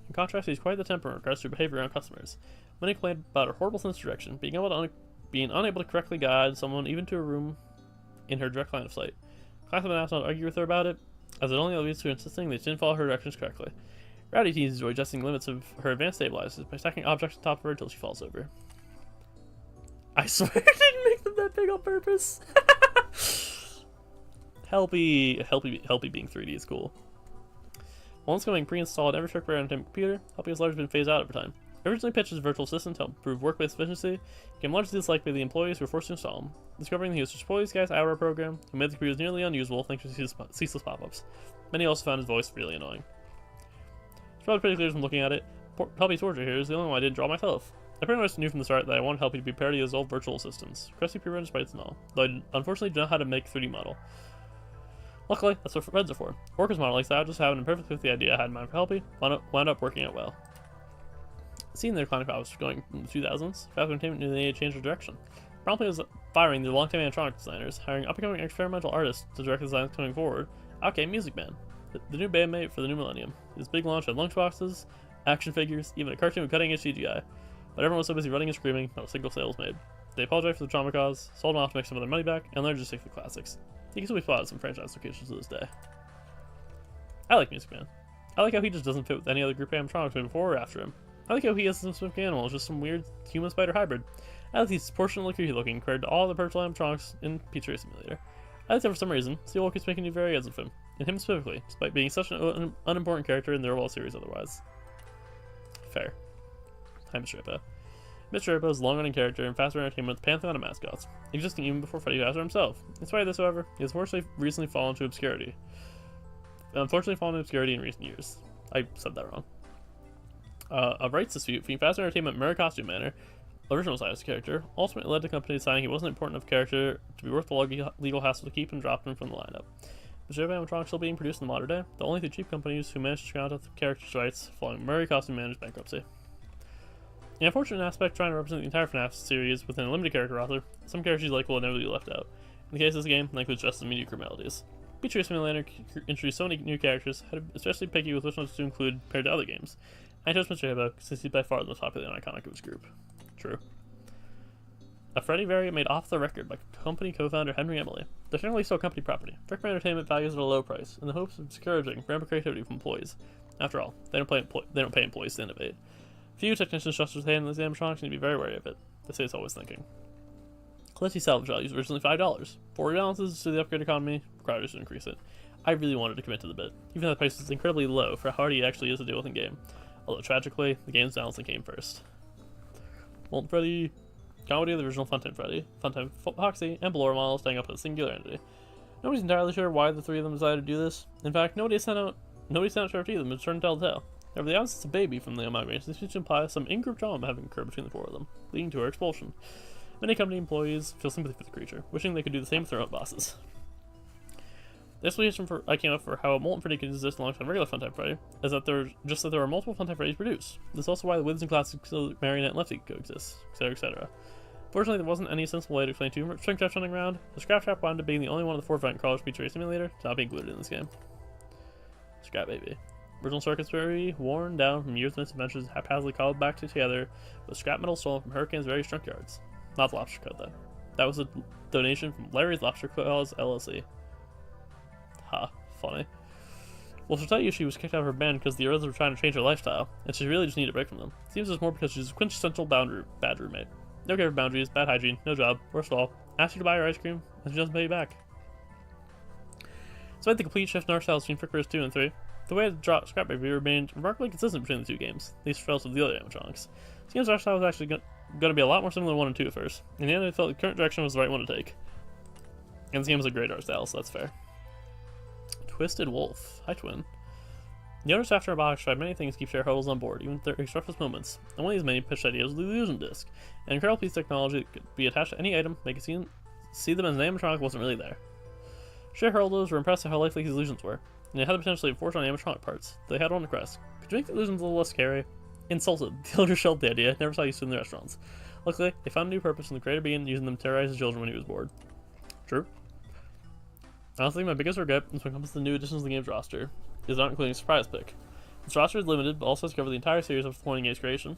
In contrast, he's quite the temper in regards to her behavior around customers. Many complained about her horrible sense of direction, being unable to correctly guide someone even to a room in her direct line of sight. Class have been asked not to argue with her about it, as it only leads to insisting they didn't follow her directions correctly. Rowdy teens enjoy adjusting the limits of her advanced stabilizers by stacking objects on top of her until she falls over. I swear I didn't make them that big on purpose. Helpy being 3D is cool. Once coming pre-installed every Frickbear on a computer, Helpy has largely been phased out over time. Originally pitched as a virtual assistant to help improve workplace efficiency, it became largely disliked by the employees who were forced to install him. Discovering that he was a spoiled guy's hour program, who made the computers nearly unusable thanks to ceaseless pop-ups. Many also found his voice really annoying. It's probably pretty clear from looking at it. Helpy Torture here is the only one I didn't draw myself. I pretty much knew from the start that I wanted Helpy to be parody of his old virtual assistants, crusty pre-rendered sprites and all, though I unfortunately do not know how to make 3D model. Luckily, that's what Reds are for. Workers model like that, just having a perfect fit the idea I had in mind for Helpy, wound up working out well. Seeing their declining profits going in the 2000s, Fast Entertainment knew they needed to change their direction. Promptly was firing their longtime animatronic designers, hiring up-and-coming experimental artists to direct the designs coming forward. Okay, Music Man, the new bandmate for the new millennium. His big launch had lunchboxes, action figures, even a cartoon with cutting-edge CGI. But everyone was so busy running and screaming, not a single sale was made. They apologized for the trauma caused, sold them off to make some of their money back, and learned to stick to classics. You can still be spotted at some franchise locations to this day. I like Music Man. I like how he just doesn't fit with any other group animatronics moving before or after him. I like how he isn't some specific animal, it's just some weird human-spider hybrid. I like he's disproportionately creepy looking compared to all the virtual animatronics in Pizzeria Simulator. I like that for some reason, Steel keeps making new variants of him, and him specifically, despite being such an unimportant character in the overall series otherwise. Fair. Hi, Mr. Rippo. Mr. Rippo is a long-running character in Fazbear Entertainment's pantheon of mascots, existing even before Freddy Fazbear himself. In spite of this, however, he has recently fallen to obscurity. Unfortunately, fallen to obscurity in recent years. I said that wrong. A rights dispute between Fazbear Entertainment and Murray Costume Manor, original size character, ultimately led to the company deciding he wasn't important enough character to be worth the legal hassle to keep and drop him from the lineup. With Joe animatronics still being produced in the modern day, the only two cheap companies who managed to count out the character's rights following Murray Costume Manor's bankruptcy. The unfortunate aspect trying to represent the entire FNAF series within a limited character author, some characters you like will inevitably be left out. In the case of this game, that includes just as mediocre melodies. Pizzeria Simulator introduced so many new characters, had to especially picky with which ones to include compared to other games. I chose Mr. Hibbo since he's by far the most popular and iconic of his group. True. A Freddy variant made off the record by company co-founder Henry Emily. They're generally still company property. Frickbear Entertainment values at a low price, in the hopes of discouraging rampant creativity from employees. After all, they don't pay employees to innovate. Few technicians trust with hand in these animatronics need to be very wary of it. They say it's always thinking. Collecty salvage value is originally $5. For rebalances to the upgrade economy, required us to increase it. I really wanted to commit to the bit, even though the price is incredibly low for how hard he actually is to deal with in game. Although tragically, the game's balancing came first. Molten Freddy, comedy of the original Funtime Freddy, Funtime Foxy, and Ballora models staying up with a singular entity. Nobody's entirely sure why the three of them decided to do this. In fact, nobody sent out sure to them, it's turned telltale. However, the absence of Baby from the amalgamation seems to imply some in-group drama having occurred between the four of them, leading to her expulsion. Many company employees feel sympathy for the creature, wishing they could do the same with their own bosses. The explanation I came up for how a Molten Freddy could exist alongside regular Funtime Freddy is that there are multiple Funtime Freddys produced. This is also why the Wiz and Classic Marionette and Lefty coexist, etc., etc. Fortunately, there wasn't any sensible way to explain too much string traps running around. The Scrap Trap wound up being the only one of the 4 event crawlers Pizzeria Simulator to not be included in this game. Scrap Baby. Original circuits very worn down from years of misadventures haphazardly cobbled back together with scrap metal stolen from Hurricane's various junkyards. Not the Lobster Code, though. That was a donation from Larry's Lobster Claws LLC. Ha, funny. Well, she'll tell you she was kicked out of her band because the others were trying to change her lifestyle, and she really just needed a break from them. Seems it's more because she's a quintessential bad roommate. No care for boundaries, bad hygiene, no job, worst of all, asks you to buy her ice cream, and she doesn't pay you back. Despite the complete shift in art styles between Frickbears 2 and 3, the way to draw Scrap Baby remained remarkably consistent between the two games, at least relative to the other animatronics. This game's art style was actually going to be a lot more similar to 1 and 2 at first. In the end, I felt the current direction was the right one to take. And this game was a great art style, so that's fair. Twisted Wolf. Hi, Twin. The owners after Robotics tried many things to keep shareholders on board, even with their roughest moments, and one of these many pitched ideas was the Illusion Disc, an incredible piece of technology that could be attached to any item, make it see them as an animatronic wasn't really there. Shareholders were impressed at how lifelike these illusions were, and they had the potential to forge on animatronic parts. They had one request. Could you make the illusions a little less scary? Insulted, the owners shelved the idea, never saw use in the restaurants. Luckily, they found a new purpose in the creator being using them to terrorize his children when he was bored. True. Honestly, my biggest regret is when it comes to the new additions to the game's roster, is not including a surprise pick. This roster is limited, but also has covered the entire series up to the point of the game's creation.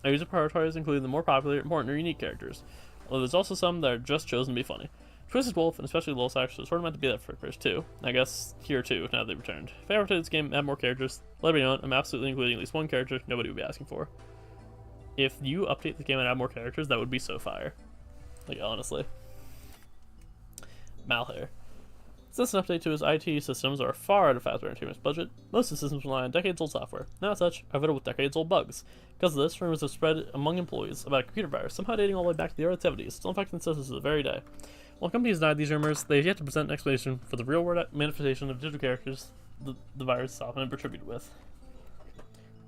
I usually prioritize including the more popular, important, or unique characters, although there's also some that are just chosen to be funny. Twisted Wolf, and especially Losax, was sort of meant to be that for Frickbears 2. I guess here too, now they've returned. If I ever played this game and had more characters, let me know it. I'm absolutely including at least one character nobody would be asking for. If you update the game and add more characters, that would be so fire. Like, honestly. Malhair. Since an update to his IT systems are far out of Fazbear Entertainment's budget, most of the systems rely on decades-old software, and as such, are riddled with decades-old bugs. Because of this, rumors have spread among employees about a computer virus somehow dating all the way back to the early 70s, still infecting the systems to the very day. While companies denied these rumors, they have yet to present an explanation for the real-world manifestation of digital characters the virus is often attributed with.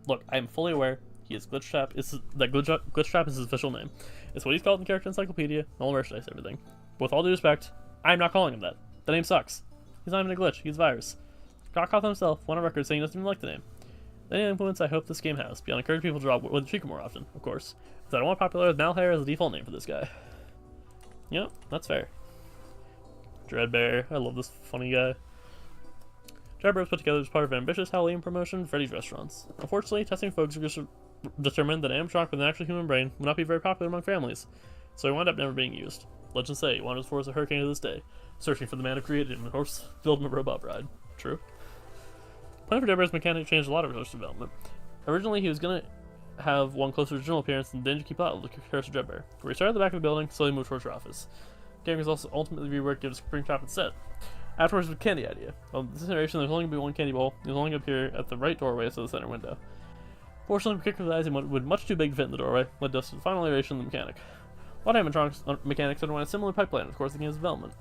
Look, I am fully aware he is Glitchtrap. Glitchtrap is his official name. It's what he's called in the character encyclopedia, and all merchandise, everything. But with all due respect, I am not calling him that. The name sucks. He's not even a glitch, he's a virus. Cockcroft himself went on record saying he doesn't even like the name. The only influence I hope this game has, beyond encouraging people to draw with Chica more often, of course, is that I want popular with Malhair as the default name for this guy. Yep, that's fair. Dreadbear, I love this funny guy. Dreadbear was put together as part of an ambitious Halloween promotion for Freddy's restaurants. Unfortunately, testing folks determined that an animatronic with an actual human brain would not be very popular among families, so he wound up never being used. Legends say he wanders the forest of Hurricane to this day, searching for the man who created him and built him a robot bride. True. Plan for Dreadbear's mechanic changed a lot of research development. Originally, he was going to have one closer to the original appearance and didn't keep out of the Curse of Dreadbear. Where he started at the back of the building, slowly moved towards your office. The game was also ultimately reworked to give a Springtrap instead. Afterwards, with Candy idea. On this iteration, there's only going to be one candy bowl. It was only going to appear at the right doorway instead of the center window. Fortunately, particularly what would much too big to fit in the doorway led us to the final iteration of the mechanic. A lot of animatronics mechanics underwent a similar pipeline, of course, the game's development.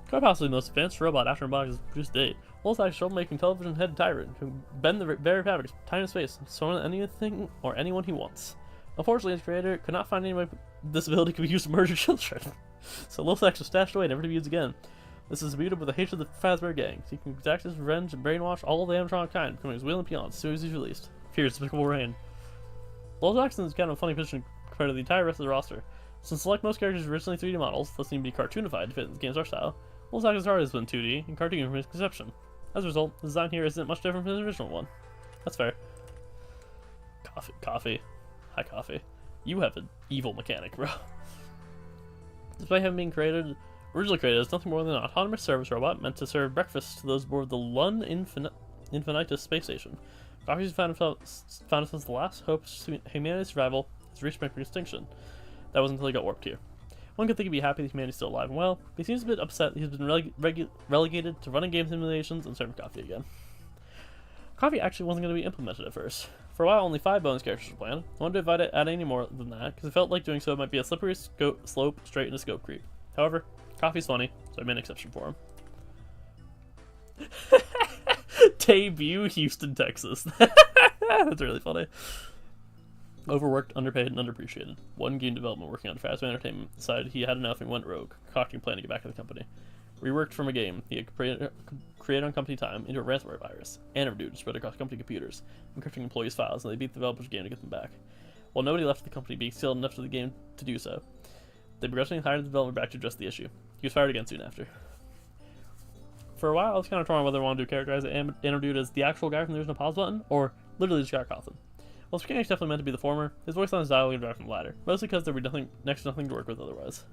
Quite possibly the most advanced robot after robotics produced to date. Wolfpack's troublemaking television head tyrant who can bend the very fabric of time and space, summon anything or anyone he wants. Unfortunately, his creator could not find any way this ability could be used to murder children. So Wolfpack was stashed away, never to be used again. This is imbued with the hatred of the Fazbear gang. He can exact his revenge and brainwash all of the animatronic kind, becoming his wheel and peons as soon as he's released. Fear despicable reign. Wolfpack is kind of a funny position compared to the entire rest of the roster. Since like most characters originally 3D models that seem to be cartoonified to fit the game's art style, Wolfpack has always been 2D and cartoon from his conception. As a result, the design here isn't much different from the original one. That's fair. Coffee. Hi, Coffee. You have an evil mechanic, bro. Despite having been originally created as nothing more than an autonomous service robot meant to serve breakfast to those aboard the Lun Infinitus space station, Coffee's found himself as the last hope of humanity's survival has reached extinction. That wasn't until he got warped here. One could think he'd be happy that humanity's still alive and well, but he seems a bit upset that he's been relegated to running game simulations and serving coffee again. Coffee actually wasn't going to be implemented at first. For a while, only 5 bonus characters were planned. I wanted to add any more than that, because it felt like doing so might be a slippery slope straight into scope creep. However, Coffee's funny, so I made an exception for him. Debut Houston, Texas. That's really funny. Overworked, underpaid, and underappreciated. One game development working on Fazbear Entertainment decided he had enough and went rogue, concocting a plan to get back at the company. Reworked from a game he had created on company time into a ransomware virus, Antidote to spread across company computers, encrypting employees' files, and they beat the developers' game to get them back. While nobody left the company being sealed enough to the game to do so, they progressively hired the developer back to address the issue. He was fired again soon after. For a while, I was kind of torn on whether I wanted to characterize Antidote as the actual guy from the original pause button, or literally just Scott Cawthon. While his mechanic's definitely meant to be the former, his voice line is dialogue and drive from the latter, mostly because there would be next to nothing to work with otherwise.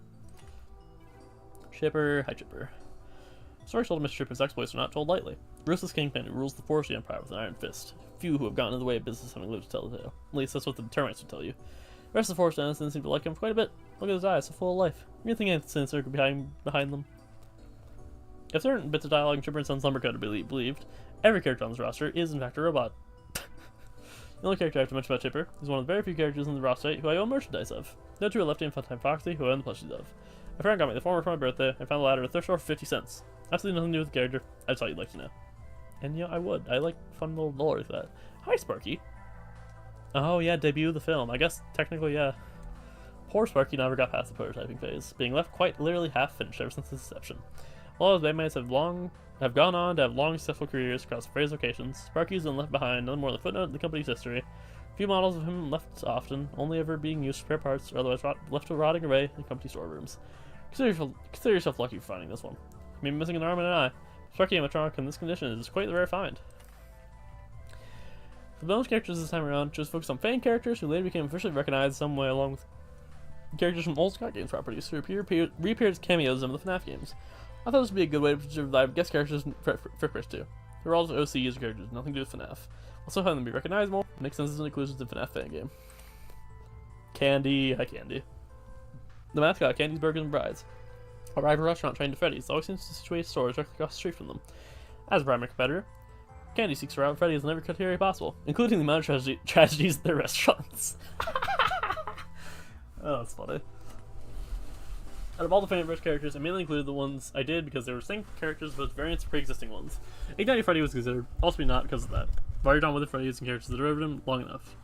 Chipper, hi Chipper. Stories told of Mr. Chipper's exploits are not told lightly. Ruthless kingpin who rules the forestry empire with an iron fist. Few who have gotten in the way of business having lived to tell the tale. At least that's what the termites would tell you. The rest of the forest denizens seem to like him quite a bit. Look at his eyes, so full of life. You think anything sinister could be behind them? If certain bits of dialogue in Chipper and Son's Lumbercoat are believed, every character on this roster is in fact a robot. The only character I have to mention about Chipper is one of the very few characters in the roster who I own merchandise of. No two are lefty and Funtime Foxy, who I own the plushies of. A friend got me the former for my birthday, and found the latter at a thrift store for 50 cents. Absolutely nothing to do with the character, I just thought you'd like to know. And yeah, I would. I like fun little lore with that. Hi, Sparky. Oh yeah, debut of the film. I guess technically, yeah. Poor Sparky never got past the prototyping phase, being left quite literally half finished ever since his inception. While his bandmates have gone on to have long, successful careers across various locations, Sparky's been left behind, none more than a footnote in the company's history. A few models of him left often, only ever being used for spare parts or otherwise left rotting away in company storerooms. Consider yourself lucky for finding this one. Maybe missing an arm and an eye. Sparky animatronic in this condition is quite the rare find. For bonus characters this time around, just focus on fan characters who later became officially recognized some way along with characters from old Scott Games properties who reappeared as cameos in some of the FNAF games. I thought this would be a good way to survive guest characters in Frickbear too. They're all just OC user characters, nothing to do with FNAF. Also having them be recognizable makes sense as an inclusion to FNAF fan game. Candy, hi Candy. The mascot, Candy's Burgers and Brides. Arrive at a restaurant trained to Freddy's, always seems to situate stores directly across the street from them. As a primary competitor, Candy seeks around Freddy's in every criteria possible, including the amount of tragedies at their restaurants. Oh, that's funny. Out of all the favorite characters, I mainly included the ones I did because they were same characters but variants of pre-existing ones. Igniting Freddy was considered, possibly not because of that. I've already done with the Freddy's and characters that derivative him long enough.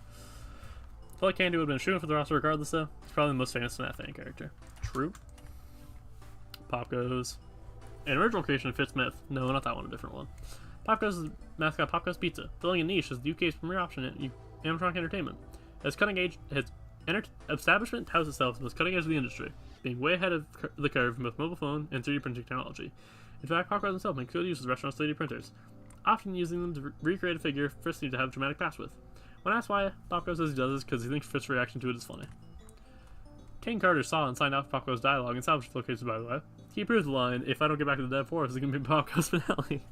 I feel like Candy would have been shooting for the roster regardless though. He's probably the most famous FNAF fan character. True. Pop Goes. An original creation of Fitz Smith. No, not that one, a different one. Pop Goes is mascot Pop Goes Pizza, filling a niche as the UK's premier option at animatronic entertainment. As cutting edge, his establishment touts itself as the most cutting edge of the industry, being way ahead of the curve in both mobile phone and 3D printing technology. In fact, Pop Goes himself makes good use of restaurants' 3D printers, often using them to recreate a figure Fritz needs to have a dramatic past with. When asked why, Pop Goes says he does this because he thinks Fritz's reaction to it is funny. Kane Carter saw and signed off Pop Goes dialogue and salvaged locations, by the way. He approved the line, "If I don't get back to the Dead Forest, it's gonna be Pop Goes finale."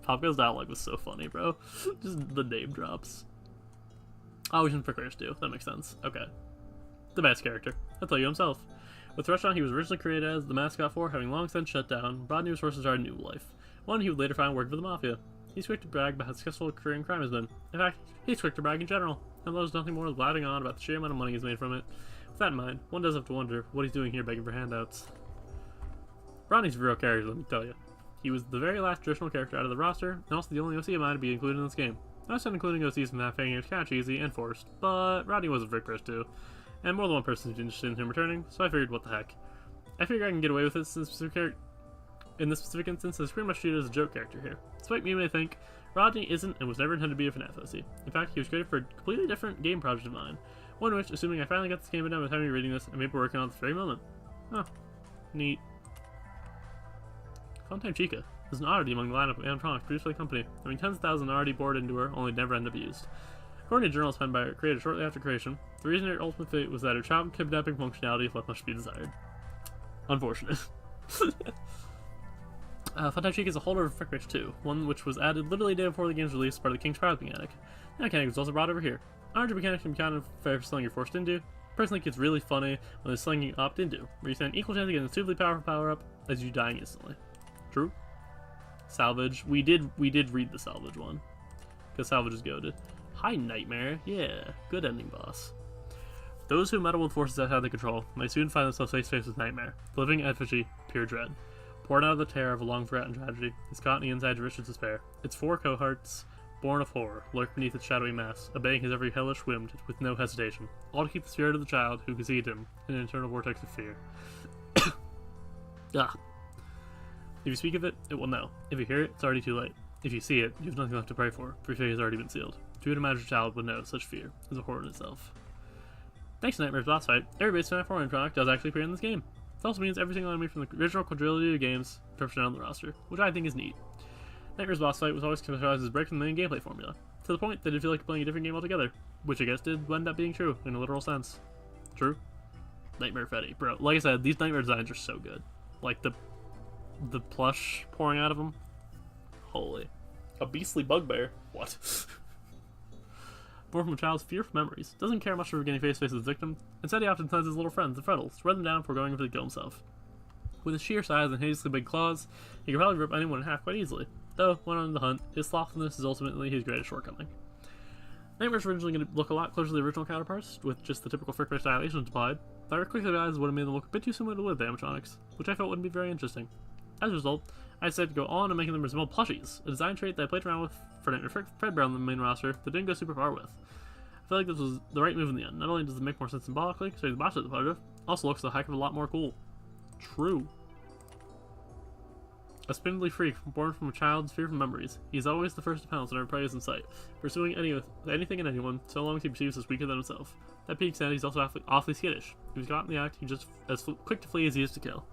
Pop Goes dialogue was so funny, bro. Just the name drops. Oh, he's in Frickbears too. That makes sense. Okay. The best character. I'll tell you himself. With the restaurant he was originally created as the mascot for, having long since shut down, broad new sources started a new life. One he would later find worked for the Mafia. He's quick to brag about how successful a career in crime has been. In fact, he's quick to brag in general, and loves nothing more than blathering on about the sheer amount of money he's made from it. With that in mind, one does have to wonder what he's doing here begging for handouts. Rodney's a real character, let me tell you. He was the very last traditional character out of the roster, and also the only OC of mine to be included in this game. I said including OCs from that fan is kind of cheesy and forced, but Rodney was a Frickbears too, and more than one person is interested in him returning, so I figured what the heck. I figure I can get away with this in this specific instance, as pretty much treated as a joke character here. Despite me may think, Rodney isn't and was never intended to be a FNAF OC. In fact, he was created for a completely different game project of mine, one which, assuming I finally got this game done with having me reading this, I may be working on at this very moment. Huh. Neat. Funtime Chica is an oddity among the lineup of animatronics produced by the company, having tens of thousands already bored into her, only never end up used. According to journals penned by her creator shortly after creation, the reason her ultimate fate was that her child kidnapping functionality left much to be desired. Unfortunate. Funtime Chica is a holder of Frickbears 2, one which was added literally a day before the game's release as part of the King's Trials mechanic. That mechanic was also brought over here. Archer mechanic can be kind of fair for something you're forced into. Personally, it gets really funny when it's something you opt into, where you stand an equal chance of getting a stupidly powerful power-up as you dying instantly. True. Salvage. We did read the salvage one, because salvage is goated. Hi, Nightmare. Yeah, good ending, boss. Those who meddle with forces outside their control may soon find themselves face to face with Nightmare, living effigy, pure dread. Born out of the terror of a long-forgotten tragedy, it's caught in the inside of Richard's despair. Its four cohorts, born of horror, lurk beneath its shadowy mass, obeying his every hellish whim with no hesitation, all to keep the spirit of the child who conceived him in an eternal vortex of fear. Ah. If you speak of it, it will know. If you hear it, it's already too late. If you see it, you have nothing left to pray for your fate has already been sealed. Who would imagine a child would know such fear is a horror in itself. Thanks to Nightmare's boss fight, every base FNAF 4 animatronic does actually appear in this game. This also means every single enemy from the original quadrilogy of games represented on the roster, which I think is neat. Nightmare's boss fight was always characterized as breaking the main gameplay formula, to the point that it feel like playing a different game altogether, which I guess did end up being true, in a literal sense. True? Nightmare Freddy. Bro, like I said, these Nightmare designs are so good. Like, the plush pouring out of them. Holy. A beastly bugbear. What? Born from a child's fearful memories, doesn't care much for getting face-to-face with his victim. Instead, he often sends his little friends, the Freddles, to run them down before going to kill himself. With his sheer size and hideously big claws, he can probably rip anyone in half quite easily. Though, when on the hunt, his slothfulness is ultimately his greatest shortcoming. Nightmare's originally going to look a lot closer to the original counterparts, with just the typical Frickbear stylizations applied, but I quickly realized would have made them look a bit too similar to live animatronics, which I felt wouldn't be very interesting. As a result, I decided to go on and making them resemble plushies, a design trait that I played around with for Nightmare Fredbear on the main roster that didn't go super far with. I feel like this was the right move in the end. Not only does it make more sense symbolically, so the boss at the part of, also looks a heck of a lot more cool. True. A spindly freak born from a child's fearful memories, he is always the first to pounce whenever prey is in sight, pursuing anything and anyone so long as he perceives us weaker than himself. That being said, he's also awfully skittish. If he's caught in the act, he's just as quick to flee as he is to kill.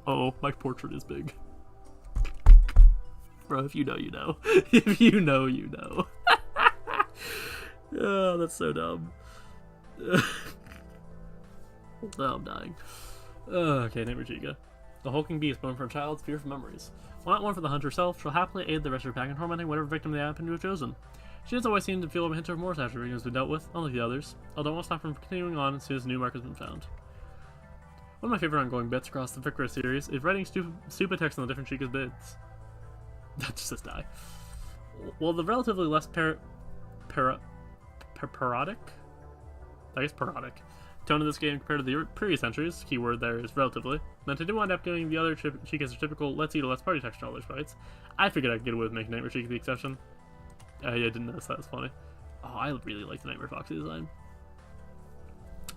Oh, my portrait is big. Bro, if you know, you know. If you know, you know. Oh, that's so dumb. Oh, I'm dying. Okay, Nightmare Chica. The hulking beast born from a child's fearful memories. While not one for the hunter herself, she'll happily aid the rest of her pack in tormenting whatever victim they happen to have chosen. She does always seem to feel a hint of remorse after everything has been dealt with, unlike the others, although it won't stop from continuing on as soon as a new mark has been found. One of my favorite ongoing bits across the Frickbear series is writing stupid text on the different Chica's bids. That just says die. Well, the relatively less parodic tone of this game compared to the previous entries, keyword there is relatively, meant I did wind up getting the other Chica's typical let's eat or let's party text in all those fights. I figured I could get away with making Nightmare Chica the exception. Yeah, I didn't notice that was funny. Oh, I really like the Nightmare Foxy design.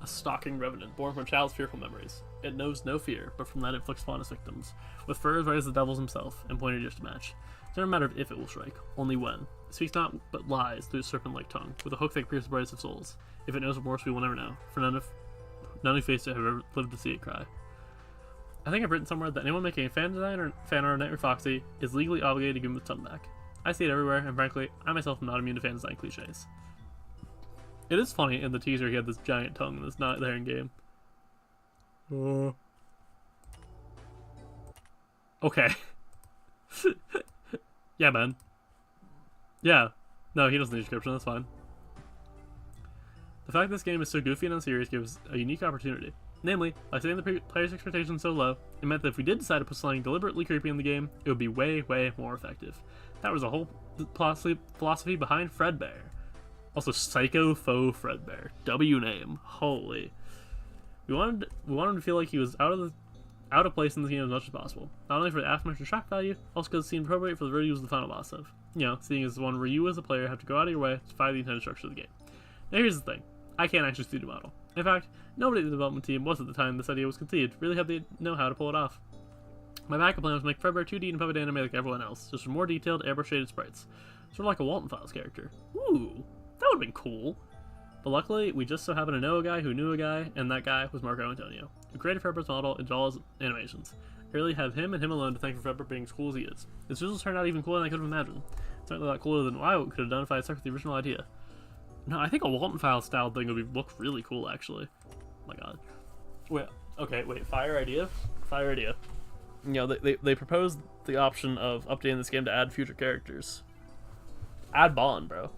A stalking revenant, born from a child's fearful memories. It knows no fear, but from that it inflicts upon its victims, with fur as white as the devil's himself, and pointed ears to match. It's not a matter of if it will strike, only when. It speaks not but lies through its serpent-like tongue, with a hook that pierces the brightest of souls. If it knows remorse, we will never know, for none who faced it have ever lived to see it cry. I think I've written somewhere that anyone making a fan art of Nightmare Foxy is legally obligated to give him his tongue back. I see it everywhere, and frankly, I myself am not immune to fan design cliches. It is funny in the teaser he had this giant tongue that's not there in game. Okay. Yeah, man. Yeah. No, he doesn't need a description, that's fine. The fact this game is so goofy and unserious gives a unique opportunity. Namely, by setting the player's expectations so low, it meant that if we did decide to put something deliberately creepy in the game, it would be way, way more effective. That was the whole philosophy behind Fredbear. Also, Psycho Faux Fredbear. W name. Holy. We wanted him to feel like he was out of place in the game as much as possible. Not only for the aforementioned shock value, also because it seemed appropriate for the Ryu was the final boss of. You know, seeing as one where you as a player have to go out of your way to defy the intended structure of the game. Now here's the thing. I can't actually 3D model. In fact, nobody at the development team was at the time this idea was conceived really had the know-how to pull it off. My backup plan was to make Fredbear 2D and puppet anime like everyone else, just with more detailed, airbrush shaded sprites. Sort of like a Walton Files character. Ooh, that would have been cool. But luckily, we just so happen to know a guy who knew a guy, and that guy was Marco Antonio, who created Fredbear's model and all his animations. I really have him and him alone to thank for Fredbear being as cool as he is. His visuals turned out even cooler than I could have imagined. Certainly a lot cooler than I could have done if I had stuck with the original idea. No, I think a Walton Files style thing would look really cool, actually. Oh my god. Wait, okay, wait, fire idea? Fire idea. You know, they proposed the option of updating this game to add future characters. Add Bond, bro.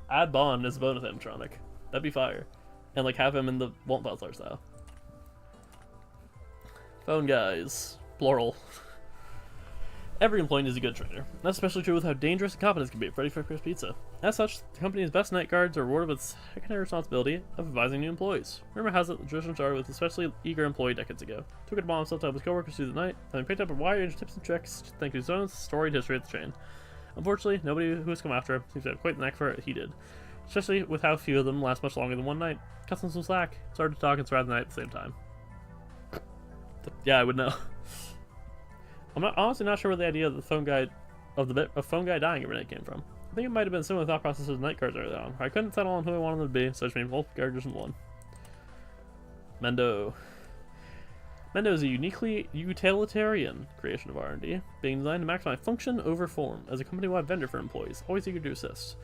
Add Bond as a bonus animatronic. That'd be fire. And, like, have him in the Walton Files art style. Phone guys. Plural. Every employee is a good trainer. That's especially true with how dangerous and competent can be at Freddy Fazbear's Pizza. As such, the company's best night guards are rewarded with the secondary responsibility of advising new employees. Rumor has it the tradition started with an especially eager employee decades ago. Took it upon himself to help his coworkers through the night, having picked up a wide range of tips and tricks thanks to his own storied history at the chain. Unfortunately, nobody who has come after him seems to have quite the knack for it he did. Especially with how few of them last much longer than one night. Cut them some slack, started to talk and survive the night at the same time. Yeah, I would know. I'm honestly not sure where the idea of the phone guy dying every night came from. I think it might have been similar thought process as night guards early on. I couldn't settle on who I wanted them to be, so I just made both characters in one. Mendo. Mendo is a uniquely utilitarian creation of R&D, being designed to maximize function over form as a company-wide vendor for employees, always eager to assist.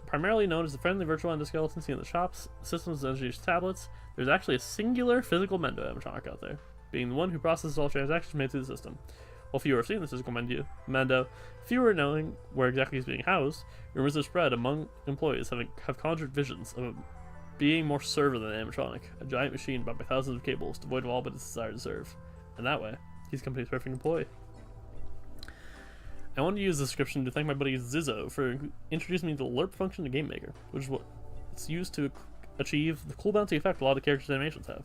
Primarily known as the friendly virtual endoskeleton seen in the shops, systems, and engineers' tablets, there's actually a singular physical Mendo animatronic out there, being the one who processes all transactions made through the system. While fewer have seen the physical Mendo, fewer knowing where exactly he's being housed, rumors have spread among employees have conjured visions of being more server than an animatronic, a giant machine bound by thousands of cables devoid of all but its desire to serve. And that way, he's the company's perfect employee. I wanted to use this description to thank my buddy Zizzo for introducing me to the LERP function of Game Maker, which is what it's used to achieve the cool bouncy effect a lot of the characters' animations have.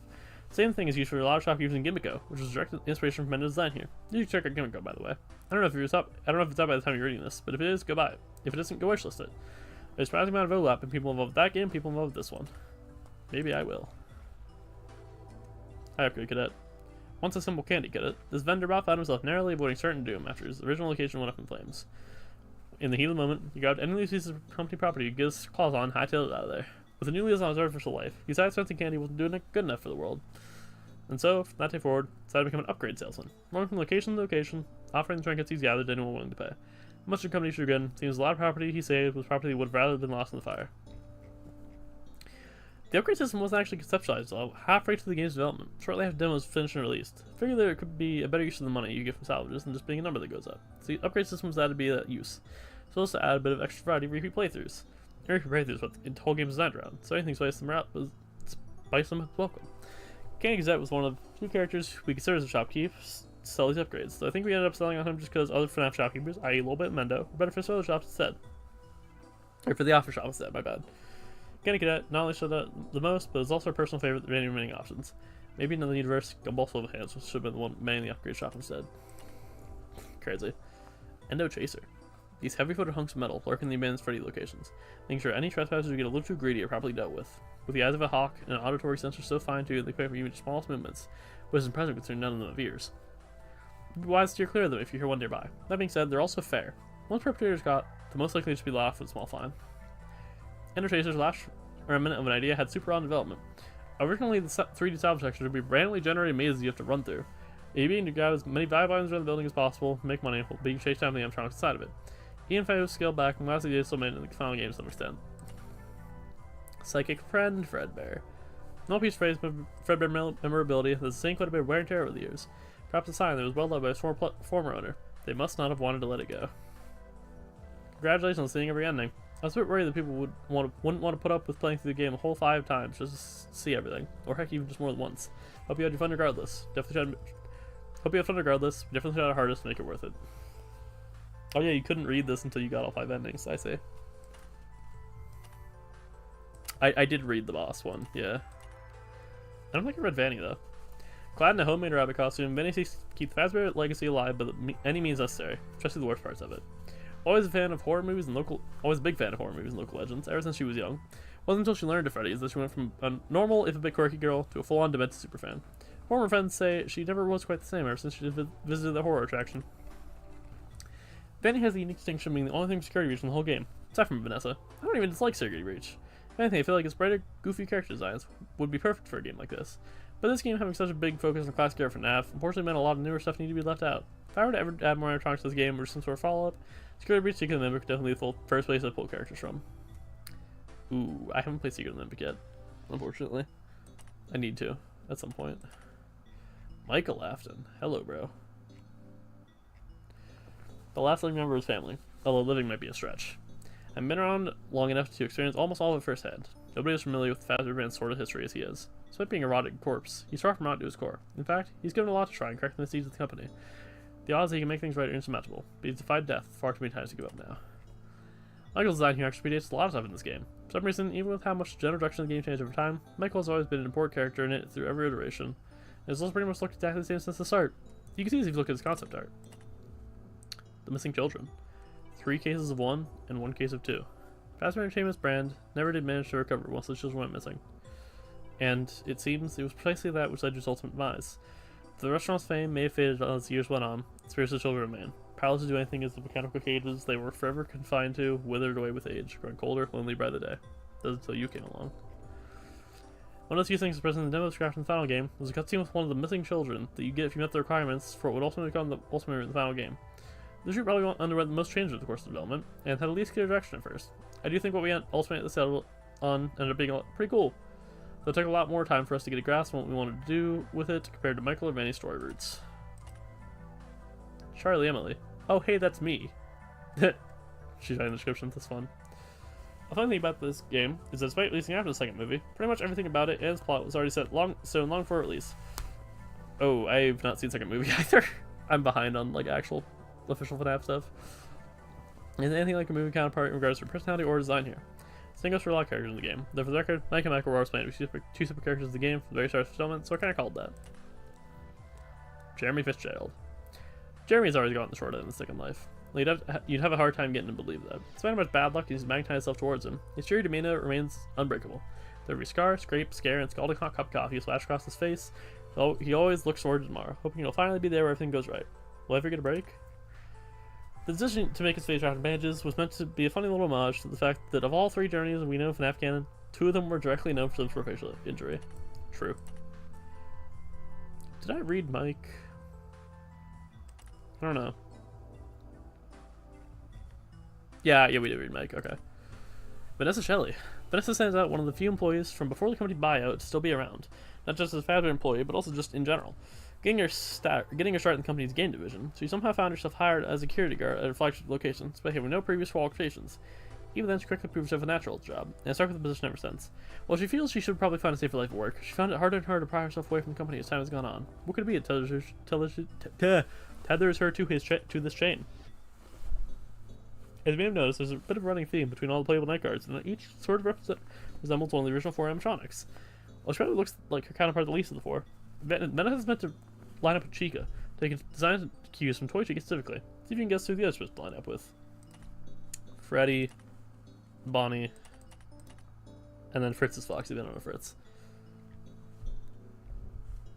Same thing is used for a lot of shop using Gimmico, which is direct inspiration from Mendo's design here. You can check out Gimmico, by the way. I don't know if it's up by the time you're reading this, but if it is, go buy it. If it isn't, go wishlist it. There's a surprising amount of overlap in people involved with that game, people involved with this one. Maybe I will. Hi, Upgrade Cadet. Once a simple candy cadet, this vendor bot found himself narrowly avoiding certain doom after his original location went up in flames. In the heat of the moment, he grabbed any of these pieces of company property, get his claws on, hightailed it out of there. With a new lease on his artificial life, he decided Spencer Candy wasn't doing good enough for the world. And so, from that day forward, decided to become an upgrade salesman, roaming from location to location, offering the trinkets he's gathered to anyone willing to pay. Much to the company's chagrin, seems a lot of property he saved was property that would have rather been lost in the fire. The upgrade system wasn't actually conceptualized until halfway through the game's development, shortly after the demo was finished and released. I figured there could be a better use of the money you get from salvages than just being a number that goes up. So the upgrade system was that to be that use. so as to add a bit of extra variety of repeat playthroughs. And repeat playthroughs is what the whole game is designed around, so anything spice them up is welcome. Candy Gazette was one of the few characters we considered as a shopkeep to sell these upgrades, so I think we ended up selling on him just because other FNAF shopkeepers, i.e. Lolbit and Mendo, were better for other shops instead. Or for the offer shop instead, my bad. Candy Cadet not only showed out the most, but is also our personal favorite of many remaining options. Maybe in the universe, Gumball Full of Hands should have been the one manning the upgrade shop instead. Crazy. Endo Chaser. These heavy-footed hunks of metal lurk in the abandoned Freddy locations, making sure any trespassers who get a little too greedy are properly dealt with. With the eyes of a hawk and an auditory sensor so fine-tuned they pick up even the smallest movements, which is impressive considering none of them have ears. You'd be wise to steer clear of them if you hear one nearby. That being said, they're also fair. Once perpetrators got, the most likely to be let off with a small fine. Ender Chaser's last remnant of an idea had super on development. Originally, the 3D salvage section would be randomly generated mazes you have to run through. You being to grab as many valuable items around the building as possible, make money, while being chased down the animatronics inside of it. Ian Fay was scaled back, and lastly, they still made it in the final game to some extent. Psychic Friend Fredbear. No piece phrase Fredbear memorability has seen quite a bit of wear and tear over the years. Perhaps a sign that it was well loved by its former owner. They must not have wanted to let it go. Congratulations on seeing every ending. I was a bit worried that people wouldn't want to put up with playing through the game a whole 5 times just to see everything, or heck, even just more than once. Hope you had your fun regardless. Definitely tried our hardest to make it worth it. Oh yeah, you couldn't read this until you got all 5 endings. I see. I did read the boss one, yeah. I don't think I read Vanny though. Clad in a homemade rabbit costume, Vanny seeks to keep the Fazbear legacy alive by any means necessary, especially the worst parts of it. Always a fan of horror movies and always a big fan of horror movies and local legends, ever since she was young. Wasn't until she learned of Freddy's that she went from a normal, if a bit quirky girl, to a full-on demented superfan. Former friends say she never was quite the same ever since she visited the horror attraction. Vanny has the unique distinction of being the only thing security breach in the whole game, aside from Vanessa. I don't even dislike security breach. If anything, I feel like its brighter, goofy character designs would be perfect for a game like this. But this game having such a big focus on classic era FNAF, unfortunately meant a lot of newer stuff needed to be left out. If I were to ever add more animatronics to this game or some sort of follow-up, Secret Breach Secret Olympic would definitely be the first place I pull characters from. Ooh, I haven't played Secret Olympic yet, unfortunately. I need to, at some point. Michael Afton. Hello, bro. The last living member of his family, although living might be a stretch. I've been around long enough to experience almost all of it firsthand. Nobody is familiar with Fazbear Band's sort of history as he is. Despite being a rotted corpse, he's far from rot to his core. In fact, he's given a lot to try and correct the misdeeds of the company. The odds that he can make things right are insurmountable, but he's defied death far too many times to give up now. Michael's design here actually predates a lot of stuff in this game. For some reason, even with how much general direction of the game changed over time, Michael has always been an important character in it through every iteration, and has also pretty much looked exactly the same since the start. You can see this if you look at his concept art. The Missing Children. 3 cases of 1 and 1 case of 2. Fazbear Entertainment's brand never did manage to recover once the children went missing. And it seems it was precisely that which led to its ultimate demise. The restaurant's fame may have faded as years went on, spirits of children remain. Powerless to do anything as the mechanical cages they were forever confined to withered away with age, growing colder, lonely by the day. That was until you came along. One of the few things present in the demo scrapped in the final game was a cutscene with one of the missing children that you get if you met the requirements for what would ultimately become the ultimate in the final game. The shoot probably underwent the most changes over the course of development, and had at least clear direction at first. I do think what we ultimately settled on ended up being pretty cool. Though it took a lot more time for us to get a grasp on what we wanted to do with it compared to Michael or Vanny's story roots. Charlie Emily. Oh hey, that's me. She's writing the description, that's fun. The funny thing about this game is that despite releasing after the second movie, pretty much everything about it and its plot was already set long before release. Oh, I've not seen the second movie either. I'm behind on like actual official FNAF stuff. Is anything like a movie counterpart in regards to personality or design here? Same goes for a lot of characters in the game. Though for the record, Mike and Michael were always planned to be two separate characters of the game from the very start of fulfillment, so I kinda called that. Jeremy Fitzgerald. Jeremy's always gotten the short end in the second life. You'd have a hard time getting to believe that. Despite how much bad luck he's magnetized himself towards him, his cheery demeanor remains unbreakable. There will be scar, scrape, scare, and scalding hot cup of coffee splashed across his face. He always looks forward to tomorrow, hoping he'll finally be there where everything goes right. Will I ever get a break? The decision to make his face wrapped in bandages was meant to be a funny little homage to the fact that of all 3 journeys we know in FNAF canon, 2 of them were directly known for some facial injury. True. Did I read Mike? I don't know. Yeah, we did read Mike, okay. Vanessa Shelley. Vanessa stands out one of the few employees from before the company buyout to still be around. not just as a factory employee, but also just in general. Getting your start in the company's game division, so you somehow found yourself hired as a security guard at a flagship location, despite having no previous qualifications. Even then, she quickly proved herself a natural job, and stuck with the position ever since. While she feels she should probably find a safer life at work, she found it harder and harder to pry herself away from the company as time has gone on. What could it be that tethers her to this chain? As you may have noticed, there's a bit of a running theme between all the playable night guards, and each sort of resembles one of the original 4 animatronics. Well, she probably looks like her counterpart the least of the 4. Meta has meant to line up with Chica, taking design cues from Toy Chica specifically. See if you can guess who the others supposed to line up with. Freddy, Bonnie, and then Fritz's Foxy. They don't know Fritz.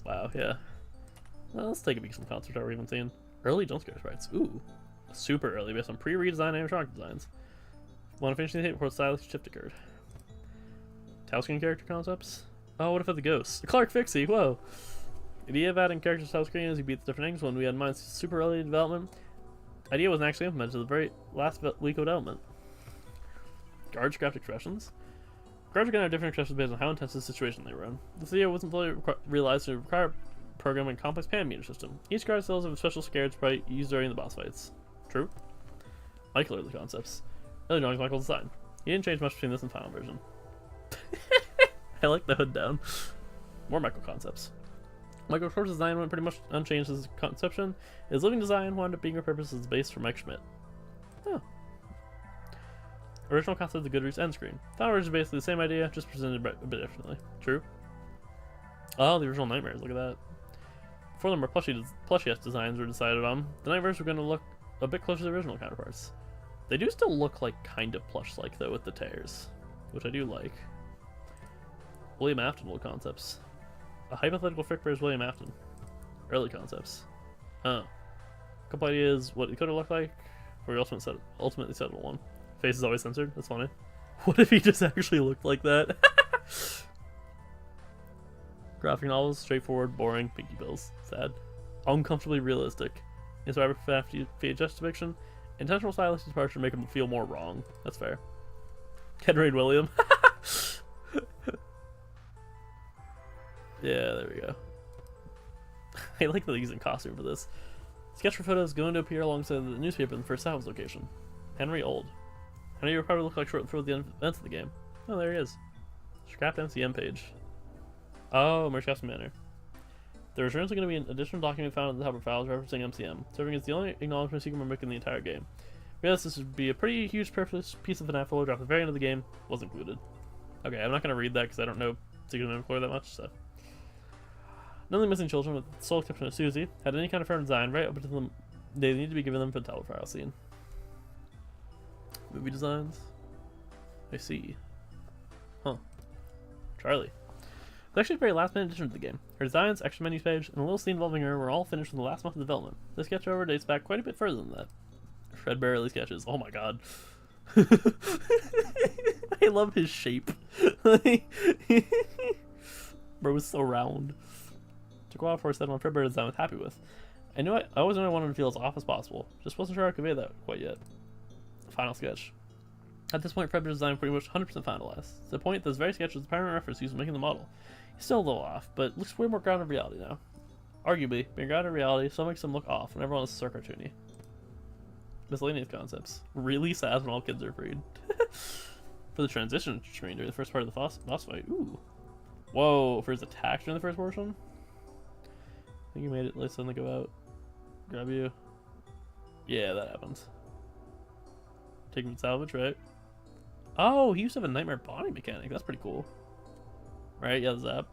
Wow, yeah. Well, let's take a peek at some concept art we haven't seen. Early jump scare sprites. Ooh. Super early, based on pre-redesigned animatronic designs. Want to finish the tape before the stylish shift occurred. Tailscreen character concepts? Oh, what if it's the ghosts? Clark Fixie, whoa! The idea of adding characters to Tailscreen as you beat the different things when we had mine's super early development. The idea wasn't actually implemented until the very last week of development. Guards craft expressions. Guards are going to have different expressions based on how intense the situation they were in. This idea wasn't fully realized to require programming a complex pan meter system. Each guard still has a special scared sprite used during the boss fights. True. Michael early concepts. Early drawings Michael's design. He didn't change much between this and final version. I like the hood down. More Michael concepts. Michael's core design went pretty much unchanged as his conception. His living design wound up being repurposed as the base for Mike Schmidt. Oh. Original concept of the Goodreads end screen. Final version is basically the same idea, just presented a bit differently. True. Oh, the original Nightmares, look at that. Before the more plushy designs were decided on, the Nightmares were going to look a bit closer to the original counterparts. They do still look like kind of plush-like though with the tears, which I do like. William Afton old concepts. A hypothetical Frickbear's William Afton. Early concepts. Oh. Couple ideas what it could have looked like for the ultimately settled one. Face is always censored, that's funny. What if he just actually looked like that? Graphic novels, straightforward, boring, pinky pills. Sad. Uncomfortably realistic. Inspired by VHS depiction. Intentional stylistic departure to make him feel more wrong. That's fair. Henry William. Yeah, there we go. I like that he's in costume for this. Sketch for photos going to appear alongside the newspaper in the first house location. Henry Old. Henry would probably look like short through the events of the game. Oh, there he is. Scrapped MCM page. Oh, Merchcastle Manor. There is currently going to be an additional document found in the Hubbard files referencing MCM, serving as the only acknowledgement Secret Member in the entire game. Realize this would be a pretty huge piece of FNAF photo drop at the very end of the game. Was included. Okay, I'm not going to read that because I don't know Secret Member that much, so. None of the missing children, with the sole exception of Susie, had any kind of firm design right up until them they need to be given them for the teletrial scene. Movie designs? I see. Huh. Charlie. It's actually a very last minute addition to the game. Her designs, extra menus page, and a little scene involving her were all finished in the last month of development. This sketch over dates back quite a bit further than that. Fredbear early sketches. Oh my god. I love his shape. Bro is so round. Took a while before I said one Fredbear design I was happy with. I always knew I wanted to feel as off as possible. Just wasn't sure I could convey that quite yet. Final sketch. At this point, Fredbear's design pretty much 100% finalized. To the point that this very sketch was the primary reference used in making the model. He's still a little off, but looks way more grounded in reality now. Arguably, being grounded in reality still makes him look off when everyone is so cartoony. Miscellaneous concepts. Really sad when all kids are freed. For the transition screen during the first part of the boss fight. Ooh. Whoa, for his attack during the first portion? I think you made it let something go out. Grab you. Yeah, that happens. Take him to salvage, right? Oh, he used to have a nightmare body mechanic. That's pretty cool. Right? Yeah, zap.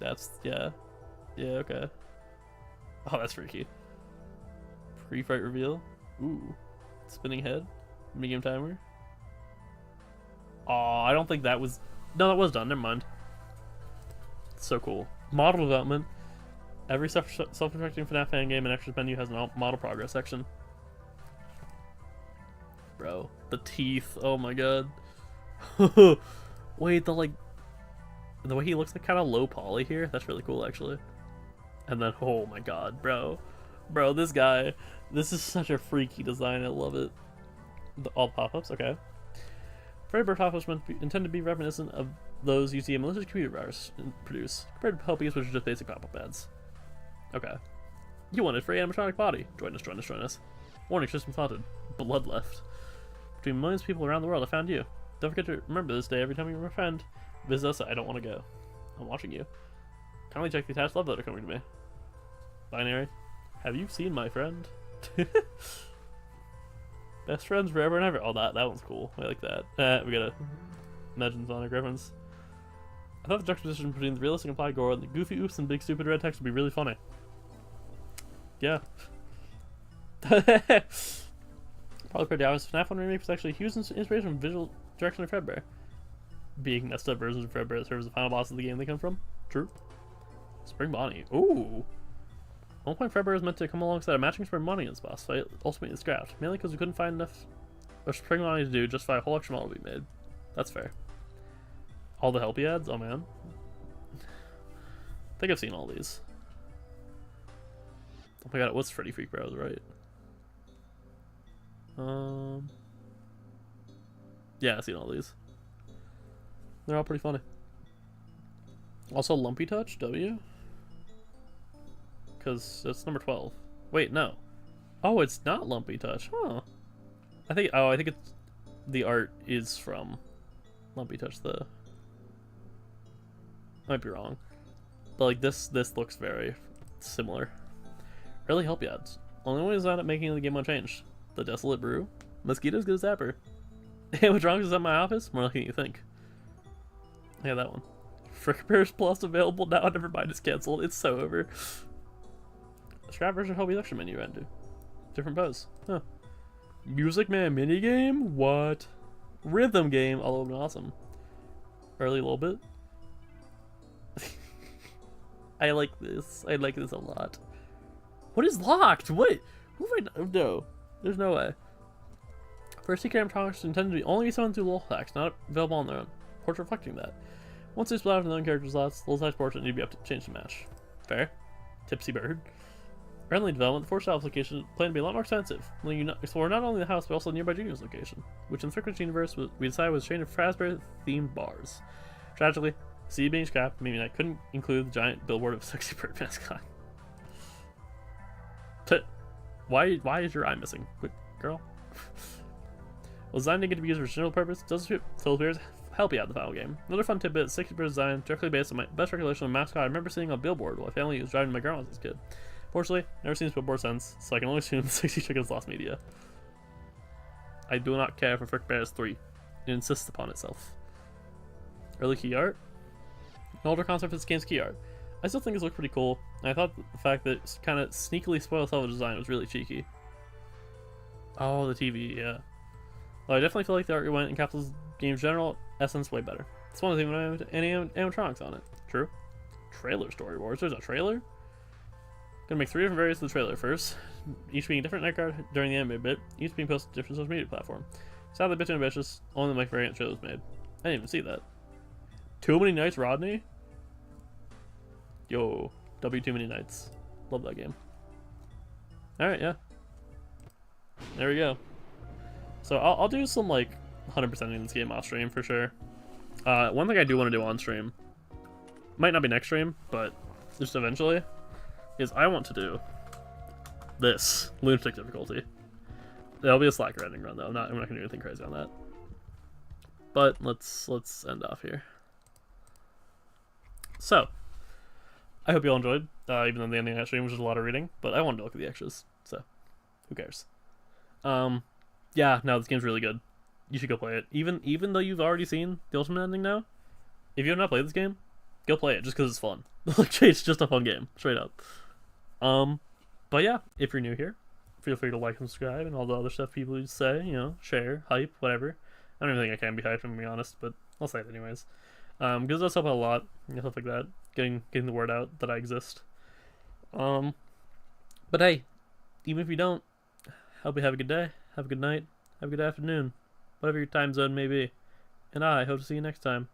That's, yeah. Yeah, okay. Oh, that's freaky. Pre-fight reveal. Ooh. Spinning head. Medium timer. Oh, I don't think that was... No, that was done. Never mind. So cool. Model development. Every self-reflecting FNAF fan game and extras menu has a model progress section. Bro, the teeth. Oh my god. Wait, the way he looks like kind of low poly here. That's really cool, actually. And then, oh my god, bro, this guy. This is such a freaky design. I love it. All pop-ups. Okay. Fredbear tacos intended to be reminiscent of those you see in malicious computer viruses produce, compared to Helpies, which are just basic pop-up ads. Okay. You wanted free animatronic body. Join us, join us, join us. Warning, system haunted. Blood left. Between millions of people around the world, I found you. Don't forget to remember this day every time you're my friend. Visit us, I don't want to go. I'm watching you. Kindly check the attached love letter coming to me. Binary. Have you seen my friend? Best friends forever and ever. Oh, that one's cool. I like that. We got a Legends on our reference. I thought the juxtaposition between the realistic implied gore and the goofy oops and big stupid red text would be really funny. Yeah. Probably pretty obvious. FNAF 1 remake was actually a huge inspiration from visual direction of Fredbear. Being messed up versions of Fredbear that serve as the final boss of the game they come from. True. Spring Bonnie. Ooh. At one point, Fredbear was meant to come alongside a matching Spring Bonnie in this boss fight, ultimately scrapped, mainly because we couldn't find enough of Spring Bonnie to do just by a whole extra model we made. That's fair. All the Helpy ads? Oh man. I think I've seen all these. Oh my god, what's Freddy Freakbear? I was right. Yeah, I've seen all these. They're all pretty funny. Also, Lumpy Touch, W? Because that's number 12. Wait, no. Oh, it's not Lumpy Touch, huh? I think it's... The art is from Lumpy Touch, the... Might be wrong. But, like, this looks very similar. Really help you ads. Only one is out at making the game unchanged. The Desolate Brew. Mosquitoes get a zapper. Animatronics is at my office? More likely than you think. Yeah, that one. Frickbear's Plus available now. Never mind, it's cancelled. It's so over. Scrap version of Hobby Lecture menu ended. Different pose. Huh. Music Man minigame? What? Rhythm game? All of them awesome. Early little bit. I like this. I like this a lot. What is locked? What? Who have I... No. There's no way. First secret animatronics intended to be only summoned through little hacks, not available on their own. Ports reflecting that. Once they split out into their own character slots, the little text ports need to be up to change to match. Fair. Tipsy Bird. Friendly development, the force house location planned to be a lot more extensive. When you explore not only the house, but also the nearby Junior's location, which in the Frickbear's universe we decided was a chain of Fazbear-themed bars. Tragically, C being scrapped, meaning I couldn't include the giant billboard of a sexy bird mascot. Why is your eye missing? Quick, girl. Well, design didn't get to be used for general purpose. Does Fazbear's help you out in the final game. Another fun tidbit: 60% design directly based on my best recollection of a mascot I remember seeing on a billboard while my family was driving my grandma's as a kid. Fortunately, never seen this billboard since, so I can only assume 60 Chickens lost media. I do not care for Frickbear's 3. It insists upon itself. Early key art? An older concept for this game's key art. I still think this looked pretty cool, and I thought the fact that it kind of sneakily spoiled some of the design was really cheeky. Oh, the TV, yeah. Well, I definitely feel like the art went encapsulates the game's general essence way better. It's one of the things with any animatronics on it. True. Trailer storyboards. There's a trailer? Gonna make 3 different variants of the trailer first, each being a different night guard during the anime bit, each being posted to different social media platform. Sadly, a bit too ambitious, only the variant trailer was made. I didn't even see that. Too Many Nights, Rodney? Yo, Too Many Nights. Love that game. Alright, yeah. There we go. So I'll do some like 100%ing this game off stream for sure. One thing I do want to do on stream, might not be next stream, but just eventually, is I want to do this lunatic difficulty. There'll be a slacker ending run though. I'm not gonna do anything crazy on that. But let's end off here. So I hope you all enjoyed, even though the ending of that stream was just a lot of reading. But I wanted to look at the extras, so who cares? Yeah, no, this game's really good. You should go play it. Even though you've already seen the ultimate ending now, if you have not played this game, go play it just because it's fun. Like, it's just a fun game, straight up. But yeah, if you're new here, feel free to like and subscribe and all the other stuff people say, you know, share, hype, whatever. I don't even think I can be hyped, I'm gonna be honest, but I'll say it anyways. Because it does help out a lot, you know, stuff like that, getting the word out that I exist. But hey, even if you don't, hope you have a good day, have a good night, have a good afternoon, whatever your time zone may be. And I hope to see you next time.